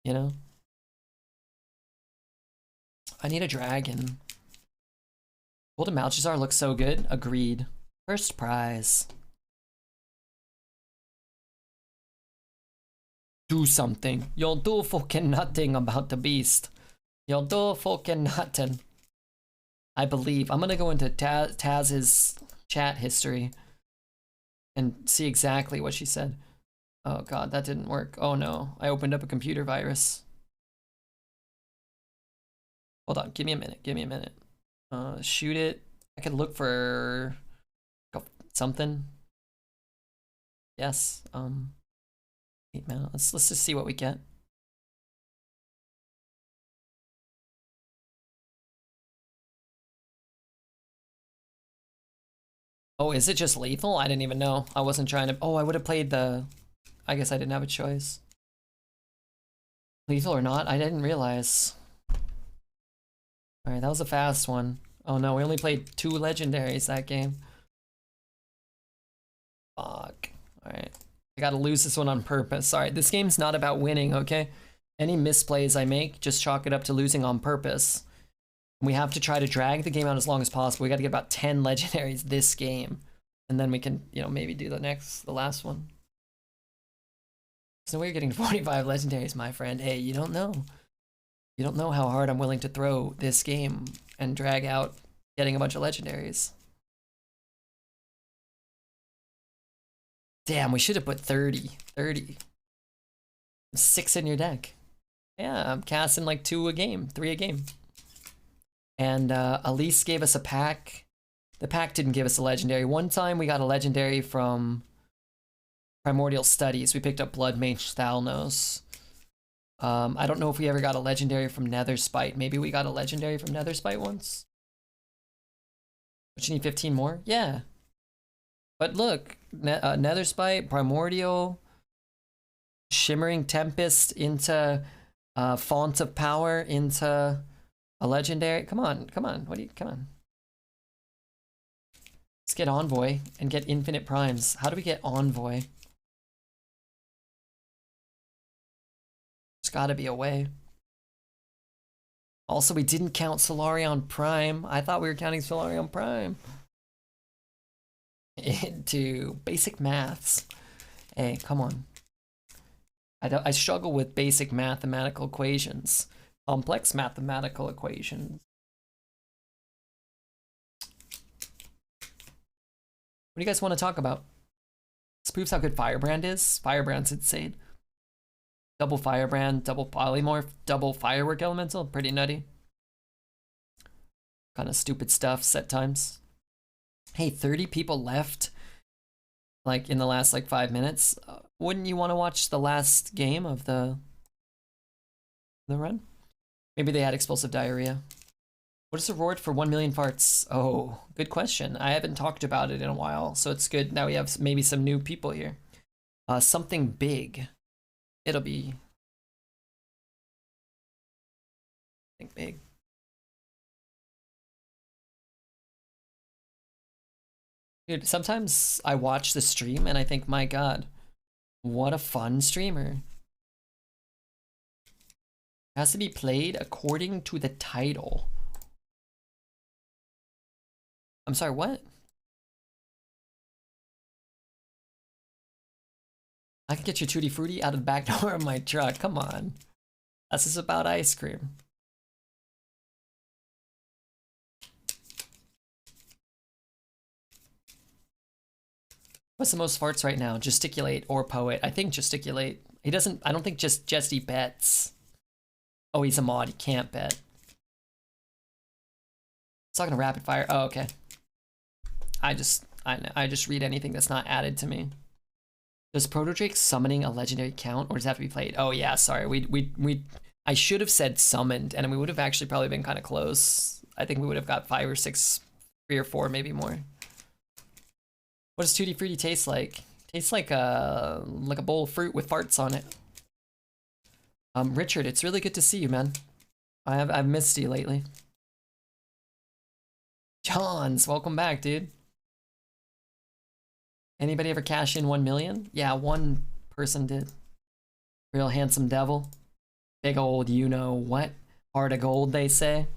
you know? I need a dragon. Golden Malchezaar looks so good. Agreed. First prize. Do something. You'll do fucking nothing about the beast. You'll do fucking nothing. I believe. I'm gonna go into Taz's chat history and see exactly what she said. Oh god, that didn't work. Oh no, I opened up a computer virus. Hold on, give me a minute. Shoot it. I could look for something. Yes, 8 mana. Let's just see what we get. Oh, is it just lethal? I didn't even know. I wasn't trying to. Oh, I would have played the. I guess I didn't have a choice. Lethal or not? I didn't realize. Alright, that was a fast one. Oh no, we only played 2 legendaries that game. Fuck. Alright. I gotta lose this one on purpose. Alright, this game's not about winning, okay? Any misplays I make, just chalk it up to losing on purpose. We have to try to drag the game out as long as possible. We gotta get about 10 legendaries this game. And then we can, you know, maybe do the last one. So we're getting 45 legendaries, my friend. Hey, you don't know. You don't know how hard I'm willing to throw this game and drag out getting a bunch of legendaries. Damn, we should have put 30. 30. 6 in your deck. Yeah, I'm casting like 2 a game, 3 a game. And Elise gave us a pack. The pack didn't give us a legendary. One time we got a legendary from Primordial Studies. We picked up Blood Mage Thalnos. I don't know if we ever got a legendary from Netherspite. Maybe we got a legendary from Netherspite once. But you need 15 more? Yeah. But look, Netherspite, Primordial, Shimmering Tempest into Font of Power into a legendary. Come on. Come on. Let's get Envoy and get Infinite Primes. How do we get Envoy? There's gotta be a way. Also, we didn't count Solarion Prime. I thought we were counting Solarion Prime. Into basic maths. Hey, come on. I struggle with basic mathematical equations. Complex mathematical equations. What do you guys want to talk about? This proves how good Firebrand is. Firebrand's insane. Double Firebrand, double Polymorph, double Firework Elemental. Pretty nutty. Kind of stupid stuff at times. Hey, 30 people left, like, in the last, like, 5 minutes. Wouldn't you want to watch the last game of the run? Maybe they had explosive diarrhea. What is the reward for 1 million farts? Oh, good question. I haven't talked about it in a while, so it's good. Now we have maybe some new people here. Something big. It'll be... something big. Dude, sometimes I watch the stream and I think, my god, what a fun streamer. It has to be played according to the title. I'm sorry, what? I can get your Tutti Frutti out of the back door of my truck. Come on. This is about ice cream. What's the most farts right now? Gesticulate or Poet? I think Gesticulate. He doesn't, I don't think just Jesty bets. Oh, he's a mod, he can't bet. It's talking to rapid fire. Oh, okay. I just read anything that's not added to me. Does Proto Drake summoning a legendary count, or does it have to be played? Oh yeah, sorry. I should have said summoned, and we would have actually probably been kind of close. I think we would have got 5 or 6, 3 or 4, maybe more. What does Tutti Frutti taste like? Tastes like a bowl of fruit with farts on it. Richard, it's really good to see you, man. I've missed you lately. Johns, welcome back, dude. Anybody ever cash in 1 million? Yeah, one person did. Real handsome devil. Big old you know what. Heart of gold, they say.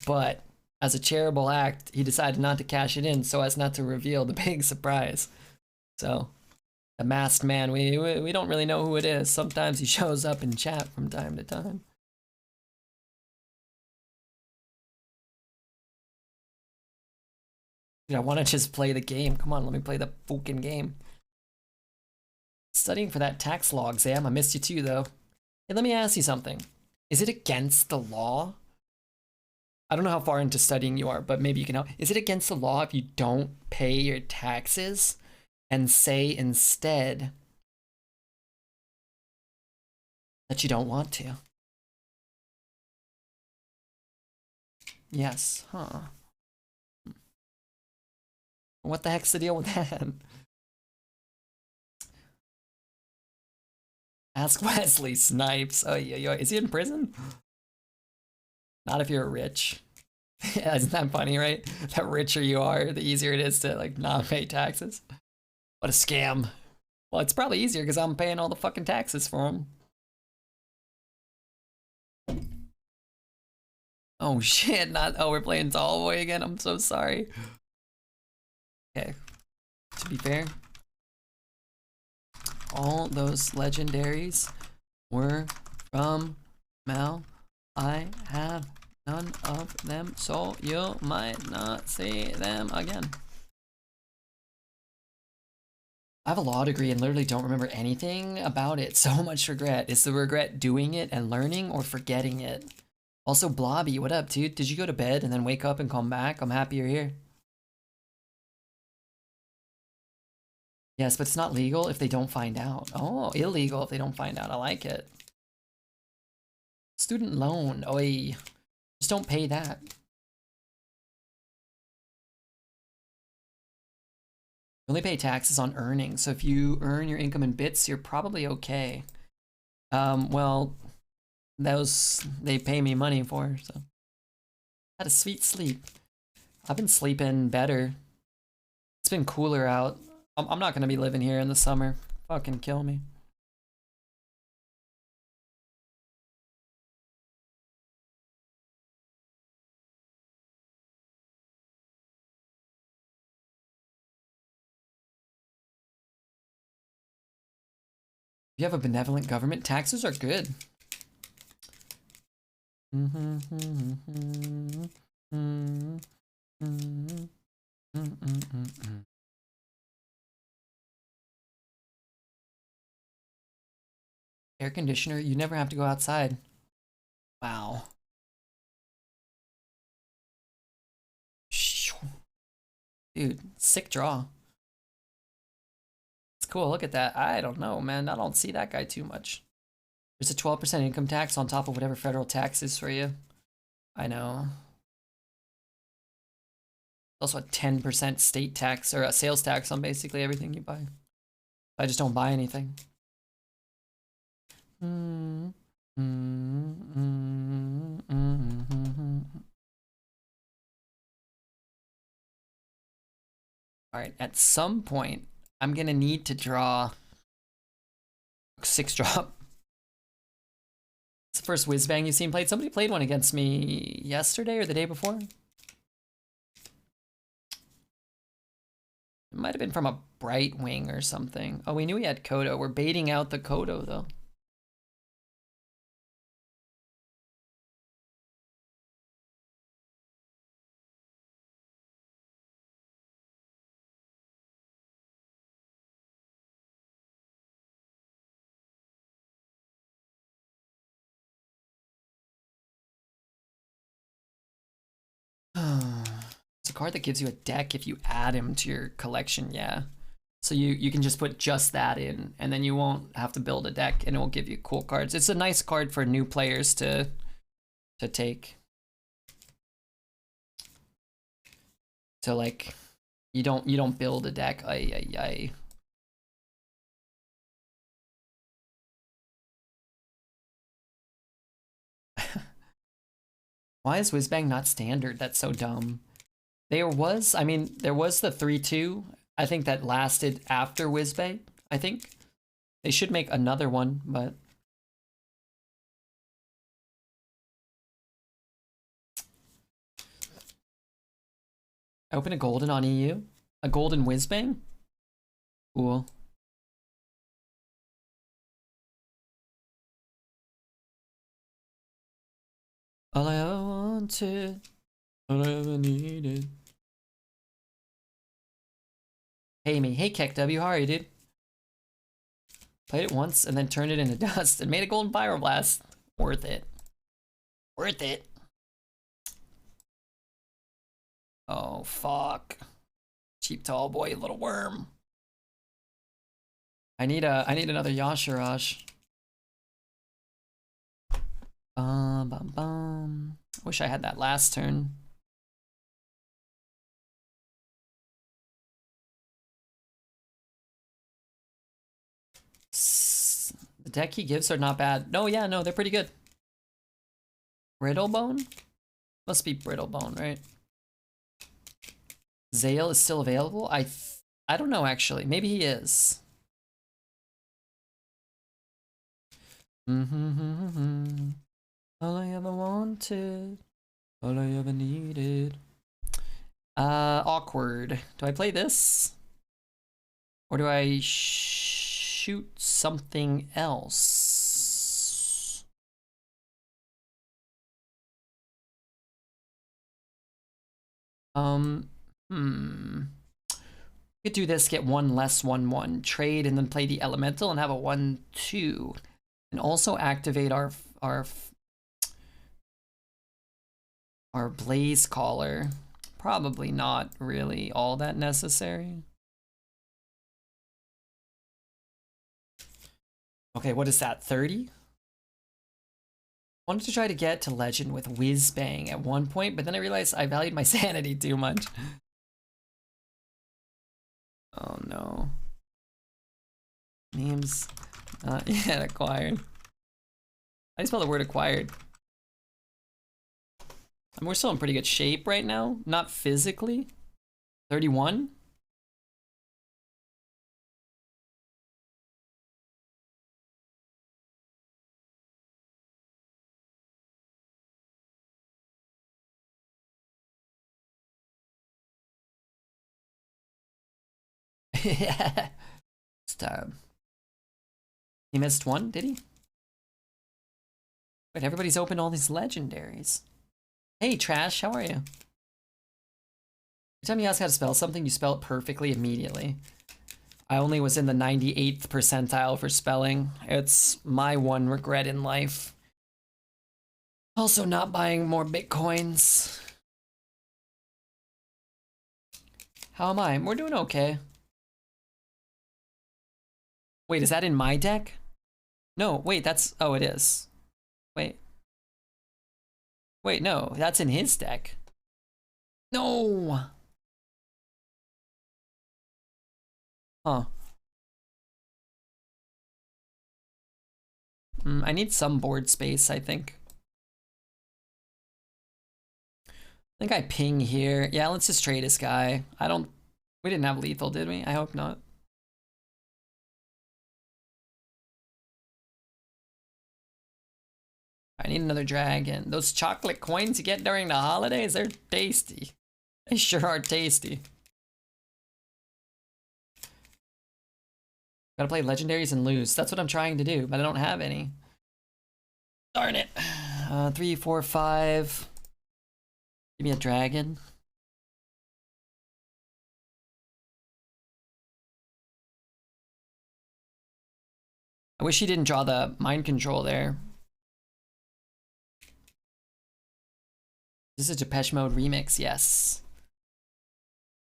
But as a charitable act, he decided not to cash it in so as not to reveal the big surprise. So, the masked man, we don't really know who it is. Sometimes he shows up in chat from time to time. Dude, I want to just play the game. Come on, let me play the fucking game. Studying for that tax log, Sam. I missed you too, though. Hey, let me ask you something. Is it against the law? I don't know how far into studying you are, but maybe you can help. Is it against the law if you don't pay your taxes and say instead that you don't want to? Yes, huh. What the heck's the deal with that? Ask Wesley Snipes. Oh, yeah, is he in prison? Not if you're rich. Yeah, isn't that funny, right? The richer you are, the easier it is to like not pay taxes. What a scam. Well, it's probably easier because I'm paying all the fucking taxes for him. Oh shit, we're playing Tallboy again. I'm so sorry. Okay. To be fair, all those legendaries were from Mal. I have none of them, so you might not see them again. I have a law degree and literally don't remember anything about it. So much regret. Is the regret doing it and learning or forgetting it? Also, Blobby, what up, dude? Did you go to bed and then wake up and come back? I'm happy you're here. Yes, but it's not legal if they don't find out. Oh, illegal if they don't find out. I like it. Student loan. Oi. Just don't pay that. You only pay taxes on earnings, so if you earn your income in bits, you're probably okay. Well, those they pay me money for, so. Had a sweet sleep. I've been sleeping better. It's been cooler out. I'm not gonna be living here in the summer. Fucking kill me. You have a benevolent government. Taxes are good. Air conditioner. You never have to go outside. Wow. Dude, sick draw. It's cool. Look at that. I don't know, man. I don't see that guy too much. There's a 12% income tax on top of whatever federal tax is for you. I know. Also a 10% state tax or a sales tax on basically everything you buy. I just don't buy anything. Alright, at some point, I'm gonna need to draw 6 drop. It's the first whiz bang you've seen played. Somebody played one against me yesterday or the day before. It might have been from a Bright Wing or something. Oh, we knew he had Kodo. We're baiting out the Kodo, though. It's a card that gives you a deck if you add him to your collection, yeah. So you can just put just that in, and then you won't have to build a deck, and it will give you cool cards. It's a nice card for new players to take. So like, you don't build a deck. Ay. Why is Whizbang not standard? That's so dumb. There was the 3-2. I think that lasted after Whizbang. I think they should make another one, but I open a golden on EU. A golden Whizbang? Cool. All I ever wanted, all I ever needed. Hey me, hey KekW, how are you, dude? Played it once and then turned it into dust and made a golden pyroblast. Worth it. Worth it. Oh fuck. Cheap tall boy, little worm. I need another Yashiraj. Wish I had that last turn. The deck he gives are not bad. No, yeah, no, they're pretty good. Brittlebone? Must be Brittlebone, right? Zale is still available? I don't know, actually. Maybe he is. All I ever wanted, all I ever needed. Awkward. Do I play this? Or do I shoot something else? We could do this, get 1 less 1/1, trade, and then play the elemental and have a 1/2. And also activate our Blaze Caller. Probably not really all that necessary. Okay, what is that, 30? Wanted to try to get to Legend with Whizbang at one point, but then I realized I valued my sanity too much. Oh no. Memes not yet acquired. How do you spell the word acquired? I mean, we're still in pretty good shape right now. Not physically. 31? Yeah. Stab. He missed one, did he? Wait, everybody's opened all these legendaries. Hey, Trash, how are you? Every time you ask how to spell something, you spell it perfectly immediately. I only was in the 98th percentile for spelling. It's my one regret in life. Also, not buying more Bitcoins. How am I? We're doing okay. Wait, is that in my deck? No, wait, that's... Oh, it is. Wait. Wait, no, that's in his deck. No! Huh. I need some board space, I think. I think I ping here. Yeah, let's just trade this guy. We didn't have lethal, did we? I hope not. I need another dragon. Those chocolate coins you get during the holidays, they're tasty. They sure are tasty. Gotta play legendaries and lose. That's what I'm trying to do, but I don't have any. Darn it. 3, 4, 5. Give me a dragon. I wish he didn't draw the mind control there. This is a Depeche Mode remix, yes.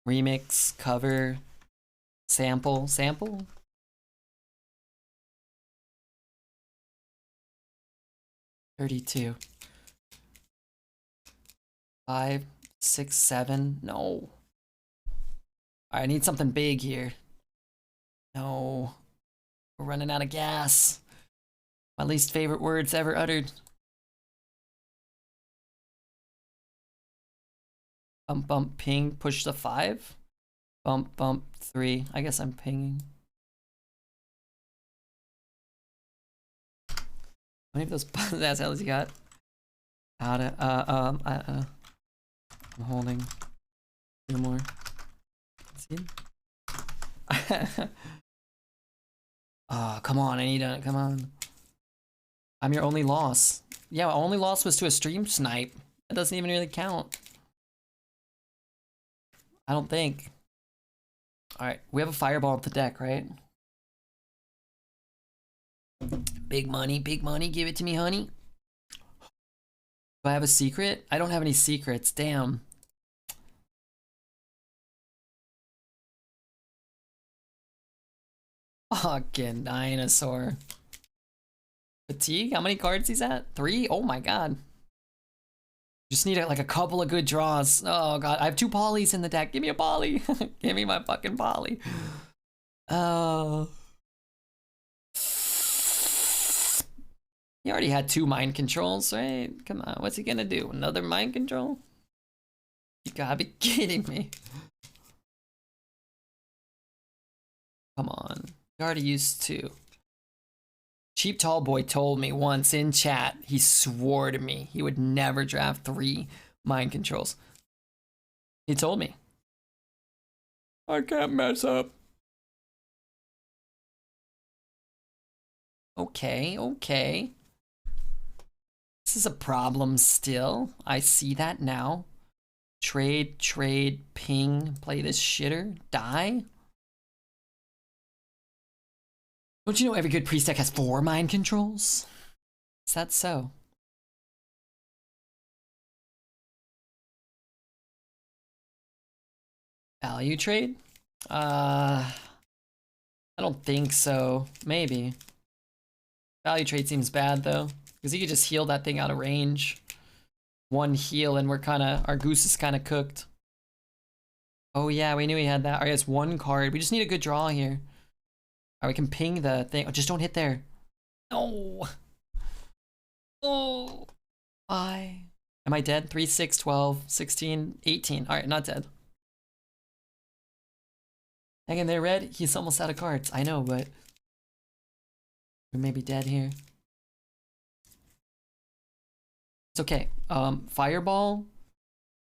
Remix, cover, sample. 32. 5, 6, 7. No. I need something big here. No. We're running out of gas. My least favorite words ever uttered. Bump, bump, ping, push the 5. Bump, bump, 3. I guess I'm pinging. How many of those assholes you got? I'm holding 2 more. See? Oh, come on, I need a, come on. I'm your only loss. Yeah, my only loss was to a stream snipe. That doesn't even really count. I don't think. Alright, we have a fireball at the deck, right? Big money, give it to me, honey. Do I have a secret? I don't have any secrets, damn. Fucking dinosaur. Fatigue? How many cards he's at? 3? Oh my god. Just need like a couple of good draws. Oh god, I have 2 polys in the deck. Give me a poly. Give me my fucking poly. Oh. He already had 2 mind controls, right? Come on, what's he gonna do? Another mind control? You gotta be kidding me. Come on. You already used 2. Cheap Tall Boy told me once in chat, he swore to me he would never draft 3 mind controls. He told me. I can't mess up. Okay, okay. This is a problem still. I see that now. Trade, ping, play this shitter, die. Don't you know every good priest deck has 4 mind controls? Is that so? Value trade? I don't think so. Maybe. Value trade seems bad though, because he could just heal that thing out of range. 1 heal and we're kinda, our goose is kinda cooked. Oh yeah, we knew he had that. Alright, it's 1 card. We just need a good draw here. Alright, we can ping the thing. Oh, just don't hit there. No. Oh. Why? Am I dead? 3, 6, 12, 16, 18. Alright, not dead. Hang in there, Red. He's almost out of cards. I know, but we may be dead here. It's okay. Fireball.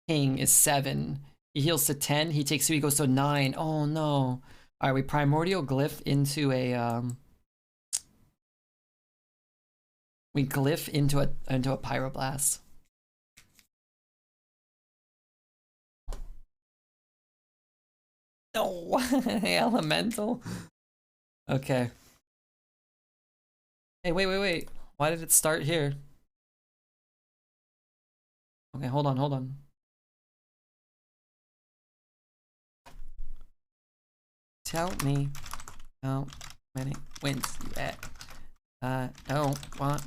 Ping is 7. He heals to 10. He takes 2. He goes to 9. Oh no. Alright, we primordial glyph into a we glyph into a pyroblast. No. Elemental. Okay. Hey, wait. Why did it start here? Okay, hold on. Tell me how many wins you at. I don't want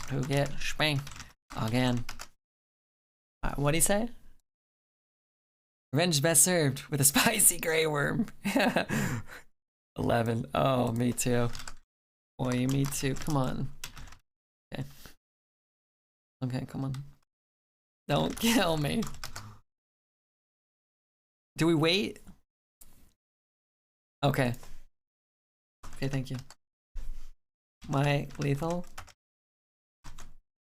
to get spanked again. What'd he say? Revenge is best served with a spicy grey worm. 11. Oh, me too. Boy, me too. Come on. Okay, come on. Don't kill me. Do we wait? Okay. Okay, thank you. My lethal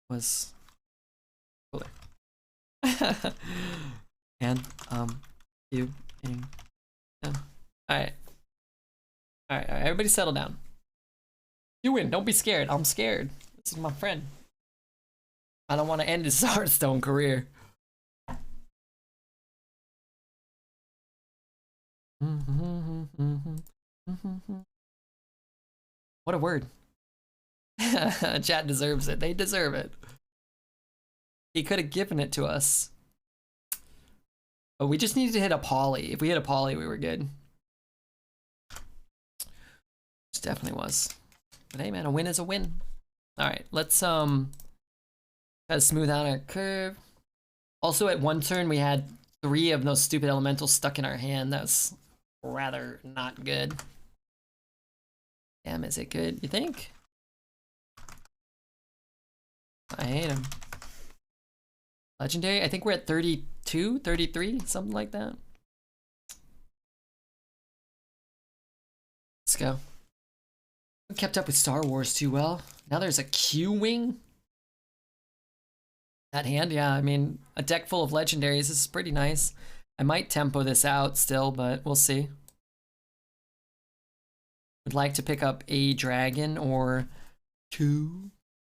was cooler. And you Alright. Alright, everybody settle down. You win, don't be scared. I'm scared. This is my friend. I don't want to end his Hearthstone career. What a word. Chat deserves it. They deserve it. He could have given it to us. But we just needed to hit a poly. If we hit a poly, we were good. Which definitely was. But hey man, a win is a win. Alright, let's try to smooth out our curve. Also at one turn we had 3 of those stupid elementals stuck in our hand. That's rather not good. Damn, is it good, you think? I hate him. Legendary? I think we're at 32, 33, something like that. Let's go. Kept up with Star Wars too well. Now there's a Q-Wing. That hand, yeah, I mean, a deck full of legendaries is pretty nice. I might tempo this out still, but we'll see. Would like to pick up a dragon or 2.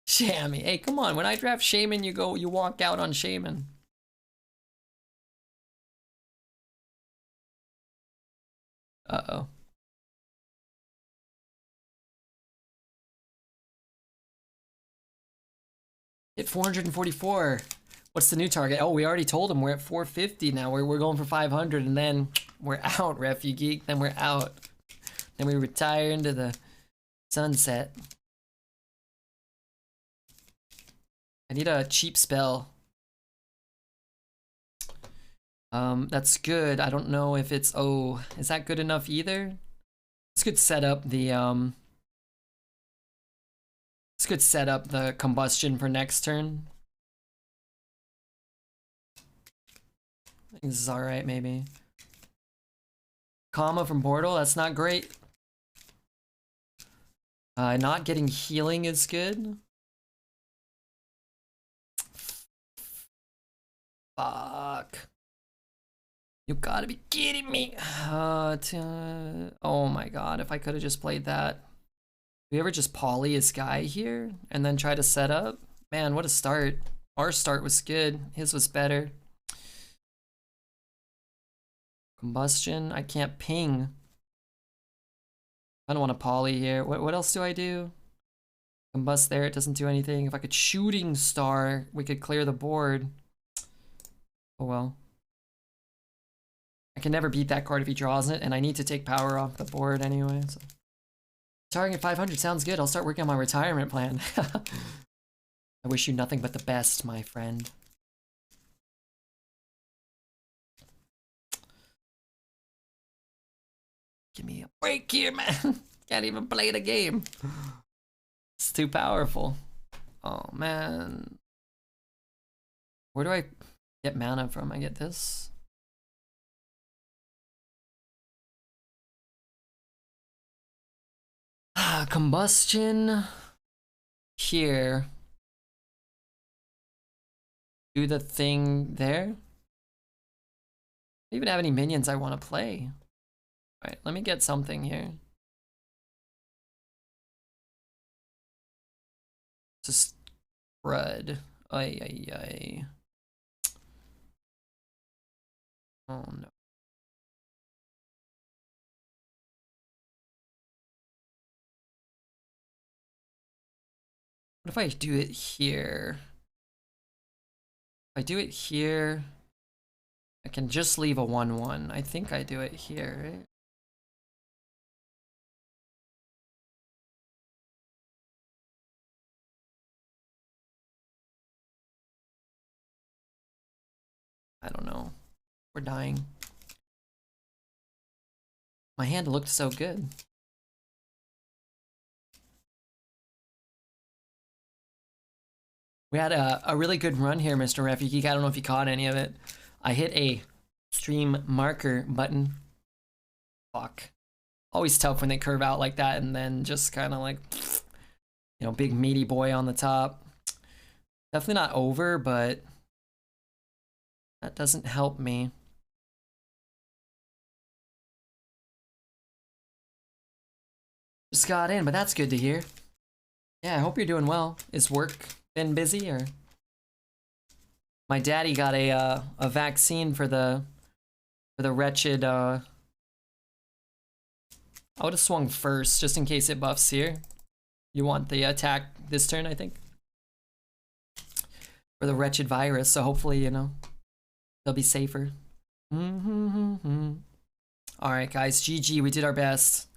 Shammy. Hey, come on. When I draft Shaman, you walk out on Shaman. Uh-oh. Hit 444. What's the new target? Oh, we already told him we're at 450 now. We're going for 500 and then we're out, Ref, you geek. Then we're out. Then we retire into the sunset. I need a cheap spell. That's good. I don't know if it's, oh, is that good enough either? This could set up the, this could set up the combustion for next turn. I think this is alright, maybe. Comma from Portal, that's not great. Not getting healing is good. Fuck. You gotta be kidding me. Oh my god, if I could have just played that. Do we ever just poly his guy here and then try to set up? Man, what a start. Our start was good. His was better. Combustion, I can't ping. I don't want to poly here. What else do I do? Combust there, it doesn't do anything. If I could shooting star, we could clear the board. Oh well. I can never beat that card if he draws it, and I need to take power off the board anyway. So. Retiring at 500 sounds good. I'll start working on my retirement plan. I wish you nothing but the best, my friend. Give me a break here, man. Can't even play the game. It's too powerful. Oh, man. Where do I get mana from? I get this. Combustion. Here. Do the thing there. I don't even have any minions I want to play. Alright, let me get something here. Just crud. Ay, ay, ay. Oh no. What if I do it here? If I do it here, I can just leave a 1/1. I think I do it here, right? I don't know. We're dying. My hand looked so good. We had a really good run here, Mr. Refugee. I don't know if you caught any of it. I hit a stream marker button. Fuck. Always tough when they curve out like that and then just kind of like, you know, big meaty boy on the top. Definitely not over, but that doesn't help me. Just got in, but that's good to hear. Yeah, I hope you're doing well. Is work been busy or? My daddy got a vaccine for the wretched. I would have swung first just in case it buffs here. You want the attack this turn, I think, for the wretched virus. So hopefully, you know, they'll be safer. All right, guys, GG. We did our best.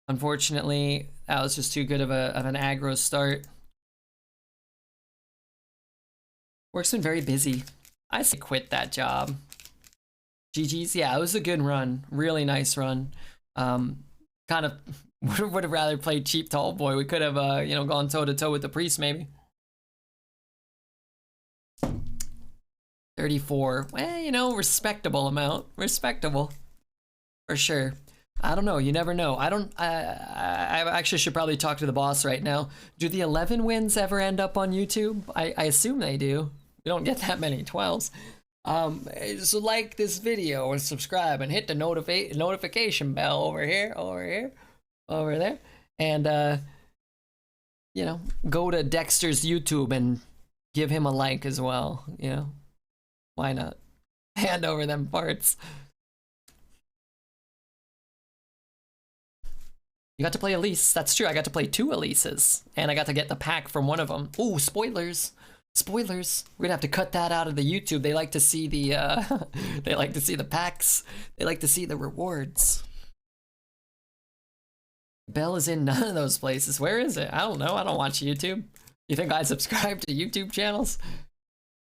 Unfortunately, that was just too good of an aggro start. Work's been very busy. I say quit that job. GG's. Yeah, it was a good run. Really nice run. Kind of would have rather played cheap tall boy. We could have, you know, gone toe to toe with the priest maybe. 34. Well, you know, respectable amount. Respectable. For sure. I don't know. You never know. I actually should probably talk to the boss right now. Do the 11 wins ever end up on YouTube? I assume they do. We don't get that many 12s. So like this video and subscribe and hit the notification bell over here, over there. And, you know, go to Dexter's YouTube and give him a like as well, you know? Why not? Hand over them parts. You got to play Elise. That's true. I got to play 2 Elises. And I got to get the pack from one of them. Ooh, spoilers. Spoilers. We're gonna have to cut that out of the YouTube. They like to see the, they like to see the packs. They like to see the rewards. Bell is in none of those places. Where is it? I don't know. I don't watch YouTube. You think I subscribe to YouTube channels?